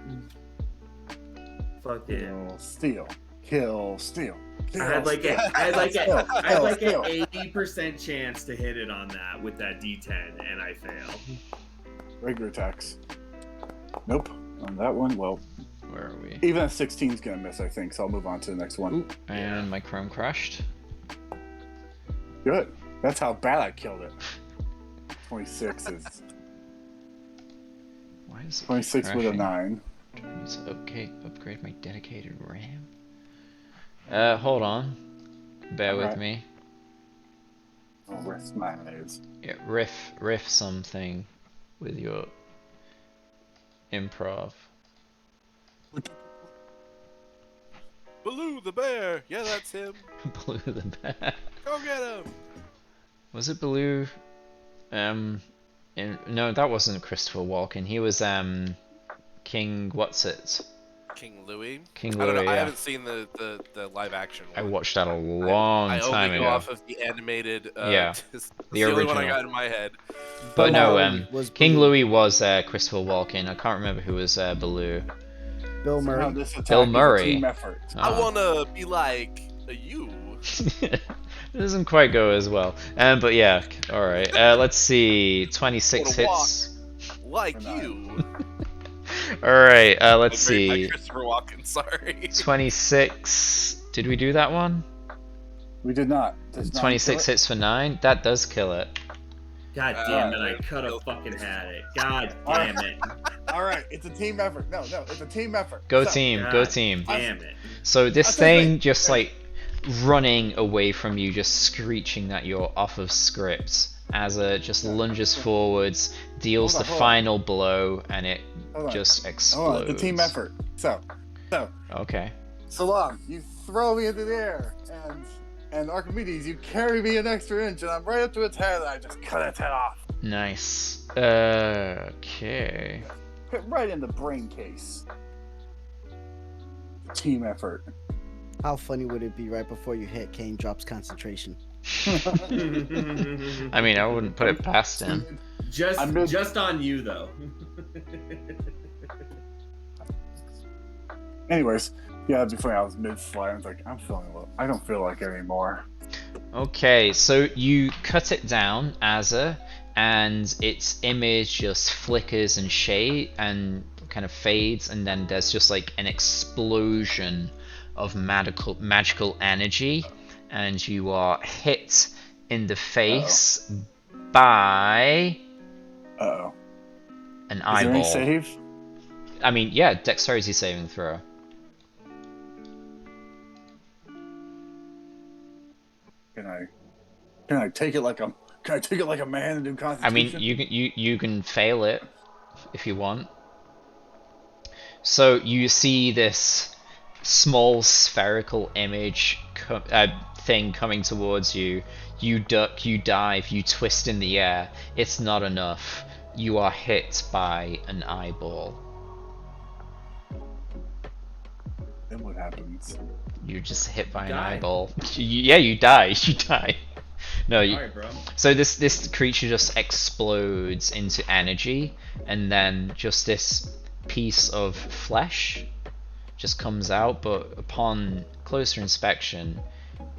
Fucking. Kill, steal. Kill, steal. I had like a, I had like a, I had like an 80% chance to hit it on that with that D10, and I fail. Regular attacks. Nope. On that one, well, Where are we? even a 16 is gonna miss, I think. So I'll move on to the next one. Ooh, and my chrome crashed. Good. That's how bad I killed it. 26 is Why is it 26 with a crashing? 9. Let's upgrade my dedicated RAM. Hold on. Bear with Alright. me. Oh, rest my eyes. Yeah, riff something with your improv. Baloo the bear. Yeah, that's him. Baloo the bear. Go get him. Was it Baloo? No, that wasn't Christopher Walken. He was King. What's it? King Louis. King I don't know. Louis. I Yeah. haven't seen the live action I one. watched that a long I time only go ago. off of the animated. Yeah, It's the the only one I original. got in my head. But no, was King Baloo. Louis was Christopher Walken. I can't remember who was Baloo. Bill Now Murray. this attack Bill is a Murray. team effort. I Ah. wanna be like you. It doesn't quite go as well. But yeah, alright. Let's see. 26 Wanna hits. Like Or not. you. Alright, let's Very see. bad Christopher Walken. Sorry. 26. Did we do that one? We did not. Does not 26 kill it? hits for 9? That does kill it. God damn it, I could have fucking had it. God damn it. All right, it's a team effort. No, it's a team effort. Go So, team, God go team. Damn it. So this I'll tell you thing what, just like running away from you, just screeching that you're off of script. Azza just lunges forwards, deals Hold on, the hold on. final blow, and it Hold on. just Hold explodes. on, the team effort. So Okay. long, you throw me into the air, and Archimedes, you carry me an extra inch, and I'm right up to its head, and I just cut its head off. Nice. Okay. Hit right in the brain case. Team effort. How funny would it be right before you hit, Kane drops concentration? I mean, I wouldn't put it past him. just on you though. Anyways, yeah, before I was mid-flight, I was like, I'm feeling a little. I don't feel like it anymore. Okay, so you cut it down, Azza, and its image just flickers and shade and kind of fades, and then there's just like an explosion of magical energy, and you are hit in the face by Uh-oh. an Is there any eyeball. save? I mean, yeah, dexterity saving throw. Can I take it like a man and do I constitution? mean, you can fail it if you want. So you see this small spherical image thing coming towards you. You duck, you dive, you twist in the air. It's not enough. You are hit by an eyeball. Then what happens? You're just hit by an Die. eyeball. Yeah, you die. You die. No, you. Alright, bro. So this creature just explodes into energy, and then just this piece of flesh just comes out, but upon closer inspection,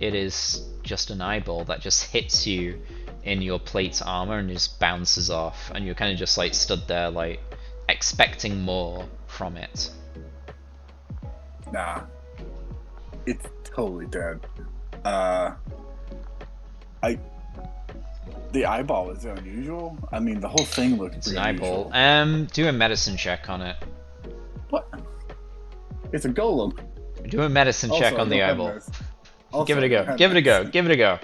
it is just an eyeball that just hits you in your plate armor and just bounces off, and you're kind of just like stood there like expecting more from it. Nah. It's totally dead. The eyeball is unusual. I mean, the whole thing looks It's an pretty eyeball. unusual. Do a medicine check on it. What? It's a golem. Do a medicine check Also, on the I don't eyeball. have this. Also, Give it a I go. don't have Give it a go. this. Give it a go.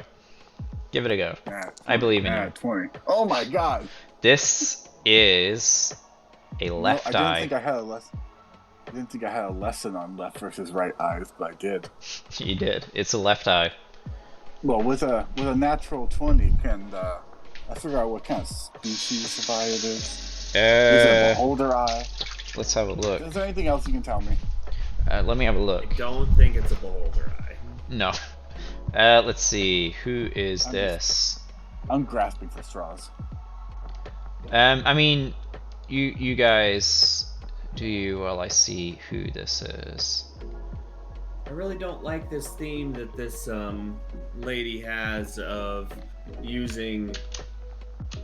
Give it a go. Nah, I believe in you. 20. Oh my god. This is a left I didn't eye. think I had a lesson. I didn't think I had a lesson on left versus right eyes, but I did. You did. It's a left eye. Well, with a natural 20, I figure out what kind of species of eye it is? Is it a beholder eye? Let's have a look. Is there anything else you can tell me? Let me have a look. I don't think it's a beholder eye. No. Let's see. Who is I'm this? I'm grasping for straws. I mean, you guys do you while I see who this is. I really don't like this theme that this lady has of using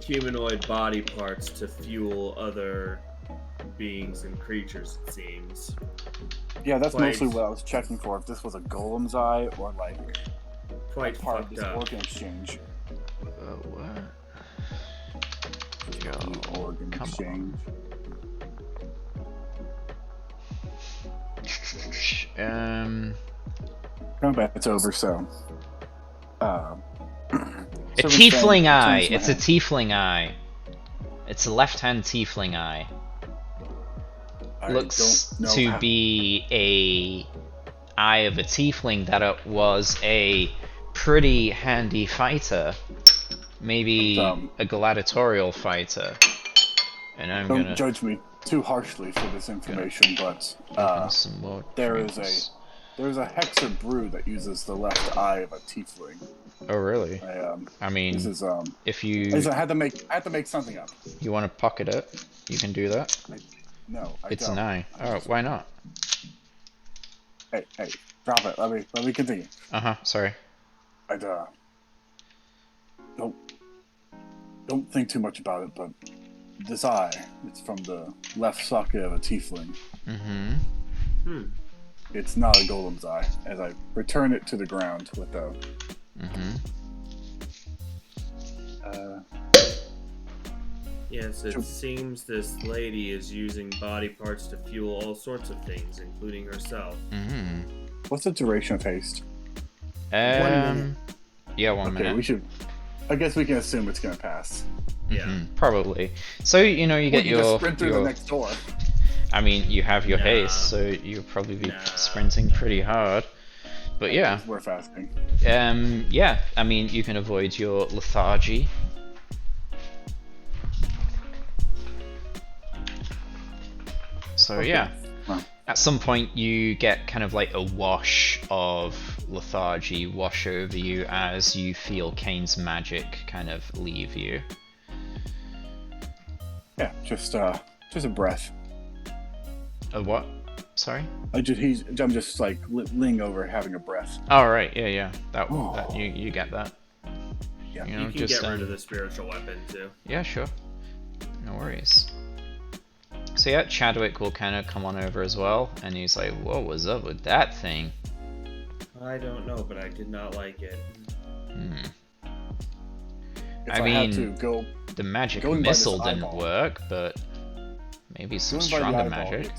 humanoid body parts to fuel other beings and creatures, it seems. Yeah, that's Quite- mostly what I was checking for. If this was a golem's eye or like Quite part of fucked this up. organ exchange. What? The organ come exchange. Combat's over, so. A Servant's tiefling saying, eye. turns to my It's a hand. tiefling eye. It's a left-hand tiefling eye. I Looks don't know to how- be a eye of a tiefling that was a pretty handy fighter. Maybe a gladiatorial fighter. And I'm Don't gonna judge me too harshly for this information, but open some more there's drinks. a hexer brew that uses the left eye of a tiefling. Oh really? I mean, This is if you I had to make something up. want to pocket it, you can do that. No, I It's don't. an eye. I Oh, just- why not? Hey, drop it. Let me continue. Sorry. I'd don't think too much about it, but this eye, it's from the left socket of a tiefling. Mm-hmm. It's not a golem's eye. As I return it to the ground with a Mm-hmm. Yes, it seems this lady is using body parts to fuel all sorts of things, including herself. Mm-hmm. what's the duration of haste? 1 minute. Yeah, 1 Okay, minute. we should. I guess we can assume it's gonna pass. Yeah. Mhm, probably. So you know you get We can just your. sprint through the next door. I mean, you have your Nah. haste, so you'll probably be Nah. sprinting pretty hard. But yeah, It's worth asking. yeah. I mean, you can avoid your lethargy. So Okay. yeah, Well, at some point you get kind of like a wash of lethargy wash over you as you feel Kane's magic kind of leave you. yeah, just a breath. A what? Sorry? I'm just like leaning over, having a breath. Oh right, yeah. That Oh. you get that. Yeah. You know, You can just get rid of the spiritual weapon too. yeah, sure. No worries. So yeah, Chadwick will kind of come on over as well, and he's like, "What was up with that thing?" I don't know, but I did not like it. If I had mean, to go The magic Going by this missile didn't eyeball. work, but maybe some going by the stronger eyeball, magic.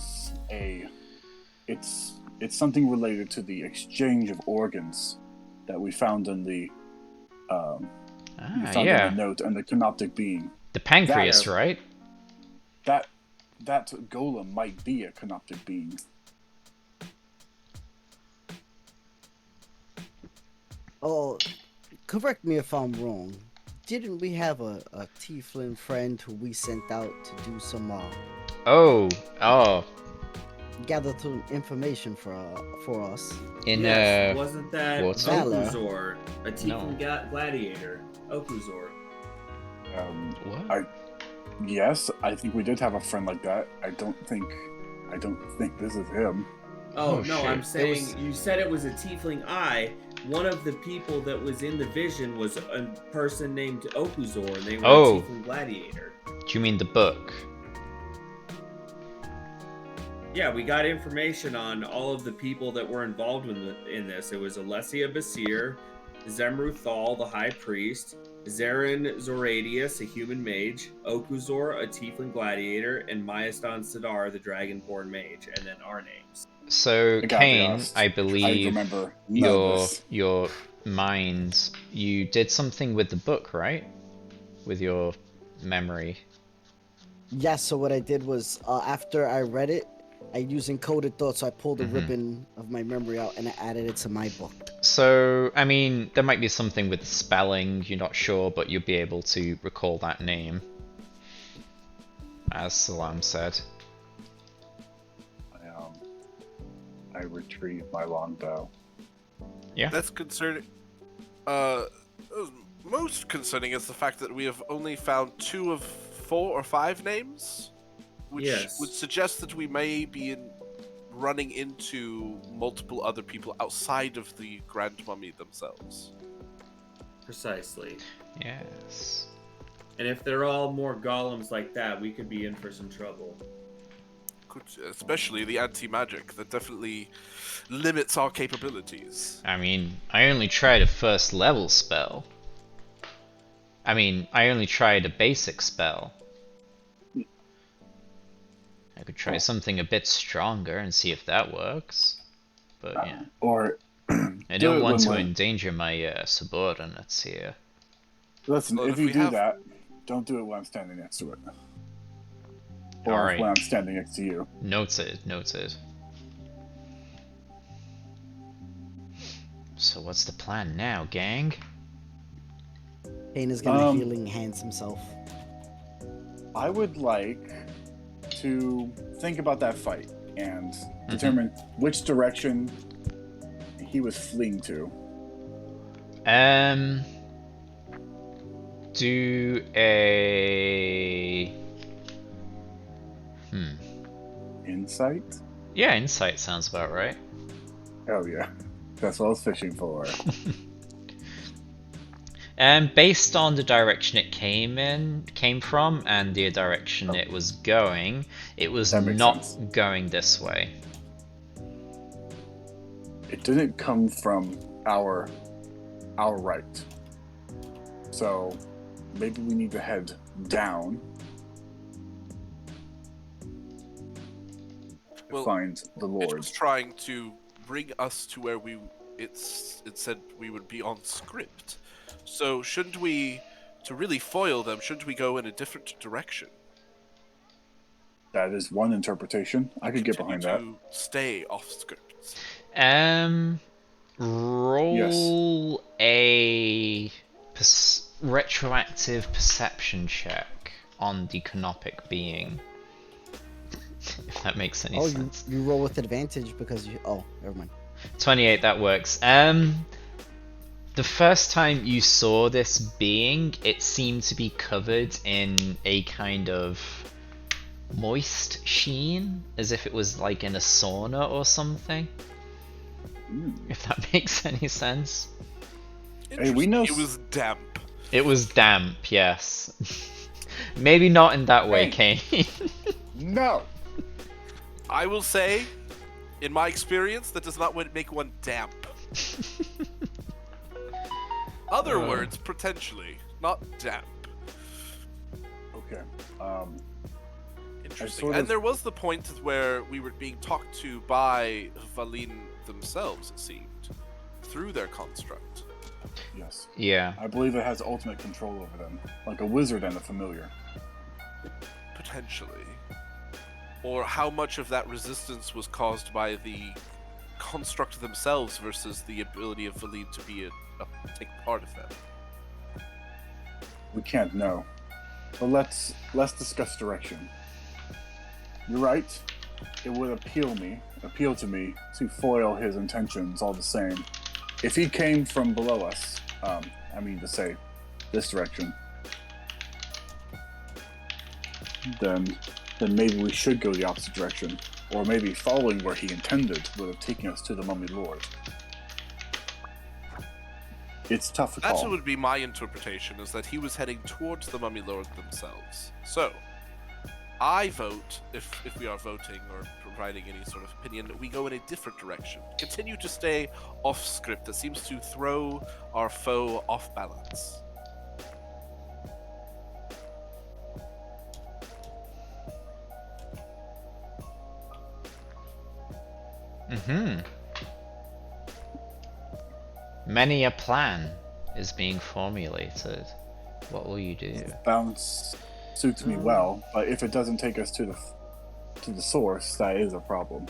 it's something related to the exchange of organs that we found in the in Yeah, the note and the canoptic being. the pancreas, That- right? That golem might be a canoptic being. Oh, correct me if I'm wrong. Didn't we have a tiefling friend who we sent out to do some Oh, gather some information for us? in Yes, wasn't that what's that? Okuzor, a tiefling gladiator? Okuzor. what? Yes, I think we did have a friend like that. I don't think this is him. Oh, Oh, no, shit. I'm It saying was- you said it was a tiefling eye. One of the people that was in the vision was a person named Okuzor, and they were Oh. a tiefling gladiator. Do you mean the book? Yeah, we got information on all of the people that were involved in this. It was Alessia Basir, Zemru Thal, the High Priest, Zarin Zoradius, a human mage, Okuzor, a tiefling gladiator, and Mayastan Sidar, the dragonborn mage, and then our names. So, I gotta be Kane, honest, I I believe remember none of this. your mind, you did something with the book, right? With your memory. Yes, so what I did was after I read it, I used encoded thought, so I pulled a Mhm. ribbon of my memory out and I added it to my book. So, I mean, there might be something with spelling, you're not sure, but you'll be able to recall that name. As Salam said. I retrieve my longbow. Yeah. That's concerning. Most concerning is the fact that we have only found 2 of 4 or 5 names, which Yes. would suggest that we may be running into multiple other people outside of the Grand Mummy themselves. Precisely. Yes. And if they're all more golems like that, we could be in for some trouble. Especially the anti-magic, that definitely limits our capabilities. I mean, I only tried a first level spell. I mean, I only tried a basic spell. I could try something a bit stronger and see if that works. But yeah. Or I do don't it want when to we're- endanger my subordinates here. Listen, Well, if if you we do have- that, don't do it when I'm standing next to it. Or Alright. when I'm standing next to you. Noted, noted. So what's the plan now, gang? Kane is gonna Um, healing hands himself. I would like to think about that fight and determine which direction he was fleeing to. Do a... Insight? Yeah, insight sounds about right. Oh yeah. That's what I was fishing for. Based on the direction it came from, and the direction it was going, it was That makes not sense. going this way. It didn't come from our right. So maybe we need to head down. Well, find the It Lord. was trying to bring us to where it said we would be on script. So shouldn't we, to really foil them, shouldn't we go in a different direction? That is one interpretation. I could get Continue behind that. to stay off script. Roll a retroactive perception check on the canopic being. If that makes any sense. You roll with advantage because you. Oh, never mind. 28, that works. The first time you saw this being, it seemed to be covered in a kind of moist sheen, as if it was like in a sauna or something. If that makes any sense. Hey, we know It was damp. It was damp, yes. Maybe not in that way, Kane. No! I will say, in my experience, that does not make one damp. Other words, potentially, not damp. Okay. Interesting. sort And of- there was the point where we were being talked to by Valine themselves, it seemed, through their construct. Yes. Yeah. I believe it has ultimate control over them. Like a wizard and a familiar. Potentially. Or how much of that resistance was caused by the construct themselves versus the ability of Valine to be take part of them. We can't know. But let's discuss direction. You're right. It would appeal to me to foil his intentions all the same. If he came from below us, I mean to say, this direction, then maybe we should go the opposite direction. Or maybe following where he intended would have taken us to the Mummy Lord. It's tough to That's call. what would be my interpretation, is that he was heading towards the Mummy Lord themselves. So, I vote, if we are voting or providing any sort of opinion, we go in a different direction. Continue to stay off script. That seems to throw our foe off balance. Many a plan is being formulated. What will you do? Bounce suits me well, but if it doesn't take us to the source, that is a problem.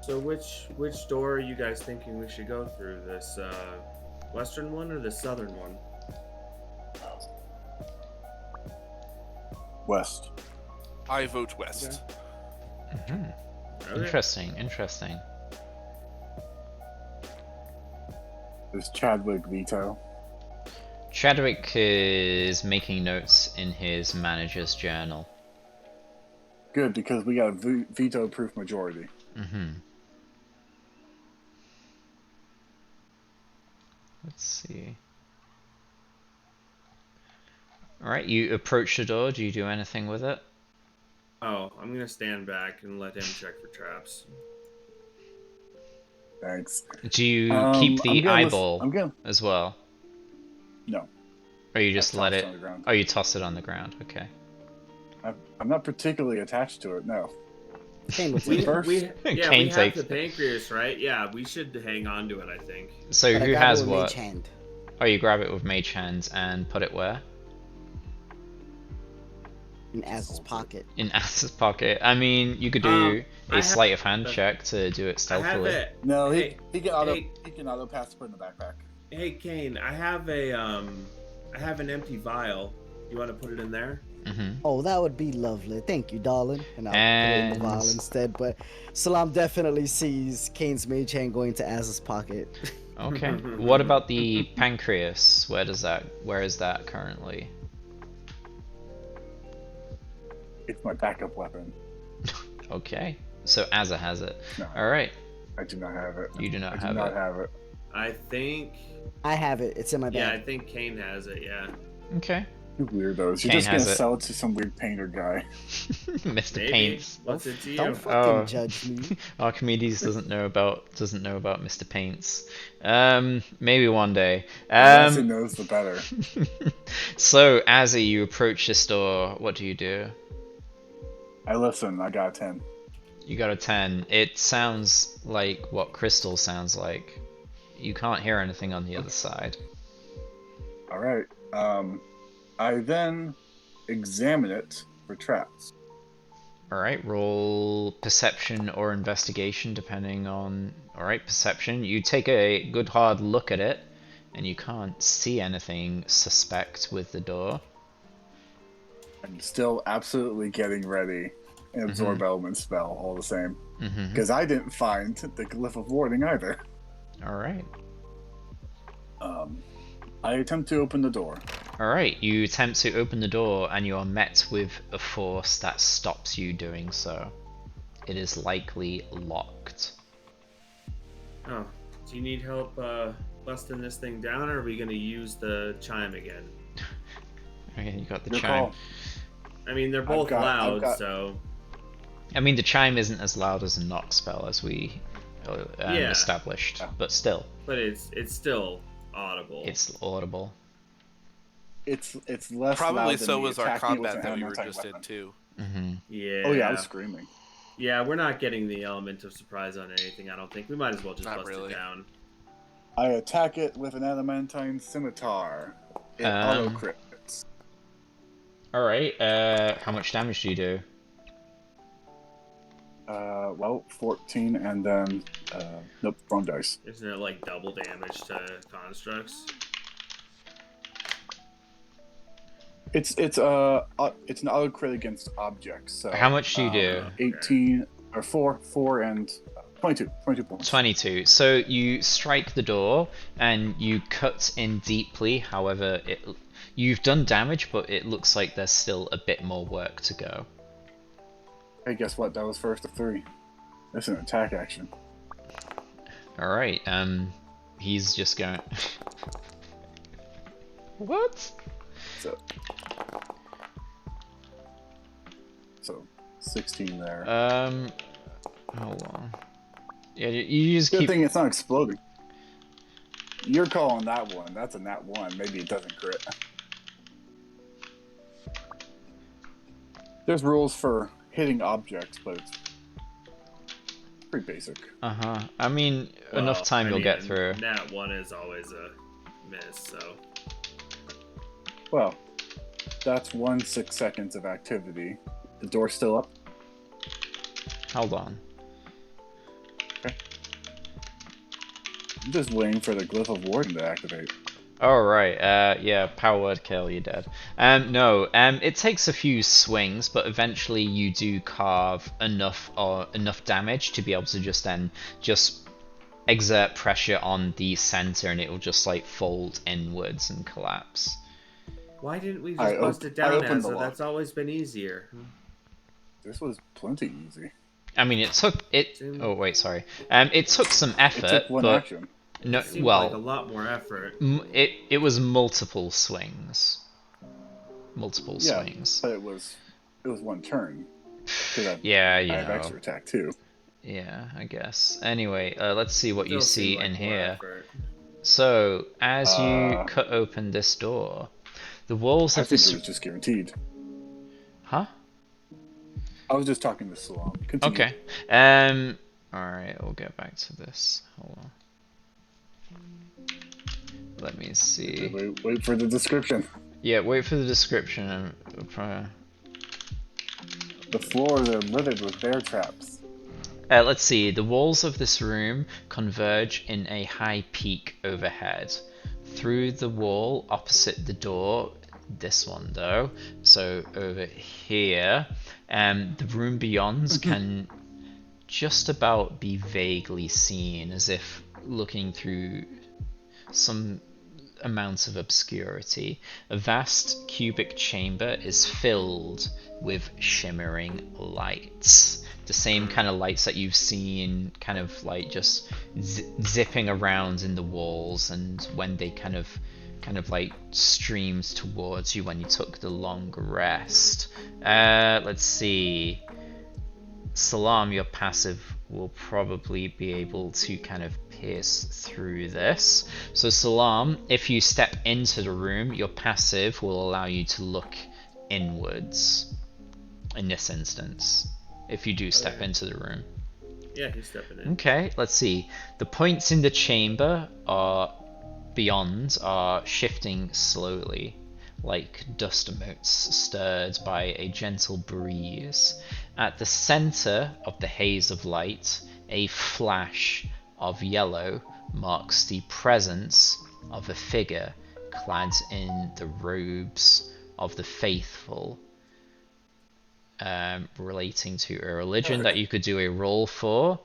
So which door are you guys thinking we should go through? This western one or the southern one? West. I vote west. Okay. Interesting. Does Chadwick veto? Chadwick is making notes in his manager's journal. Good, because we got a veto-proof majority. Let's see. Alright, you approach the door. Do you do anything with it? Oh, I'm gonna stand back and let him check for traps. Thanks. Do you keep the eyeball I'm good. as well? No. Or you just I let toss it... on the ground. Oh, you toss it on the ground. Okay. I'm not particularly attached to it, no. Kane would We, say First? we, yeah, we Kane have takes the it. pancreas, right? Yeah, we should hang on to it, I think. So but I who grab it has with what? Mage hand. Oh, you grab it with mage hands and put it where? In Az's pocket. In Ass's pocket. I mean, you could do a sleight of hand check to do it I have stealthily. it. No, Hey, he can auto pass to put in the backpack. Hey, Kane, I have an empty vial. You want to put it in there? Oh, that would be lovely. Thank you, darling. And I'll put it in the vial And- instead. But Salam definitely sees Kane's mage hand going to Az's pocket. Okay. What about the pancreas? Where is that currently? It's my backup weapon. Okay. So Azza has it. No. Alright. I do not have it. You do not I have do not it. have it. I think. I have it. It's in my Yeah, I bag. think Kane has it. Yeah. Okay. You weirdos. You're Kane just gonna has it. sell it to some weird painter guy. Mr. Maybe. Paints. What's it to you? Don't fucking Oh. judge me. Archimedes doesn't know about Mr. Paints. Maybe one day. The less he knows, the better. So Azzy, you approach this door. What do you do? I listen. I got a 10. You got a 10. It sounds like what Crystal sounds like. You can't hear anything on the other side. All right. I then examine it for traps. Alright, roll perception or investigation depending on... Alright, perception. You take a good hard look at it and you can't see anything suspect with the door. I'm still absolutely getting ready an absorb element spell all the same. Because I didn't find the glyph of warding either. Alright. I attempt to open the door. Alright, you attempt to open the door and you are met with a force that stops you doing so. It is likely locked. Oh, do you need help busting this thing down, or are we gonna use the chime again? Okay, you got the Your chime. call. I mean, they're both I've loud, got- so I mean, the chime isn't as loud as a knock spell as we Yeah. established, but still, but it's still audible. it's audible. It's less Probably loud than so me was our attacking with combat an that we were elemental just in weapon. too. Yeah. Oh yeah, I was screaming. Yeah, we're not getting the element of surprise on anything. I don't think we might as well just Not bust really. it down. I attack it with an adamantine scimitar. It auto crits. Alright, how much damage do you do? Well, 14 and then nope, wrong dice. Isn't it like double damage to constructs? It's an auto crit against objects. So How much do you do? 18 or 4 and 22 points. 22. So you strike the door and you cut in deeply, however, you've done damage, but it looks like there's still a bit more work to go. Hey, guess what? That was first of 3. That's an attack action. Alright, he's just going... What? So so 16 there. Hold on. Yeah, you just Good keep. thing it's not exploding. You're calling that one. That's a nat 1. Maybe it doesn't crit. There's rules for hitting objects, but it's pretty basic. I mean, enough time you'll get through. Nat 1 is always a miss, so. Well, that's 6 seconds of activity. The door's still up? Hold on. Okay. I'm just waiting for the Glyph of Warden to activate. Oh, right. Yeah, power word kill, you're dead. No, it takes a few swings, but eventually you do carve enough damage to be able to just exert pressure on the center, and it will just like fold inwards and collapse. Why didn't we just bust it down, Ezra? That's always been easier. This was plenty easy. I mean, it took it. Oh wait, sorry. It took some effort, it took one but action. no, it seemed well, like a lot more effort. It was multiple swings. Swings. But it was one turn. Yeah, I have extra attack too. Yeah, I guess. Anyway, let's see what you see in here. Effort. So, as you cut open this door, the walls of this. I think it was just guaranteed. Huh? I was just talking to Salam. Continue. Okay. Alright, we'll get back to this. Hold on. Let me see. Wait for the description. Yeah, wait for the description. The floors are littered with bear traps. Let's see. The walls of this room converge in a high peak overhead. Through the wall opposite the door, this one though, so over here, the room beyond can just about be vaguely seen, as if looking through some amounts of obscurity. A vast cubic chamber is filled with shimmering lights. The same kind of lights that you've seen kind of like just zipping around in the walls, and when they kind of like streamed towards you when you took the long rest. Let's see. Salam, your passive will probably be able to kind of pierce through this. So Salam, if you step into the room, your passive will allow you to look inwards in this instance, if you do step into the room. Yeah, he's stepping in. Okay, let's see. The points in the chamber are beyond are shifting slowly, like dust motes stirred by a gentle breeze. At the center of the haze of light, a flash of yellow marks the presence of a figure clad in the robes of the faithful, relating to a religion that you could do a roll for,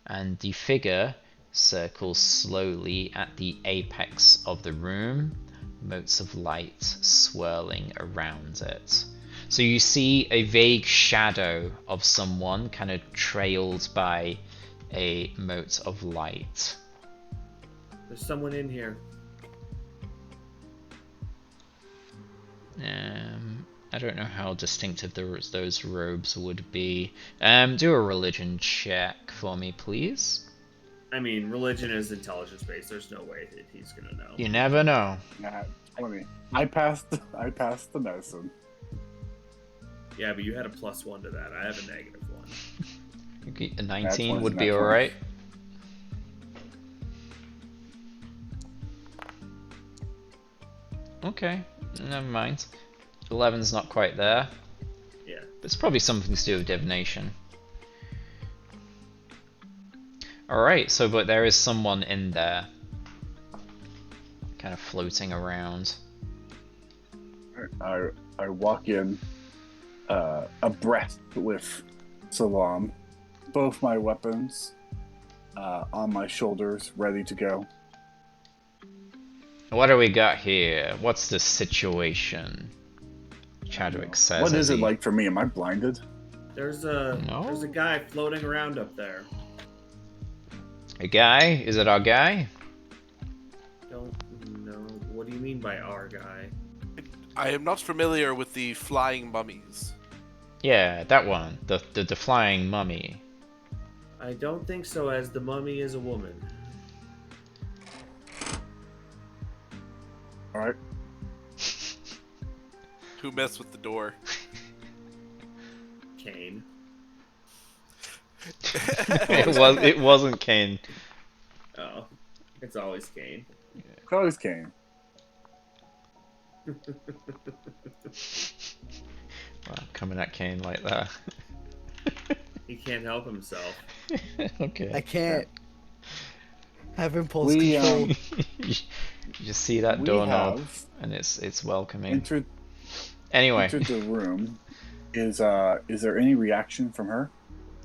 and the figure circles slowly at the apex of the room, motes of light swirling around it. So you see a vague shadow of someone kind of trailed by a mote of light. There's someone in here. I don't know how distinctive those robes would be. Do a religion check for me, please. I mean, religion is intelligence based. There's no way that he's gonna know. You never know. Nah, 20. I passed the medicine. Yeah, but you had a +1 to that. I have a -1. Okay, a 19 would be alright. Okay, never mind. 11's not quite there. Yeah. It's probably something to do with divination. Alright, so but there is someone in there. Kind of floating around. I walk in abreast with Salam. Both my weapons on my shoulders, ready to go. What do we got here? What's the situation? Chadwick says. What is it like for me? Am I blinded? There's a guy floating around up there. A guy? Is it our guy? Don't know. What do you mean by our guy? I am not familiar with the flying mummies. Yeah, that one. The flying mummy. I don't think so, as the mummy is a woman. All right. Who messed with the door? Kane. It wasn't Kane. Oh, it's always Kane. Always came. Wow, coming at Kane like that. He can't help himself. Okay. I can't have impulse We, control. You just see that We doorknob, have and it's welcoming. entered Anyway, the room. Is there any reaction from her?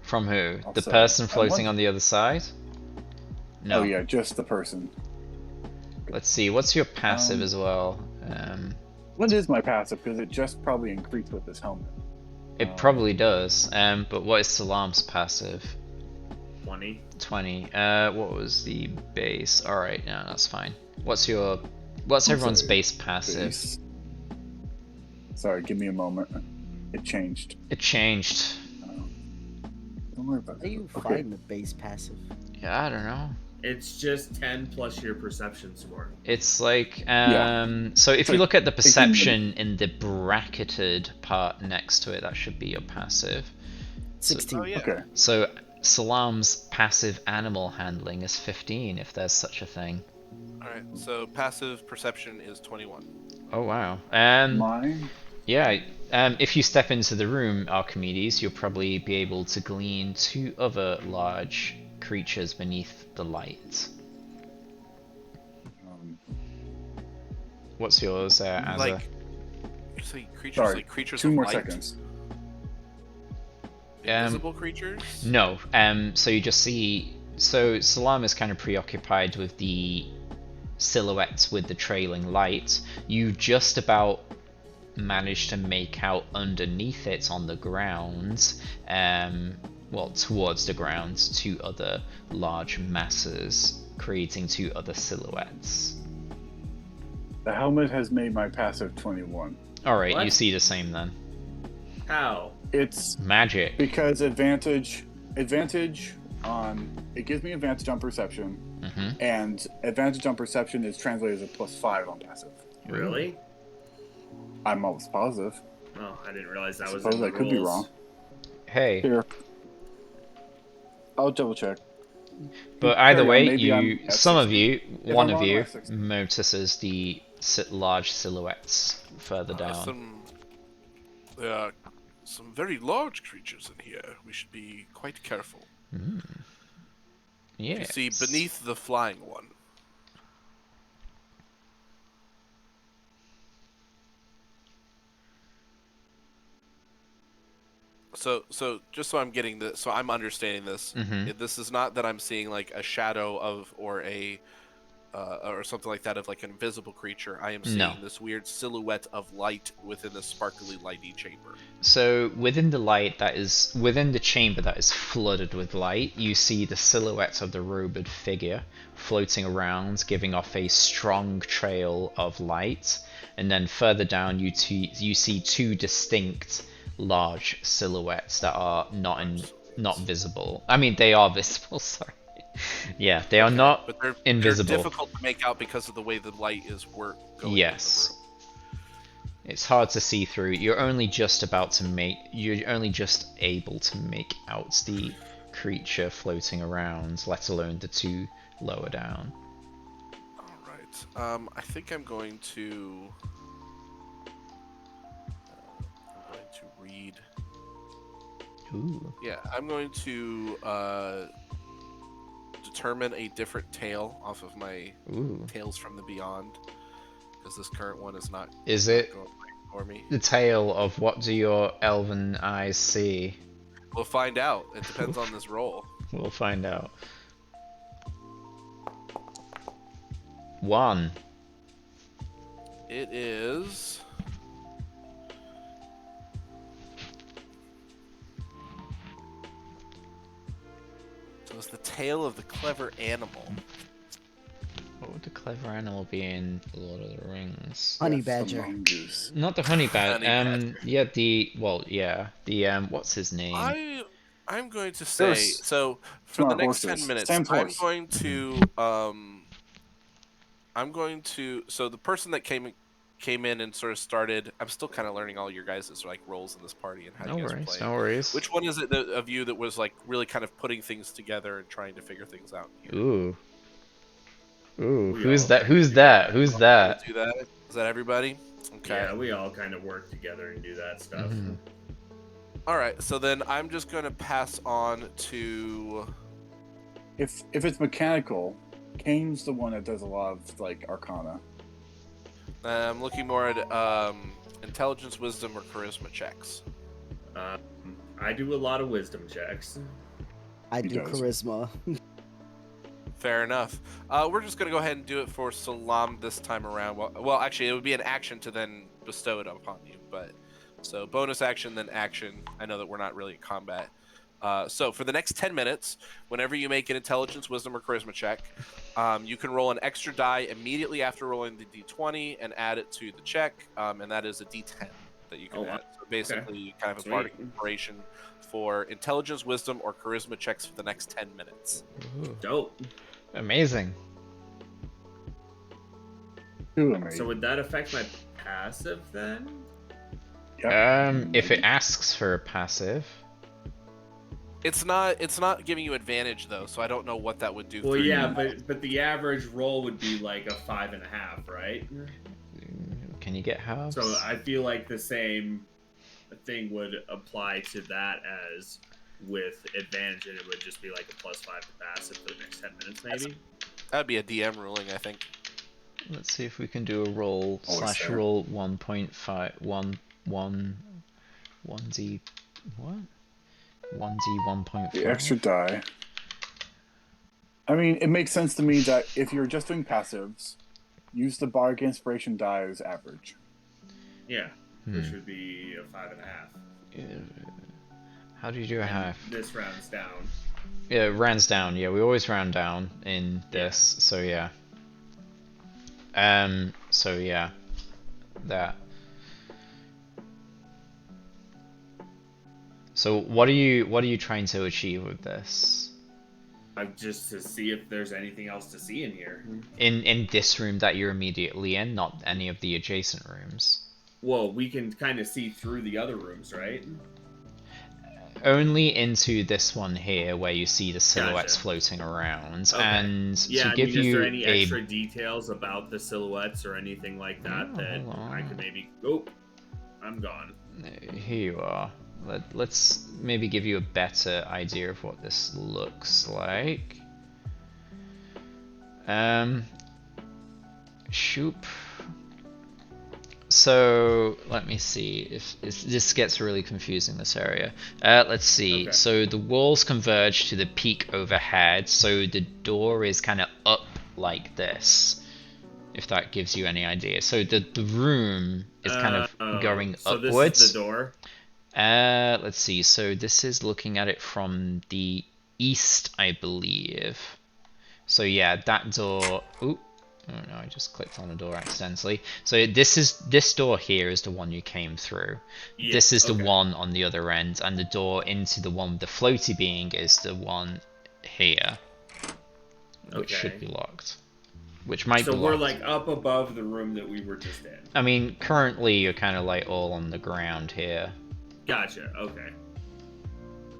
from who? The Also, person I floating want- on the other side? No. Oh yeah, just the person. Let's see. What's your passive Um, as well? What is my passive? Because it just probably increased with this helmet. It probably does. But what is Salam's passive? 20. 20. What was the base? All right, no, that's fine. What's everyone's sorry, base passive? Base. Sorry, give me a moment. It changed. It changed. Don't worry about How do you it. find the base passive? Yeah, I don't know. It's just 10 plus your perception score. It's like Yeah. so if It's you like look at the 18 perception in the bracketed part next to it, that should be your passive. 16. Oh yeah. Okay. So Salam's passive animal handling is 15, if there's such a thing. All right. So passive perception is 21. Oh wow. Mine. Yeah. If you step into the room, Archimedes, you'll probably be able to glean 2 other large creatures beneath the light. What's yours, Azza? Like, you say creatures, Sorry. like creatures 2 of more light? seconds. Invisible creatures? No. So you just see. So Salam is kind of preoccupied with the silhouettes with the trailing light. You just about manage to make out underneath it on the ground, well, towards the ground, 2 other large masses, creating 2 other silhouettes. The helmet has made my passive 21. Alright, you What? see the same then. How? It's Magic. because advantage on it gives me advantage on perception, and advantage on perception is translated as a +5 on passive. Really? I'm almost positive. Oh, I didn't realize that I was suppose in the I could be rules. wrong. Hey. Here, I'll double check. But either Carry on, way, maybe I'm you, at some of 60. you, If one I'm of wrong, you, I'm at 60. notices the large silhouettes further down. There are some very large creatures in here. We should be quite careful. Yeah. You see, beneath the flying one. So just so I'm getting this, so I'm understanding this. This is not that I'm seeing like a shadow of or a or something like that of like an invisible creature. I am seeing No. this weird silhouette of light within the sparkly lighty chamber. So within the light that is within the chamber that is flooded with light, you see the silhouette of the robed figure floating around, giving off a strong trail of light. And then further down, you see 2 distinct large silhouettes that are not visible. I mean, they are visible. Sorry. Yeah, they are not But they're invisible. They're difficult to make out because of the way the light is going into Yes. the room. It's hard to see through. You're only just able to make out the creature floating around, let alone the 2 lower down. All right. I think I'm going to read. Ooh. Yeah, I'm going to determine a different tale off of my Ooh. Tales from the Beyond, because this current one is not. Is not it going right for me? the tale of what do your elven eyes see? We'll find out. It depends on this roll. We'll find out. 1. It is. So it's the tale of the clever animal. What would the clever animal be in Lord of the Rings? Honey Yes, badger. a mongoose. Not the honey Honey badger. badger. Yeah, the what's his name? I'm going to say There's so for the smart next horses. 10 minutes. Sam's horse. I'm going to so the person that came in and sort of started. I'm still kind of learning all your guys' like roles in this party and how No you guys worries, play. no worries. Which one is it of you that was like really kind of putting things together and trying to figure things out here? Ooh. Ooh, We who's all that? kinda Who's do that? that. Who's We'll that? do that. Is that everybody? Okay. Yeah, we all kind of work together and do that stuff. Mhm. All right. So then I'm just going to pass on to. If it's mechanical, Kane's the one that does a lot of like arcana. I'm looking more at intelligence, wisdom, or charisma checks. I do a lot of wisdom checks. I He do does. charisma. Fair enough. We're just gonna go ahead and do it for Salam this time around. Well, actually, it would be an action to then bestow it upon you. But so bonus action, then action. I know that we're not really in combat. So for the next 10 minutes, whenever you make an intelligence, wisdom, or charisma check, you can roll an extra die immediately after rolling the d20 and add it to the check, and that is a d10 that you can Oh, wow. add. So basically, you kind of a Sweet. bardic inspiration for intelligence, wisdom, or charisma checks for the next 10 minutes. Ooh. Dope. Amazing. Too amazing. So would that affect my passive then? If it asks for a passive. It's not giving you advantage though, so I don't know what that would do. Well, for yeah, you. but the average roll would be like a 5.5, right? Can you get halves? So I feel like the same thing would apply to that as with advantage, and it would just be like a +5 to passive for the next 10 minutes, maybe. That'd be a DM ruling, I think. Let's see if we can do a roll Always slash fair. roll 1.5 1d what 1d 1.5. The extra die. I mean, it makes sense to me that if you're just doing passives, use the bardic inspiration die as average. Yeah, which would be a 5.5. How do you do a half? This rounds down. Yeah, it rounds down. Yeah, we always round down in this. So yeah. So yeah, that. So what are you trying to achieve with this? Just to see if there's anything else to see in here. In this room that you're immediately in, not any of the adjacent rooms. Well, we can kind of see through the other rooms, right? Only into this one here, where you see the silhouettes Gotcha. floating around, Okay. and Yeah, to I give mean, is you there any a extra details about the silhouettes or anything like that Oh, that hold on. I could maybe... Oh, I'm gone. Here you are. Let's maybe give you a better idea of what this looks like. Shoop. So let me see if this gets really confusing, this area. Let's see. Okay. So the walls converge to the peak overhead, so the door is kind of up like this, if that gives you any idea. So the room is kind of going so upwards. this is the door? Let's see. So this is looking at it from the east, I believe. So yeah, that door. Ooh. Oh no, I just clicked on the door accidentally. So this door here is the one you came through. Yeah, This is the okay. one on the other end, and the door into the one with the floaty being is the one here, which should Okay. be locked. Which might So be we're locked. like up above the room that we were just in. I mean, currently you're kind of like all on the ground here. Gotcha, okay.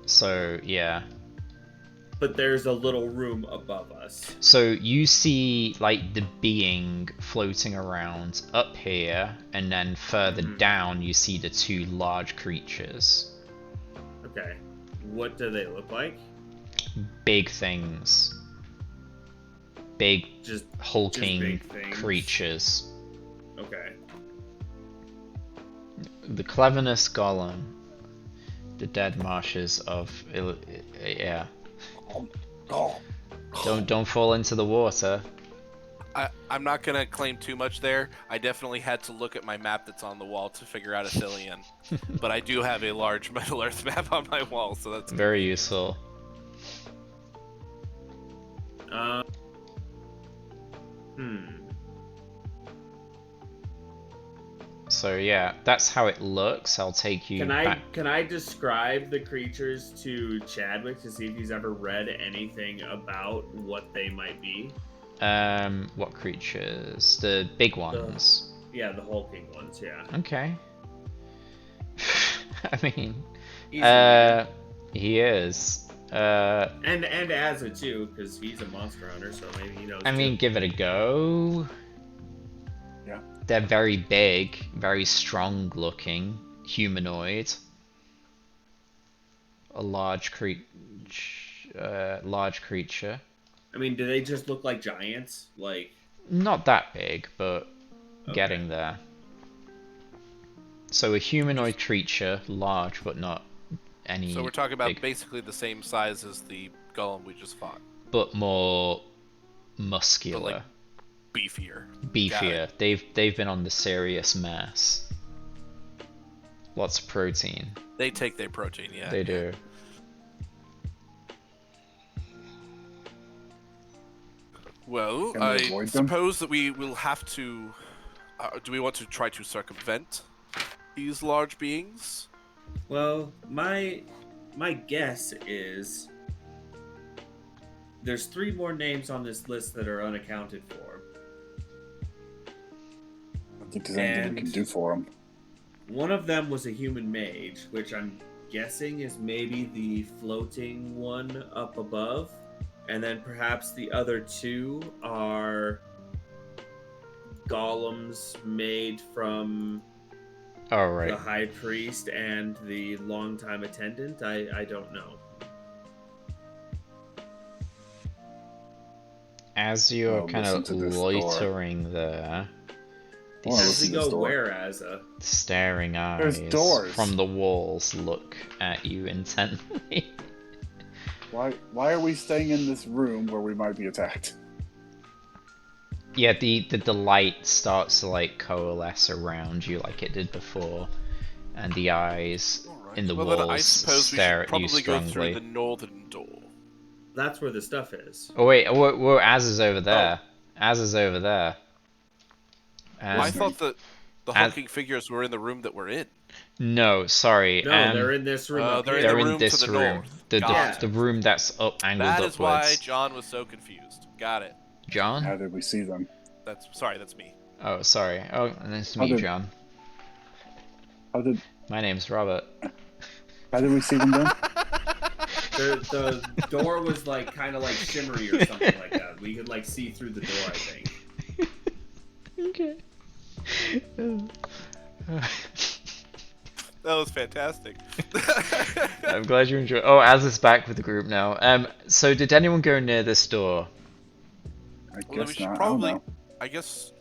So yeah. But there's a little room above us. So you see like the being floating around up here, and then further down you see the two large creatures. Okay. What do they look like? Big things. Big Just hulking big things. creatures. Okay. The cleverness golem. The dead marshes of yeah. Don't fall into the water. I'm not gonna claim too much there. I definitely had to look at my map that's on the wall to figure out Athelion, but I do have a large Middle Earth map on my wall, so that's Very useful. Hmm. So yeah, that's how it looks. I'll take you back. Can I describe the creatures to Chadwick to see if he's ever read anything about what they might be? What creatures? The big ones. Yeah, the hulking ones. Yeah. Okay. I mean, He's a leader. he is. And Azza too, because he's a monster hunter, so maybe he knows. I mean, give it a go. Yeah. They're very big, very strong looking, humanoid. A large creature. I mean, do they just look like giants? Like, Not that big, but okay. getting there. So a humanoid creature, large but not any. So we're talking about big, basically the same size as the golem we just fought, but more muscular, but like beefier. beefier. They've been on the serious mass. Lots of protein. They take their protein, yeah. They do. Well, Can we I avoid them? suppose that we will have to. Do we want to try to circumvent these large beings? Well, my guess is there's 3 more names on this list that are unaccounted for. I think there's anything we can do for them. One of them was a human mage, which I'm guessing is maybe the floating one up above. And then perhaps the other 2 are golems made from All right. the high priest and the longtime attendant. I don't know. As you're Oh, kind listen of to this loitering there, Oh, As listen we to this go door. where, Azza? staring eyes There's doors. from the walls look at you intently. Why are we staying in this room where we might be attacked? Yeah, the light starts to like coalesce around you like it did before, and the eyes Alright. in the Well, then I walls suppose we stare should at you probably go strongly. through the northern door. That's where the stuff is. Oh wait, whoa, Az is over there. Az is over there. I thought that the as- hulking figures were in the room that we're in. No, sorry. No, they're in this room. Up they're here. in the They're in room this to the room. north. The Got the it. room that's up angled That upwards. is why John was so confused. Got it. John? How did we see them? That's me. Oh, sorry. Oh, nice to How meet you, did- John. How did My name's Robert. we see them then? The door was like kind of like shimmery or something like that. We could like see through the door, I think. Okay. That was fantastic. I'm glad you enjoyed. Oh, Az is back with the group now. So did anyone go near this door? I Well, we guess should not. probably. I don't know. I guess.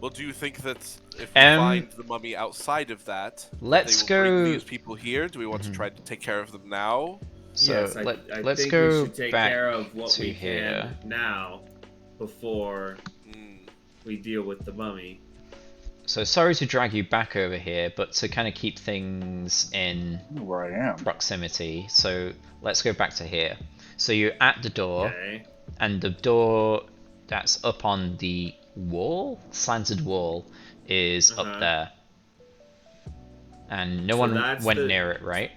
Well, do you think that if we Um, find the mummy outside of that, let's they will bring go- these people here? Do we want to try to take care of them now? So Yes, I let's think go we should take back care of what to we here. can now before Hmm. we deal with the mummy. So sorry to drag you back over here, but to kind of keep things in I know where I am. proximity. So let's go back to here. So you're at the door, Okay. and the door that's up on the wall, slanted wall, is Uh-huh. up there. And no So one that's went the- near it, right?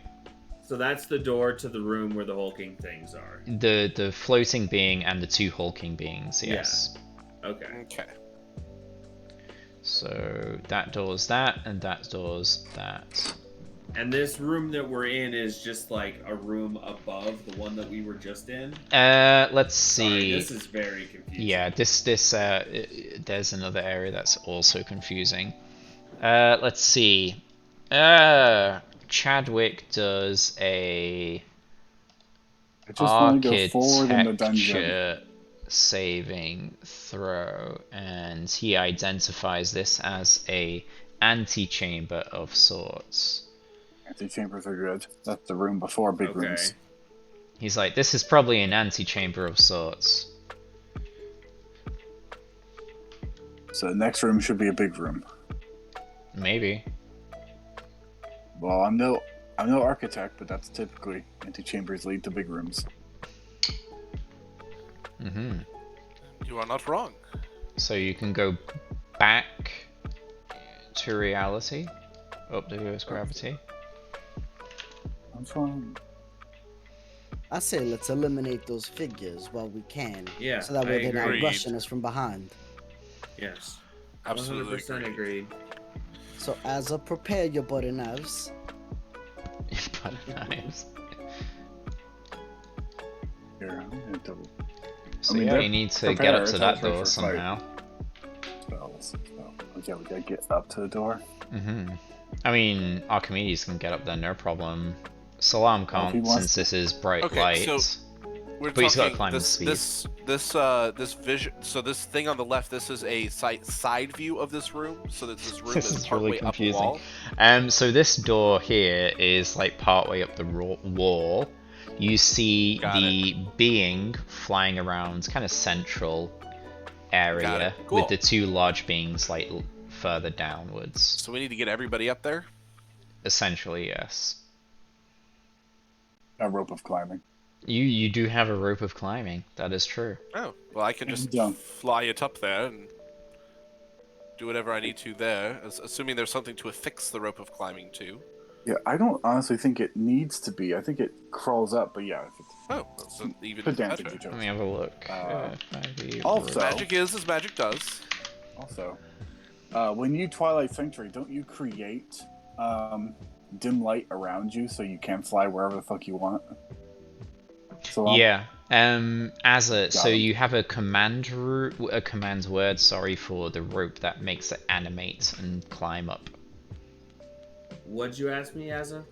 So that's the door to the room where the hulking things are. The floating being and the 2 hulking beings, yes. Okay. Okay. So that door's that, and that door's that. And this room that we're in is just like a room above the one that we were just in. Let's Sorry, see. this is very confusing. Yeah, there's another area that's also confusing. Let's see. Chadwick does a I just want to go forward in the dungeon. architecture saving throw, and he identifies this as a antechamber of sorts. Antechambers are good. That's the room before big Okay. rooms. He's like, this is probably an antechamber of sorts. So the next room should be a big room. Maybe. Well, I'm no architect, but that's typically antechambers lead to big rooms. Mm-hmm. You are not wrong. So you can go back to reality. Up to Earth's gravity. I'm fine. I say let's eliminate those figures while we can. Yeah, So that way I they're not agree. rushing us from behind. Yes. Absolutely 100% agreed. agreed. So as a prepare your butter knives. But knives. Here, I'm gonna double So I mean, yeah, they're you need to get up prepared, to I that was ready door for a fight. somehow. spells. So, yeah, we gotta get up to the door. I mean, Archimedes can get up there, no problem. Salam Well, if he can't, wants since to- this is bright Okay, light. so we're But he's got talking climbing this speed. this vision. So this thing on the left, this is a side view of this room. So that this room This is is really partway up a confusing. wall. So this door here is like partway up the wall. You see Got the being flying around, kind of central area, Cool. with the two large beings like further downwards. So we need to get everybody up there. Essentially, yes. A rope of climbing. You do have a rope of climbing. That is true. Oh, well, I can just Done. fly it up there and do whatever I need to there, assuming there's something to affix the rope of climbing to. Yeah, I don't honestly think it needs to be. I think it crawls up, but yeah, if it's Oh, that's an even pedantic better. joke. Let me have a look. also- Magic is as magic does. Also, when you Twilight Sanctuary, don't you create dim light around you so you can fly wherever the fuck you want? So Yeah. As a so Got 'em. you have a command word, sorry, for the rope that makes it animate and climb up. What'd you ask me, Asa?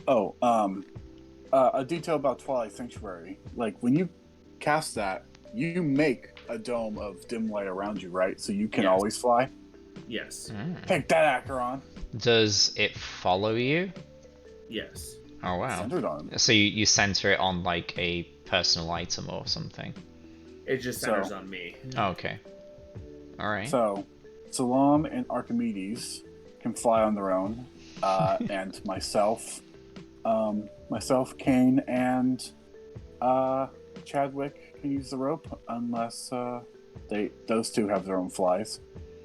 A detail about Twilight Sanctuary. Like when you cast that, you make a dome of dim light around you, right? So you can Yes. always fly. Yes. Take that, Acheron. Does it follow you? Yes. Oh wow. Centered on him. So you center it on like a personal item or something. It just So- centers on me. Oh, okay. All right. So, Salam and Archimedes can fly on their own, and myself, Kane, and Chadwick can use the rope unless those two have their own flies.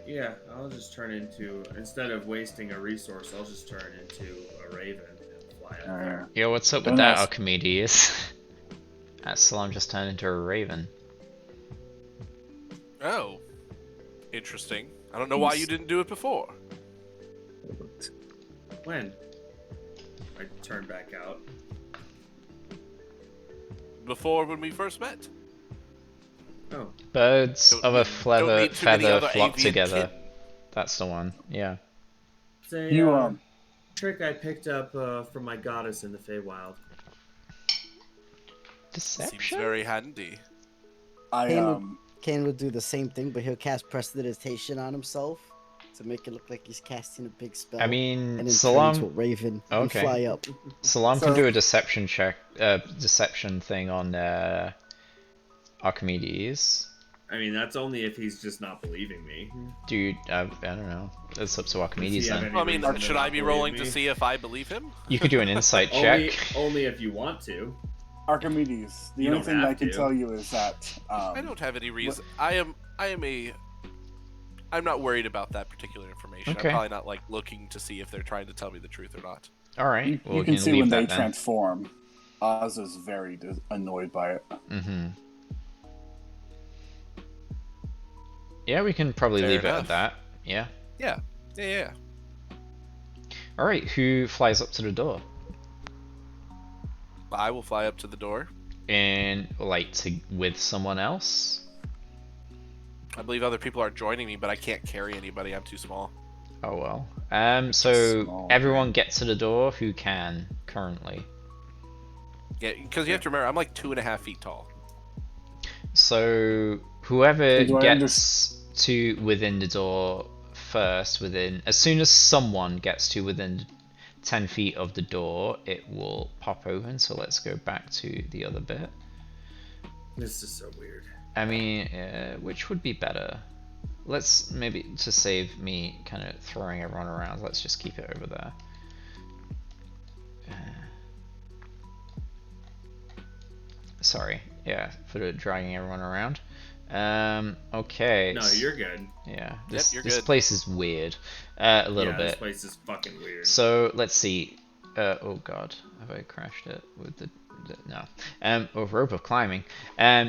Yeah, I'll just turn into, instead of wasting a resource, I'll just turn into a raven and fly up there. Yo, what's up with Don't that, ask. Archimedes? Salam just turned into a raven. Oh, interesting. I don't know why you didn't do it before. When? I turn back out. Before when we first met. Oh, Birds Don't of a need- don't feather need too many other flock avian together. kid- That's the one. Yeah. it's a You trick I picked up from my goddess in the Feywild. Seems Deception. very handy. Kane would do the same thing, but he'll cast prestidigitation on himself to make it look like he's casting a big spell. I and mean, then turn into a Salam. raven and Okay. fly up. Salam So- can do a deception check, deception thing on Archimedes. I mean, that's only if he's just not believing me. Dude, I don't know. It's up to Archimedes Does he have then. any Well, I mean, reason to should not I be believe rolling me? to see if I believe him? You could do an insight Only, check. only if you want to. Archimedes. The You only don't thing have I can to. tell you is that I don't have any reason. I'm not worried about that particular information. Okay. I'm probably not like looking to see if they're trying to tell me the truth or not. All right. you, Well, you we can can see leave when they that then. transform. Oz is very annoyed by it. Mm-hmm. Yeah, we can probably Fair leave it enough. at that. Yeah. Yeah. All right. Who flies up to the door? I will fly up to the door. And like with someone else? I believe other people are joining me, but I can't carry anybody. I'm too small. Oh well. So Small, everyone get to the door who can currently. Yeah, because you have to remember, I'm like 2.5 feet tall. So whoever Do I gets to within the door first, as soon as someone gets to within 10 feet of the door, it will pop open. So let's go back to the other bit. This is so weird. I mean, which would be better? Let's maybe, to save me kind of throwing everyone around, let's just keep it over there. Sorry, yeah, for dragging everyone around. Okay. No, you're good. Yeah. This you're this good. place is weird. A little This bit. place is fucking weird. So let's see. Oh god, have I crashed it with the no. Rope of climbing.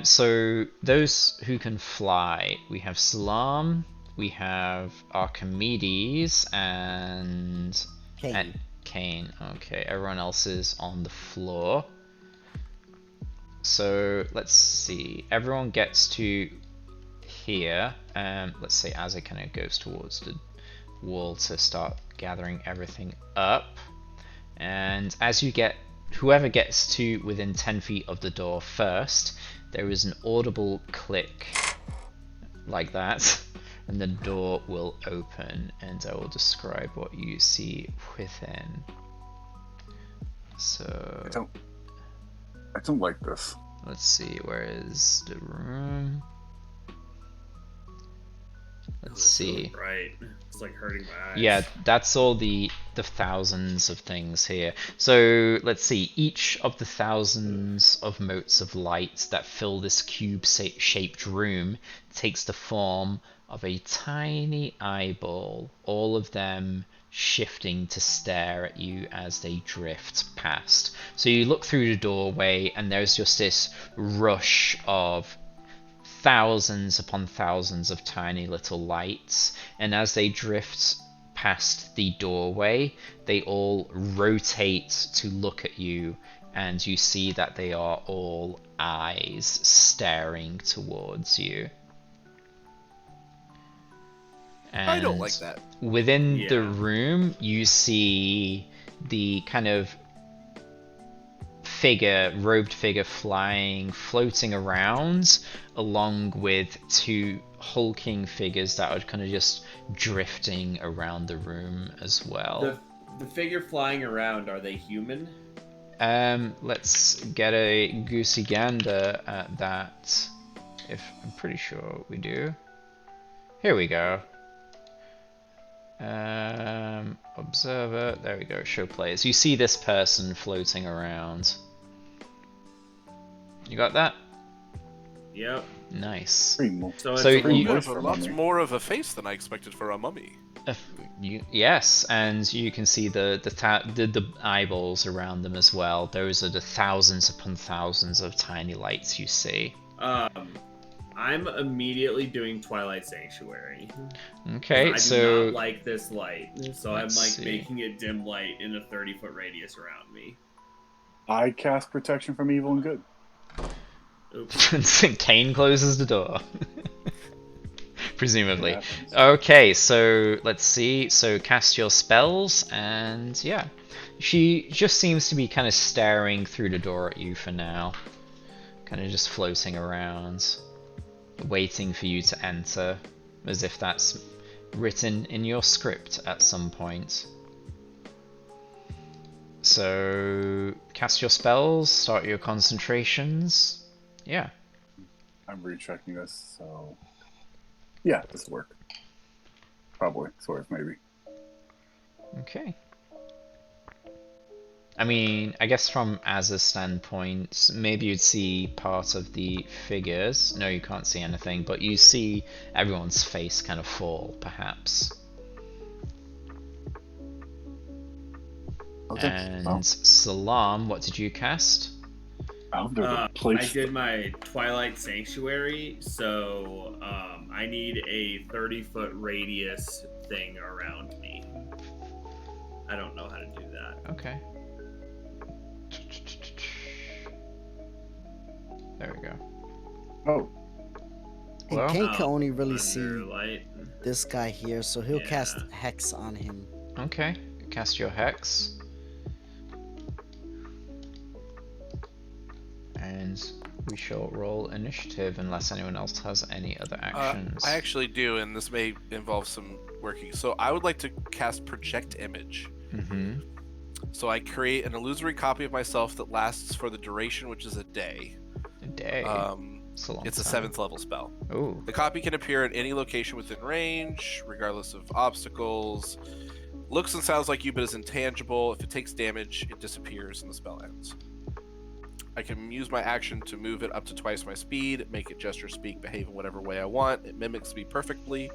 So those who can fly, we have Salam, we have Archimedes, and Kane. Kane. Okay, everyone else is on the floor. So let's see. Everyone gets to here. Let's say as it kind of goes towards the wall to start gathering everything up. And as you get, whoever gets to within 10 feet of the door first, there is an audible click like that, and the door will open, and I will describe what you see within. So I don't like this. let's see, where is the room? Let's see. Right. It's like hurting my eyes. Yeah, that's all the thousands of things here. So let's see, each of the thousands of motes of light that fill this cube-shaped room takes the form of a tiny eyeball, all of them shifting to stare at you as they drift past. So you look through the doorway and there's just this rush of thousands upon thousands of tiny little lights, and as they drift past the doorway, they all rotate to look at you, and you see that they are all eyes staring towards you. And I don't like that. Within the Yeah. room, you see the kind of robed figure floating around, along with two hulking figures that are kind of just drifting around the room as well. The figure flying around, are they human? Let's get a goosey gander at that. I'm pretty sure we do. Here we go. Observer, there we go, show players. You see this person floating around. You got that? Yep. Nice. Pretty mo- So, So it's a you- You have little a lot more of a face than I expected for a mummy. Yes, and you can see the eyeballs around them as well. Those are the thousands upon thousands of tiny lights you see. I'm immediately doing Twilight Sanctuary. Okay, I do so not like this light, so I'm let's like see. making it dim light in a 30-foot radius around me. I cast protection from evil and good. Oops. Kane closes the door. Presumably. It happens. Okay, so let's see. So cast your spells, and yeah. She just seems to be kind of staring through the door at you for now. Kind of just floating around, waiting for you to enter, as if that's written in your script at some point. So cast your spells, start your concentrations. Yeah. I'm rechecking this, so yeah, this will work. Probably, sort of, maybe. Okay. I mean, I guess from Az's standpoint, maybe you'd see part of the figures. No, you can't see anything, but you see everyone's face kind of fall, perhaps. Okay. And Well, Salam, what did you cast? I hope there's a I place. did my Twilight Sanctuary, so I need a 30-foot radius thing around me. I don't know how to do that. Okay. There we go. Oh, And Well- Kane can only really Under see light. this guy here, so he'll cast Yeah. Hex on him. Okay. Cast your Hex. And we shall roll initiative unless anyone else has any other actions. I actually do, and this may involve some working. So I would like to cast Project Image. Mm-hmm. So I create an illusory copy of myself that lasts for the duration, which is a day. A day. It's a time. 7th level spell. Oh. The copy can appear at any location within range, regardless of obstacles. Looks and sounds like you, but is intangible. If it takes damage, it disappears and the spell ends. I can use my action to move it up to twice my speed, make it gesture, speak, behave in whatever way I want. It mimics me perfectly.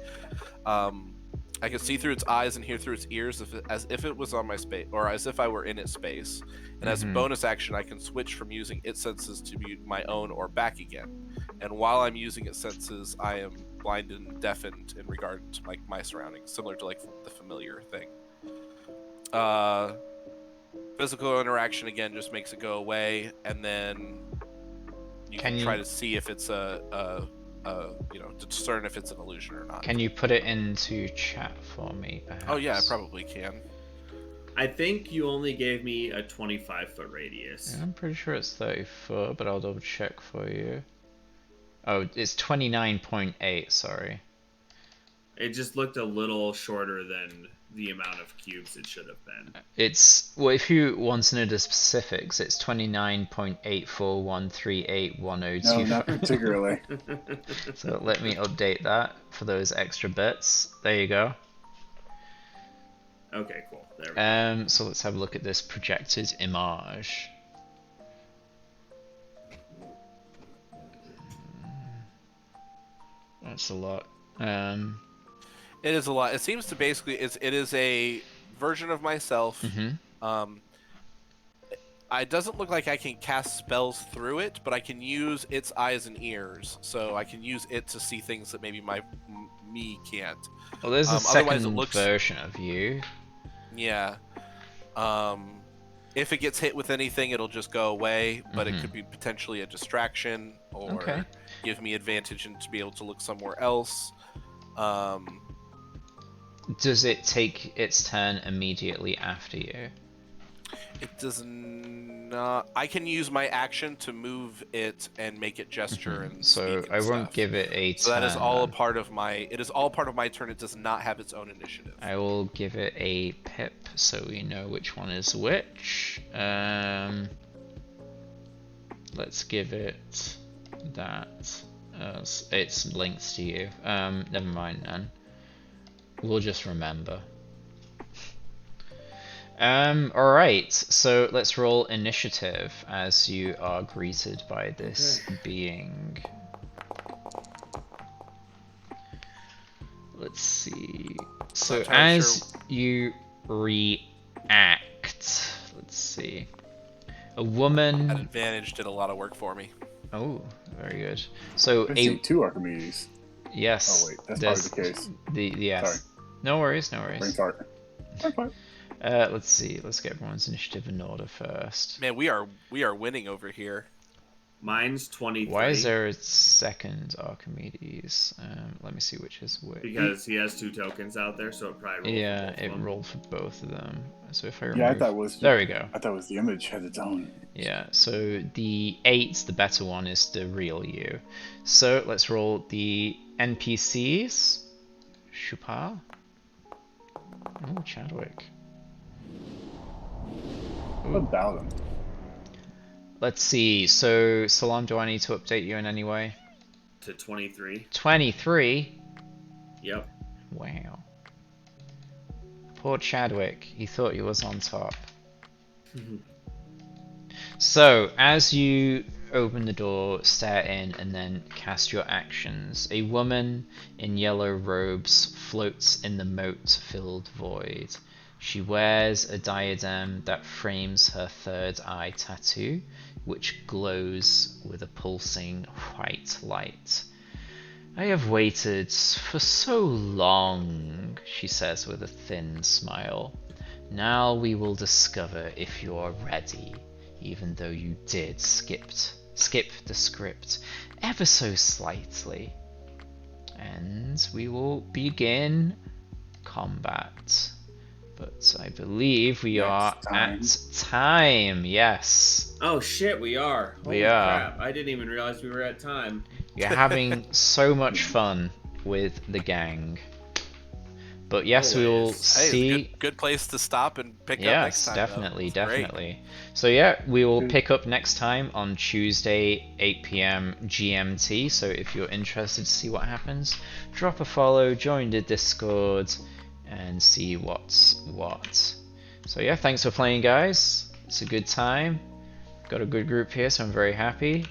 I can see through its eyes and hear through its ears as if it was on my space, or as if I were in its space. And as a bonus action, I can switch from using its senses to be my own or back again. And while I'm using its senses, I am blind and deafened in regard to like my surroundings, similar to like the familiar thing. Physical interaction again just makes it go away, and then you can try to see if it's to discern if it's an illusion or not. Can you put it into chat for me, perhaps? Oh yeah, I probably can. I think you only gave me a 25-foot radius. Yeah, I'm pretty sure it's 30 foot, but I'll double check for you. Oh, it's 29.8, sorry. It just looked a little shorter than the amount of cubes it should have been. It's, well, if you want to know the specifics, it's 29.841381025. No, not particularly. So let me update that for those extra bits. There you go. Okay, cool. There we go. So let's have a look at this projected image. That's a lot. It is a lot. It seems to basically it is a version of myself. It doesn't look like I can cast spells through it, but I can use its eyes and ears, so I can use it to see things that maybe me can't. Well, there's a otherwise second it looks, version of you. Yeah. If it gets hit with anything, it'll just go away, but it could be potentially a distraction or give me advantage and to be able to look somewhere else. Does it take its turn immediately after you? It does not. I can use my action to move it and make it gesture and so speak and I won't stuff. give it a turn. So that is all a part of my. It is all part of my turn. It does not have its own initiative. I will give it a pip so we know which one is which. Let's give it that. It's linked to you. Never mind then. We'll just remember. Alright, so let's roll initiative as you are greeted by this being. Let's see. So as you react, let's see. A woman. That advantage did a lot of work for me. Oh, very good. So I see two Archimedes. Yes. Oh wait, that's probably the case. Yes. Sorry. No worries, no worries. Brain fart. Let's see. Let's get everyone's initiative in order first. Man, we are winning over here. Mine's 23. Why is there a second Archimedes? Let me see which is which. Because he has 2 tokens out there, so it probably rolled Yeah, for both it of them. rolled for both of them. So if I remove... Yeah, I thought it was. There we go. I thought it was the image had its own. Yeah, so the 8, the better one, is the real you. So let's roll the NPCs. Shupar. Oh, Chadwick. What about him? Let's see. So, Salam, do I need to update you in any way? To 23. 23? Yep. Wow. Poor Chadwick. He thought he was on top. So, as you open the door, stare in, and then cast your actions, a woman in yellow robes floats in the moat-filled void. She wears a diadem that frames her third eye tattoo, which glows with a pulsing white light. I have waited for so long, she says with a thin smile. Now we will discover if you're ready, even though you did skip the script ever so slightly. And we will begin combat. But I believe we are at time, yes. Oh shit, we are. Holy crap. I didn't even realize we were at time. You're having so much fun with the gang. But yes, we will see. It's a good place to stop and pick up next time. Yes, definitely. So yeah, we will pick up next time on Tuesday, 8 PM GMT. So if you're interested to see what happens, drop a follow, join the Discord, and see what's what. So yeah, thanks for playing, guys. It's a good time. got a good group here, so I'm very happy.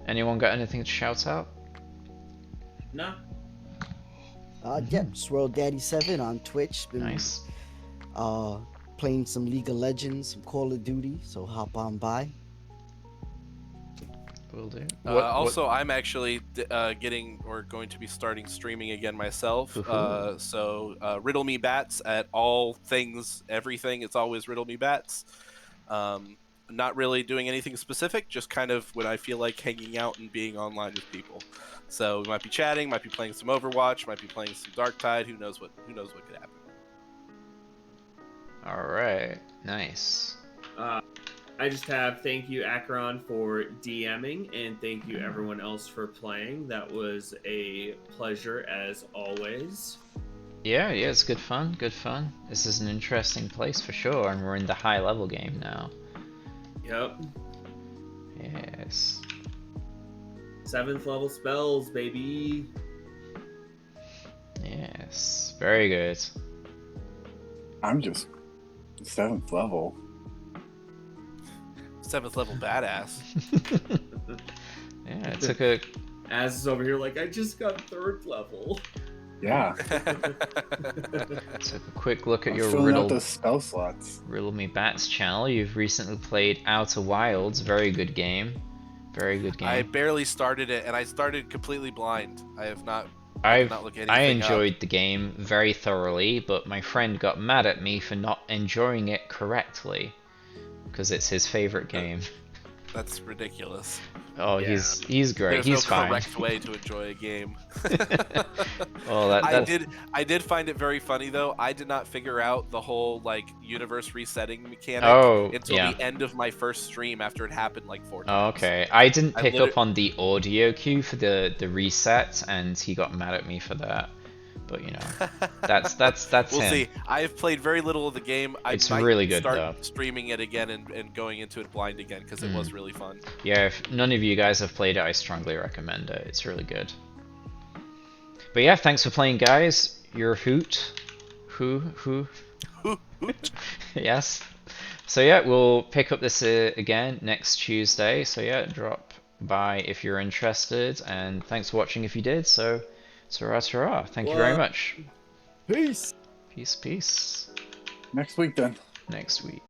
Anyone got anything to shout out? No. Yep, Swirl Daddy 7 on Twitch. Been Nice. playing some League of Legends, some Call of Duty, so hop on by. Will do. Also, I'm actually going to be starting streaming again myself. Woohoo. So riddle me bats at all things, everything. It's always riddle me bats. Not really doing anything specific, just kind of when I feel like hanging out and being online with people. So we might be chatting, might be playing some Overwatch, might be playing some Darktide. Who knows what could happen. All right. Nice. I just have thank you, Akron, for DMing, and thank you, everyone else, for playing. That was a pleasure, as always. Yeah, it's good fun. Good fun. This is an interesting place for sure, and we're in the high level game now. Yep. Yes. 7th level spells, baby. Yes. Very good. I'm just 7th level. 7th level badass. Yeah, it took a Az is over here like, I just got 3rd level. Yeah. took a quick look at I'm your filling out those spell slots. Riddle Me Bats channel. You've recently played Outer Wilds. Very good game. Very good game. I barely started it, and I started completely blind. I have not. Not look anything I up. enjoyed the game very thoroughly, but my friend got mad at me for not enjoying it correctly because it's his favorite game. That's ridiculous. Oh, Yeah. he's great. There's He's no fine. correct way to enjoy a game. Well, I did find it very funny though. I did not figure out the whole like universe resetting mechanic until yeah. the end of my first stream after it happened like 4 Oh, times. okay. I didn't I pick lit- up on the audio cue for the reset, and he got mad at me for that. But you know, that's We'll him. see. I've played very little of the game. I It's might really good, start though. streaming it again and going into it blind again because it was really fun. Yeah, if none of you guys have played it, I strongly recommend it. It's really good. But yeah, thanks for playing, guys. You're a hoot. Who? Yes. So yeah, we'll pick up this again next Tuesday. So yeah, drop by if you're interested, and thanks for watching if you did. So, ta-ra. Thank you very much. Peace! Peace. Next week then. Next week.